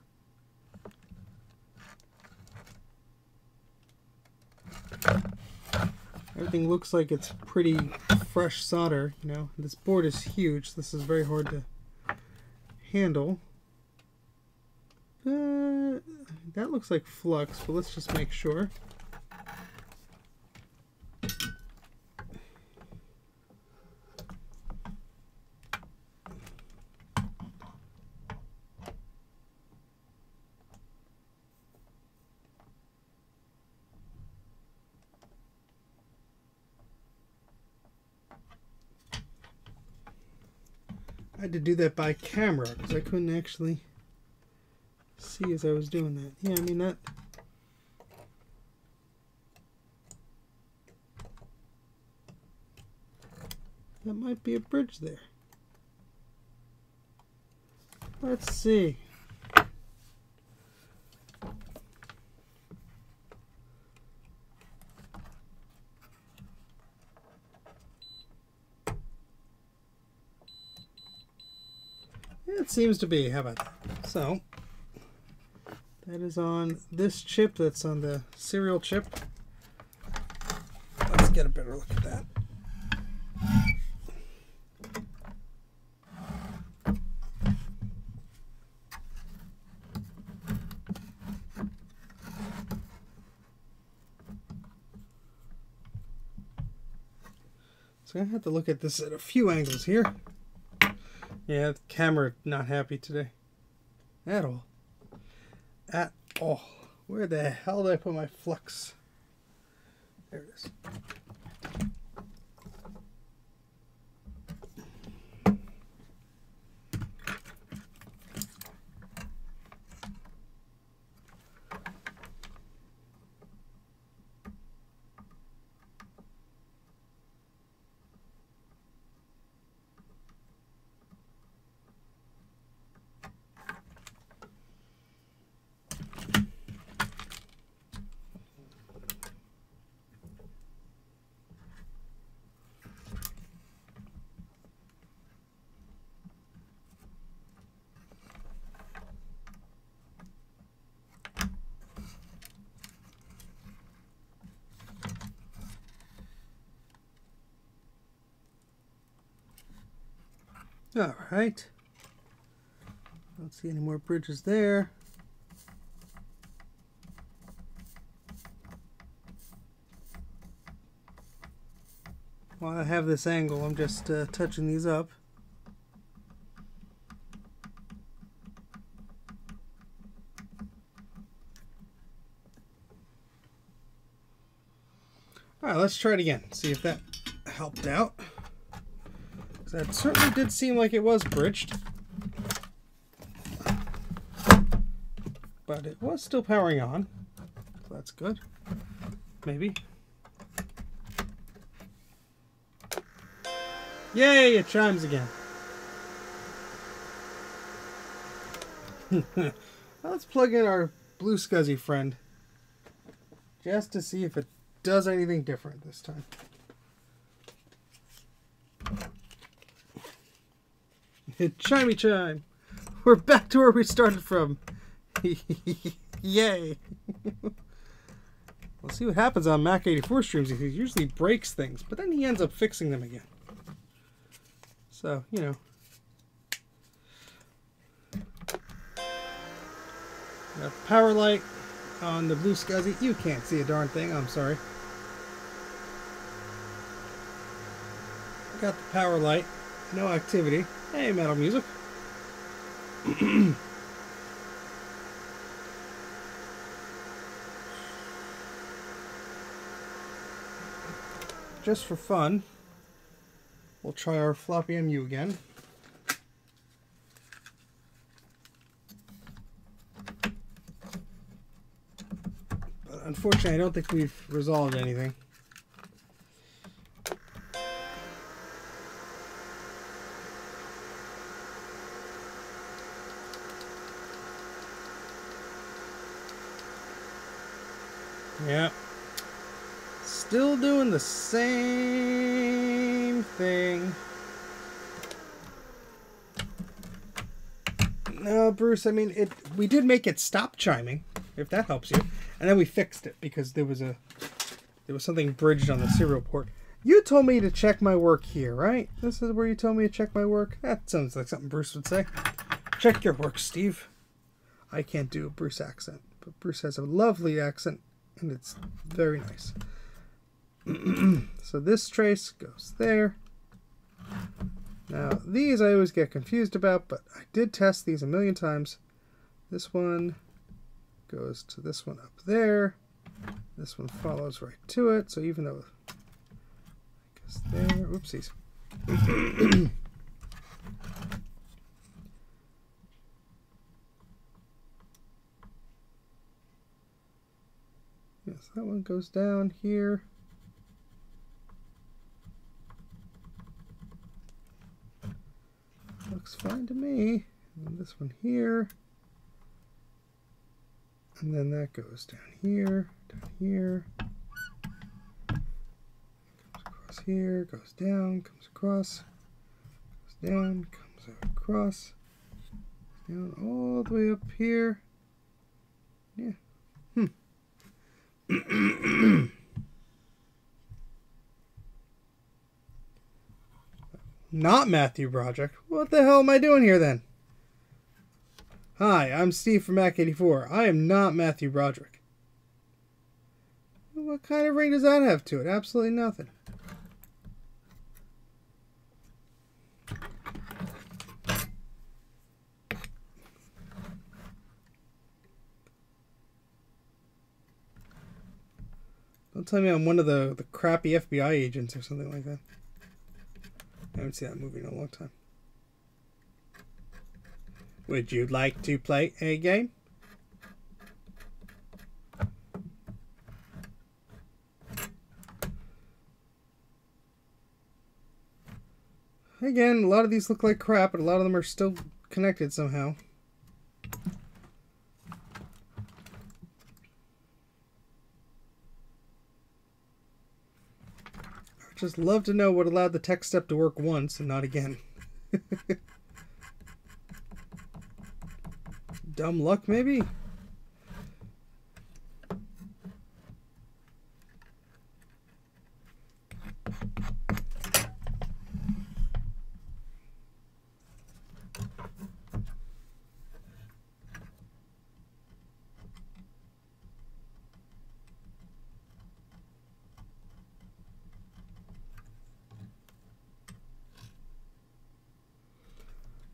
Everything looks like it's pretty fresh solder, you know. This board is huge. This is very hard to handle. That looks like flux, but let's just make sure. I had to do that by camera because I couldn't actually see as I was doing that. Yeah, I mean that might be a bridge there. Let's see. It seems to be. How about that? So that is on this chip. That's on the serial chip. Let's get a better look at that. So I have to look at this at a few angles here. Yeah, the camera not happy today. At all. At all. Where the hell did I put my flux? There it is. All right. Don't see any more bridges there. While I have this angle, I'm just touching these up. All right, let's try it again. See if that helped out. That certainly did seem like it was bridged. But it was still powering on. So that's good. Maybe. Yay, it chimes again. Now let's plug in our blue SCSI friend. Just to see if it does anything different this time. Chimey chime. We're back to where we started from. Yay. We'll see what happens on Mac 84 streams. He usually breaks things, but then he ends up fixing them again. So, you know. Got power light on the blue SCSI. You can't see a darn thing. I'm sorry. Got the power light. No activity. Hey, metal music. Just for fun, we'll try our floppy MU again. But unfortunately, I don't think we've resolved anything. Yeah. Still doing the same thing. No, Bruce, I mean, we did make it stop chiming, if that helps you. And then we fixed it because there was something bridged on the serial port. You told me to check my work here, right? This is where you told me to check my work? That sounds like something Bruce would say. Check your work, Steve. I can't do a Bruce accent, but Bruce has a lovely accent. And it's very nice. So this trace goes there. Now these I always get confused about, but I did test these a million times. This one goes to this one up there. This one follows right to it. So even though it goes there, oopsies. Yes, that one goes down here. Looks fine to me. And this one here. And then that goes down here, down here. Comes across here, goes down, comes across, goes down, comes across, down all the way up here. Yeah. Not Matthew Broderick. What the hell am I doing here then? Hi, I'm Steve from Mac 84. I am not Matthew Broderick. What kind of ring does that have to it? Absolutely nothing. Don't tell me I'm one of the crappy FBI agents or something like that. I haven't seen that movie in a long time. Would you like to play a game? Again, a lot of these look like crap, but a lot of them are still connected somehow. Just love to know what allowed the tech step to work once and not again. Dumb luck, maybe?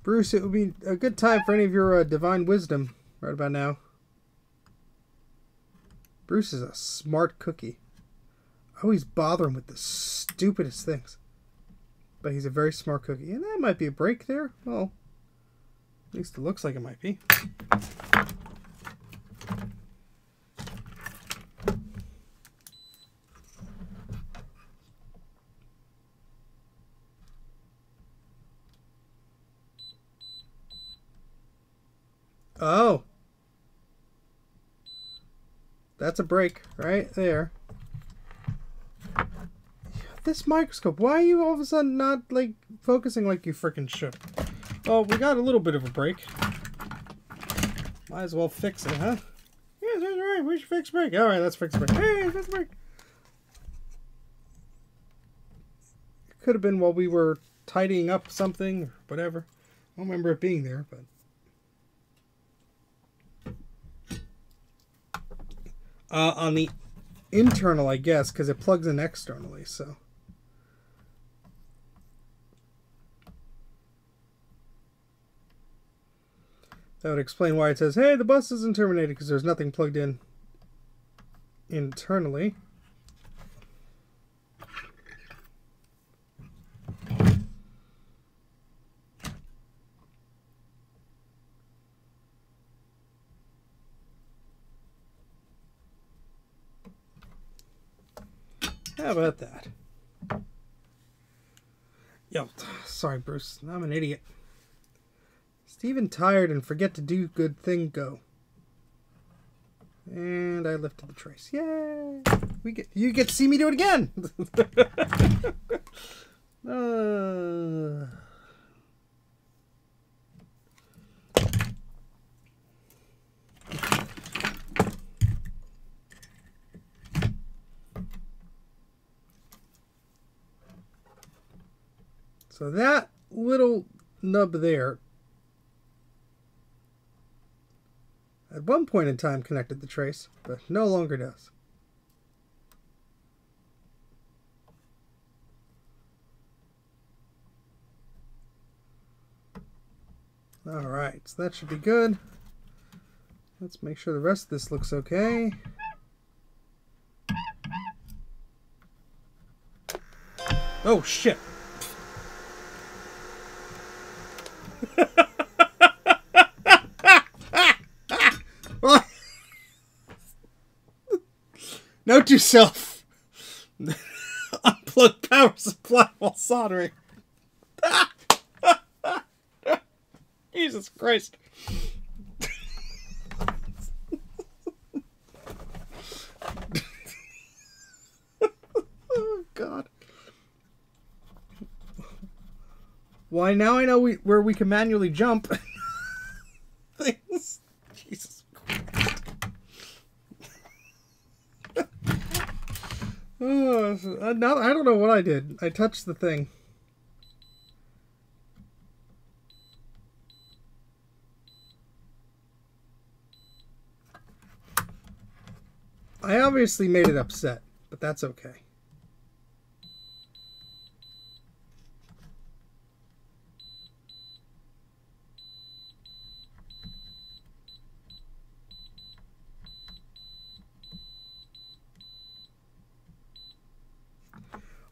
Bruce, it would be a good time for any of your divine wisdom right about now. Bruce is a smart cookie. I always bother him with the stupidest things. But he's a very smart cookie. And that might be a break there. Well, at least it looks like it might be. Oh. That's a break right there. This microscope, why are you all of a sudden not, like, focusing like you frickin' should? Well, we got a little bit of a break. Might as well fix it, huh? Yeah, that's right. We should fix break. Alright, let's fix break. Hey, fix break. It could have been while we were tidying up something or whatever. I don't remember it being there, but... on the internal, I guess, because it plugs in externally, so... That would explain why it says, hey, the bus isn't terminated, because there's nothing plugged in internally. How about that? Yo, sorry, Bruce. I'm an idiot. Steven tired and forget to do good thing go. And I lifted the trace. Yay! You get to see me do it again. So that little nub there at one point in time connected the trace, but no longer does. Alright, so that should be good. Let's make sure the rest of this looks okay. Oh shit! Note to self. Unplug power supply while soldering. Jesus Christ. Oh God. Why, now I know where we can manually jump. Things. Jesus Christ. Oh, I don't know what I did. I touched the thing. I obviously made it upset, but that's okay.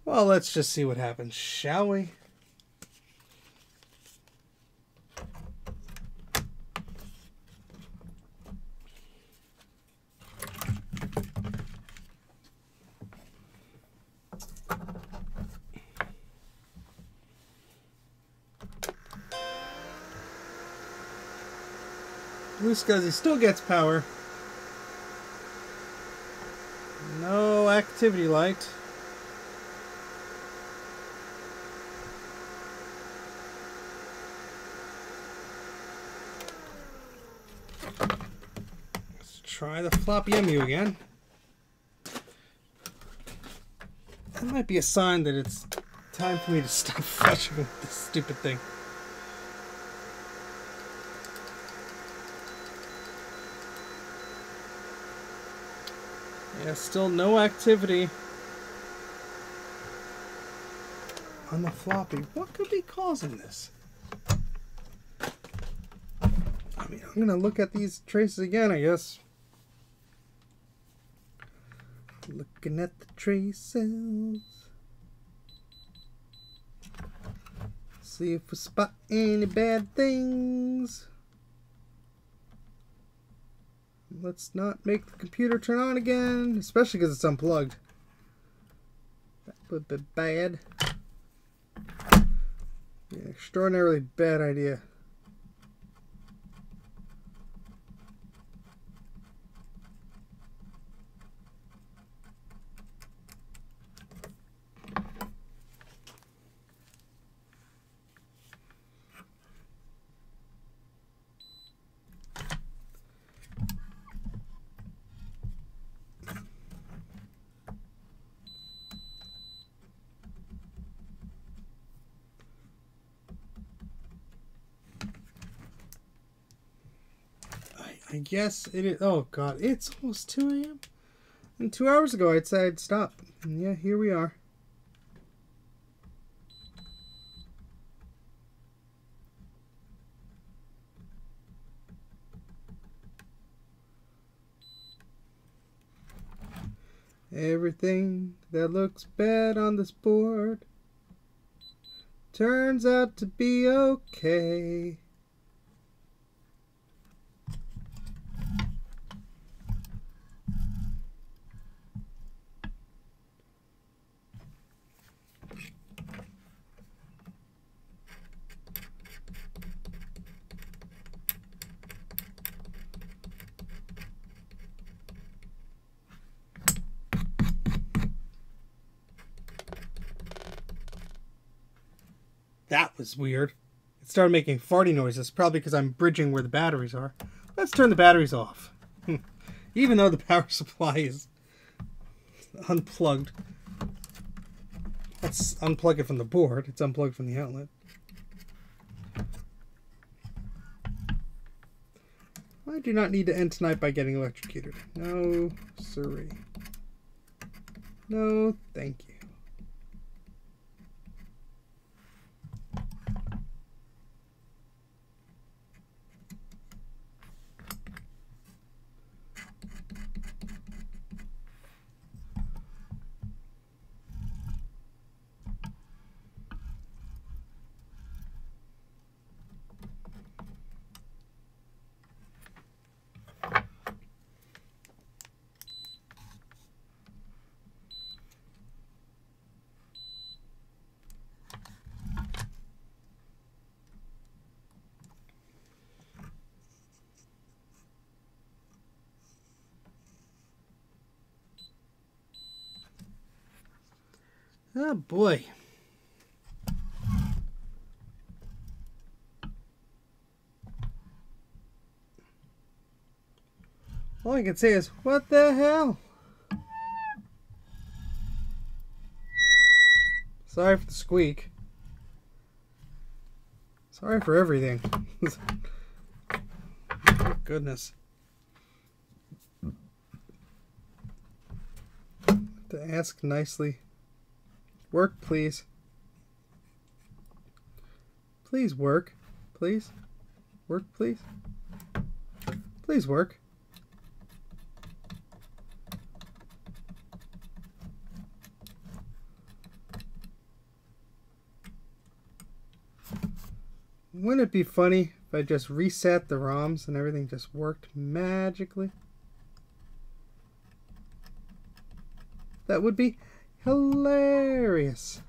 Well, let's just see what happens, shall we? Blue Scuzzy still gets power. No activity light. Let's try the floppy MU again. That might be a sign that it's time for me to stop fetching with this stupid thing. Yeah, still no activity on the floppy. What could be causing this? I mean, I'm gonna look at these traces again, I guess. Looking at the traces. See if we spot any bad things. Let's not make the computer turn on again, especially because it's unplugged. That would be bad. Be an extraordinarily bad idea. I guess it is. Oh god, it's almost 2 a.m. And 2 hours ago I'd say I'd stop. And yeah, here we are. Everything that looks bad on this board turns out to be okay. That was weird. It started making farty noises, probably because I'm bridging where the batteries are. Let's turn the batteries off. Even though the power supply is unplugged. Let's unplug it from the board. It's unplugged from the outlet. I do not need to end tonight by getting electrocuted. No, siree. No, thank you. Oh boy. All I can say is, what the hell? Sorry for the squeak. Sorry for everything. Oh, goodness. To ask nicely. Work, please. Please work. Please. Work, please. Please work. Wouldn't it be funny if I just reset the ROMs and everything just worked magically? That would be hilarious.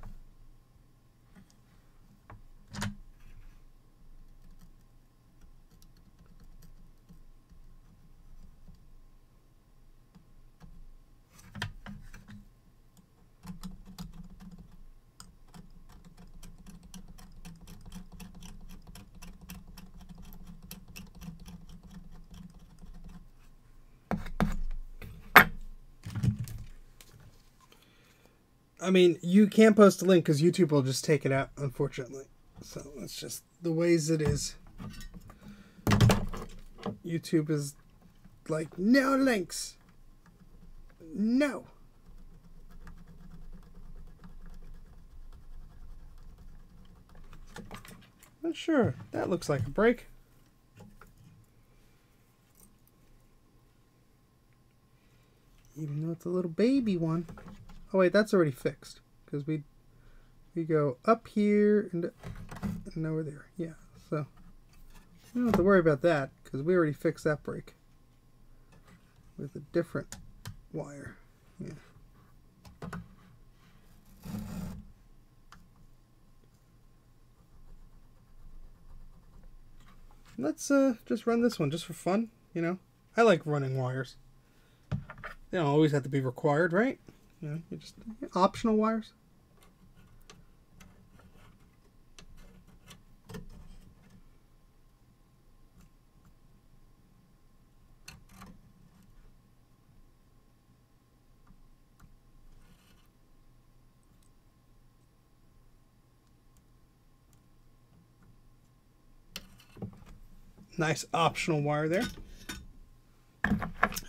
I mean, you can't post a link because YouTube will just take it out, unfortunately. So it's just the ways it is. YouTube is like, no links. No. Not sure. That looks like a break. it's a little baby one. Oh wait, that's already fixed because we go up here and over there. Yeah, so you don't have to worry about that because we already fixed that break with a different wire. Yeah. Let's just run this one just for fun, you know. I like running wires. They don't always have to be required, right? You know, you just optional wires. Nice optional wire there.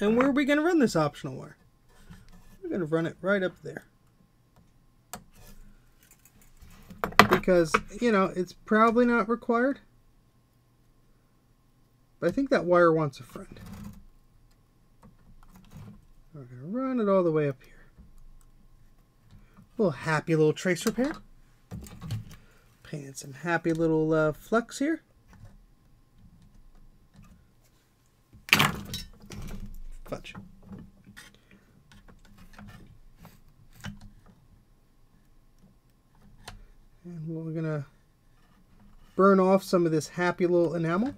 And where are we going to run this optional wire? We're going to run it right up there. Because, you know, it's probably not required. But I think that wire wants a friend. We're going to run it all the way up here. Little happy little trace repair. Painting some happy little flecks here. Fudge. And we're gonna burn off some of this happy little enamel.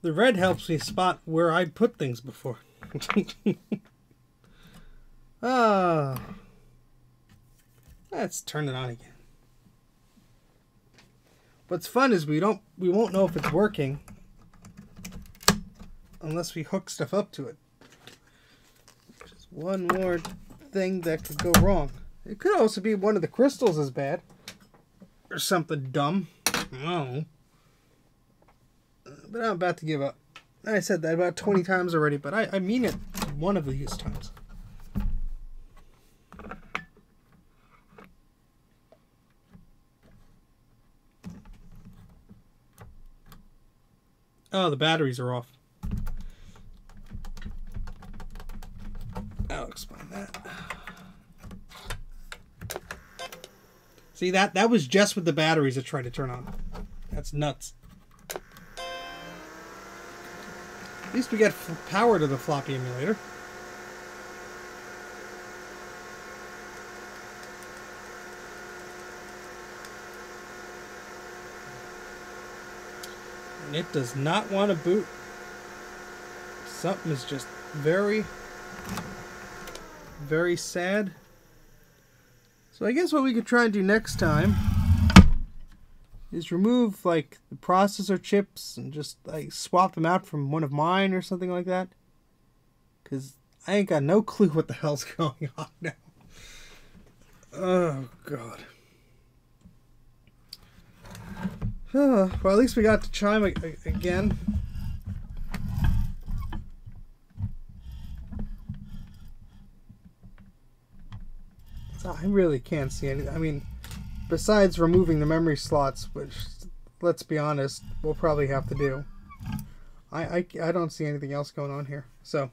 The red helps me spot where I put things before. Ah, let's turn it on again. What's fun is we won't know if it's working unless we hook stuff up to it. Just one more thing that could go wrong. It could also be one of the crystals is bad or something dumb. I don't know. But I'm about to give up. I said that about 20 times already, but I mean it one of these times. Oh, the batteries are off. I'll explain that. See, that was just with the batteries that tried to turn on. That's nuts. At least we got power to the floppy emulator. And it does not want to boot. Something is just very, very sad. So I guess what we could try and do next time is remove like the processor chips and just like swap them out from one of mine or something like that. Because I ain't got no clue what the hell's going on now. Oh, God. Well, at least we got to chime again. So I really can't see anything. I mean, besides removing the memory slots, which, let's be honest, we'll probably have to do. I don't see anything else going on here. So,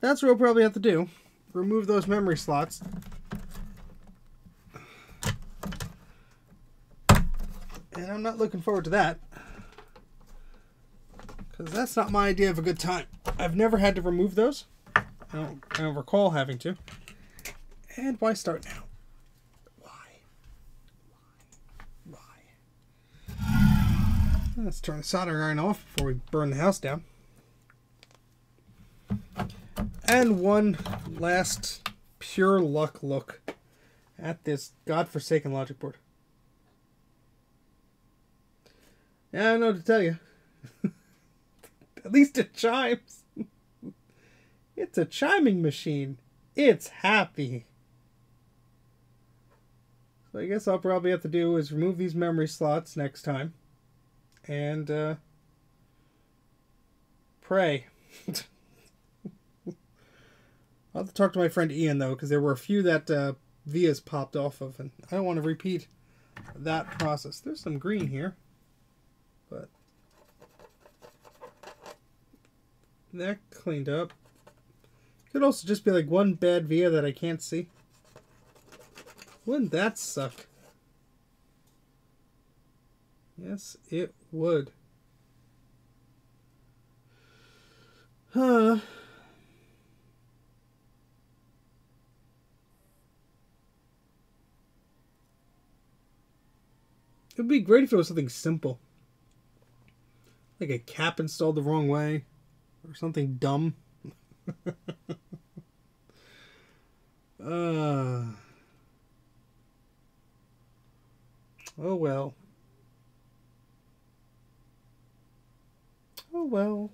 that's what we'll probably have to do. Remove those memory slots. And I'm not looking forward to that. Because that's not my idea of a good time. I've never had to remove those. I don't recall having to. And why start now? Let's turn the soldering iron off before we burn the house down. And one last pure luck look at this godforsaken logic board. Yeah, I don't know what to tell you. At least it chimes. It's a chiming machine. It's happy. So I guess I'll probably have to do is remove these memory slots next time. And pray. I'll have to talk to my friend Ian, though, because there were a few that vias popped off of, and I don't want to repeat that process. There's some green here, but that cleaned up. Could also just be like one bad via that I can't see. Wouldn't that suck? Yes, it would. Huh. It would be great if it was something simple. Like a cap installed the wrong way. Or something dumb. Oh well. Oh well.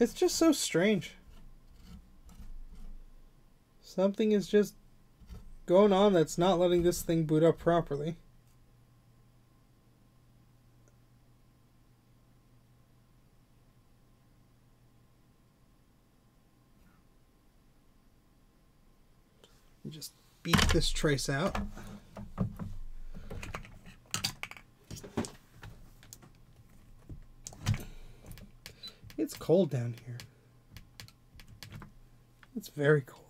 It's just so strange. Something is just going on that's not letting this thing boot up properly. Just beat this trace out. It's cold down here. It's very cold.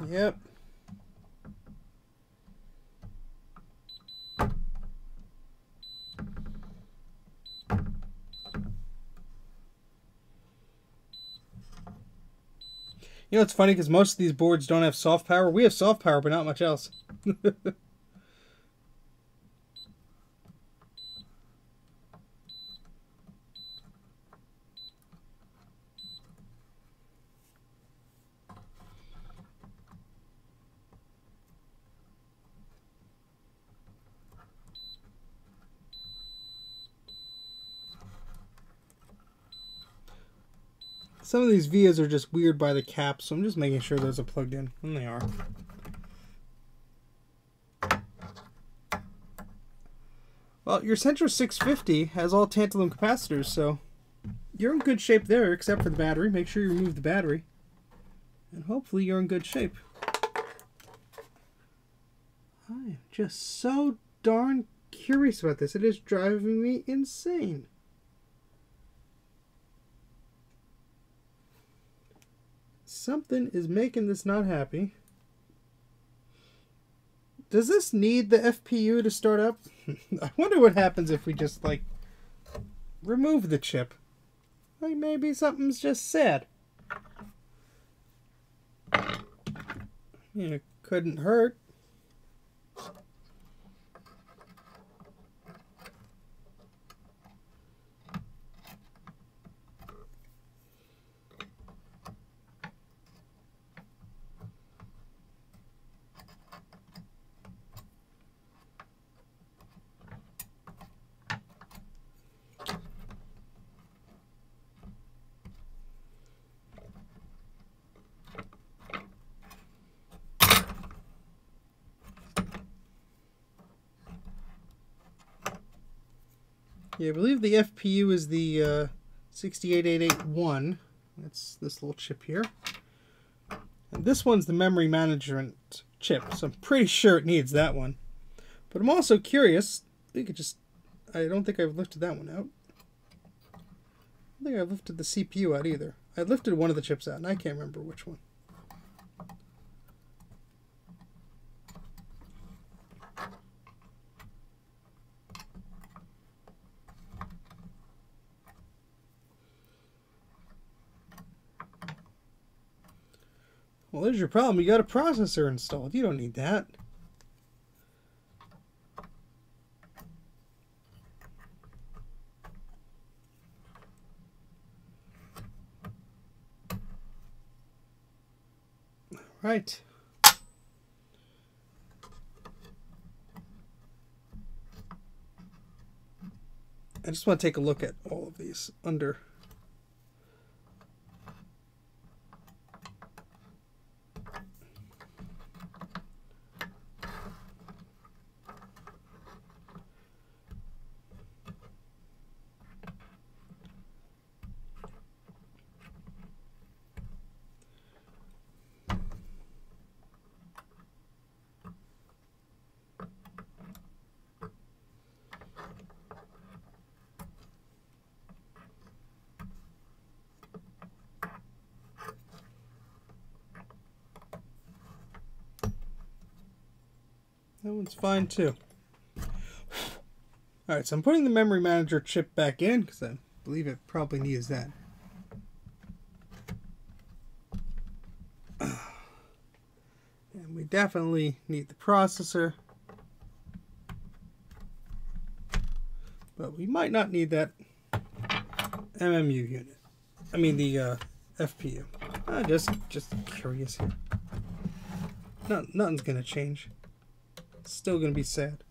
Yep. You know, it's funny because most of these boards don't have soft power. We have soft power, but not much else. Some of these vias are just weird by the cap, so I'm just making sure those are plugged in. And they are. Well, your Centro 650 has all tantalum capacitors, so you're in good shape there, except for the battery. Make sure you remove the battery. And hopefully you're in good shape. I am just so darn curious about this. It is driving me insane. Something is making this not happy. Does this need the FPU to start up? I wonder what happens if we just, like, remove the chip. Like, maybe something's just sad. It couldn't hurt. Yeah, I believe the FPU is the 68881. That's this little chip here. And this one's the memory management chip, so I'm pretty sure it needs that one. But I'm also curious. We could just... I don't think I've lifted that one out. I don't think I've lifted the CPU out either. I lifted one of the chips out, and I can't remember which one. Well, there's your problem. You got a processor installed. You don't need that. Right. I just want to take a look at all of these under. That one's fine too. Alright, so I'm putting the memory manager chip back in because I believe it probably needs that. And we definitely need the processor. But we might not need that MMU unit. I mean the FPU. Just curious here. Nothing's gonna change. It's still gonna be sad.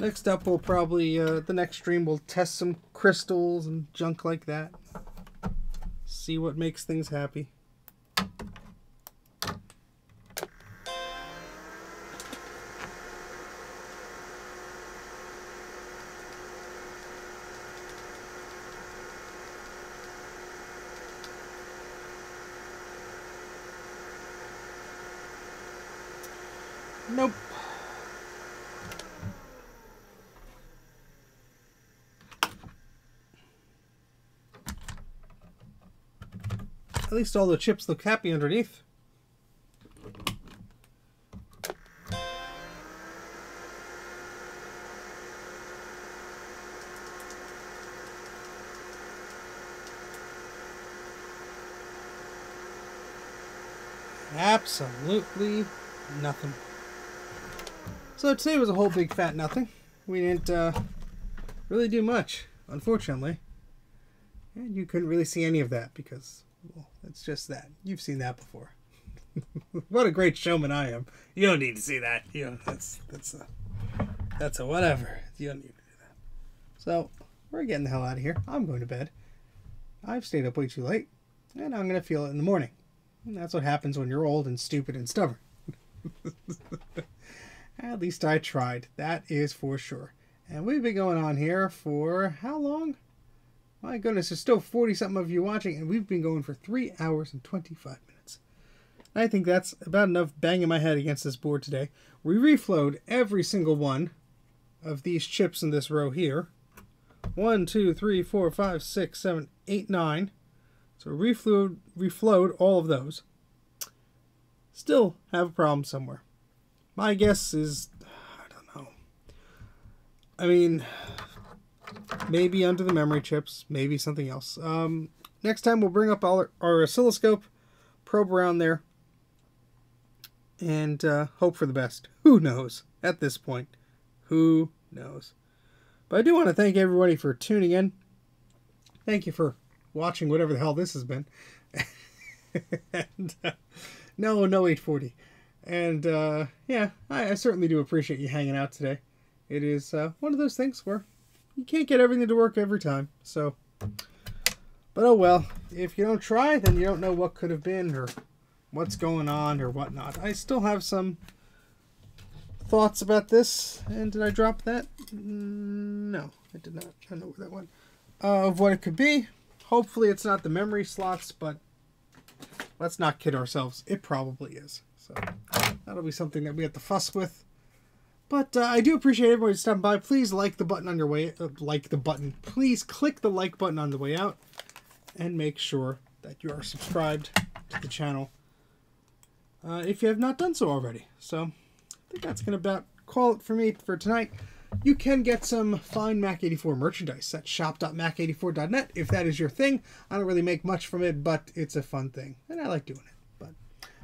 Next up, we'll probably the next stream we'll test some crystals and junk like that. See what makes things happy. Nope. At least all the chips look happy underneath. Absolutely nothing. So today was a whole big fat nothing. We didn't really do much, unfortunately. And you couldn't really see any of that because, well, it's just that. You've seen that before. What a great showman I am. You don't need to see that. You know, that's a whatever. You don't need to do that. So, we're getting the hell out of here. I'm going to bed. I've stayed up way too late, and I'm going to feel it in the morning. And that's what happens when you're old and stupid and stubborn. At least I tried. That is for sure. And we've been going on here for how long? My goodness, there's still 40-something of you watching, and we've been going for 3 hours and 25 minutes. I think that's about enough banging my head against this board today. We reflowed every single one of these chips in this row here. 1, 2, 3, 4, 5, 6, 7, 8, 9. So reflowed all of those. Still have a problem somewhere. My guess is, I don't know. I mean, maybe under the memory chips, maybe something else. Next time we'll bring up our oscilloscope, probe around there, and hope for the best. Who knows at this point? Who knows? But I do want to thank everybody for tuning in. Thank you for watching whatever the hell this has been. And, no 840. And yeah, I certainly do appreciate you hanging out today. It is one of those things where you can't get everything to work every time. So, but oh well. If you don't try, then you don't know what could have been or what's going on or whatnot. I still have some thoughts about this. And did I drop that? No, I did not. I don't know where that went. Of what it could be. Hopefully it's not the memory slots, but let's not kid ourselves. It probably is. So that'll be something that we have to fuss with. But I do appreciate everybody stopping by. Please like the button on your way. Please click the like button on the way out, and make sure that you are subscribed to the channel if you have not done so already. So I think that's gonna about call it for me for tonight. You can get some fine Mac 84 merchandise at shop.mac84.net if that is your thing. I don't really make much from it, but it's a fun thing, and I like doing it. But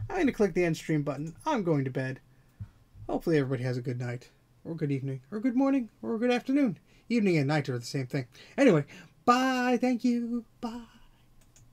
I'm going to click the end stream button. I'm going to bed. Hopefully everybody has a good night, or good evening, or good morning, or good afternoon. Evening and night are the same thing. Anyway, bye. Thank you. Bye.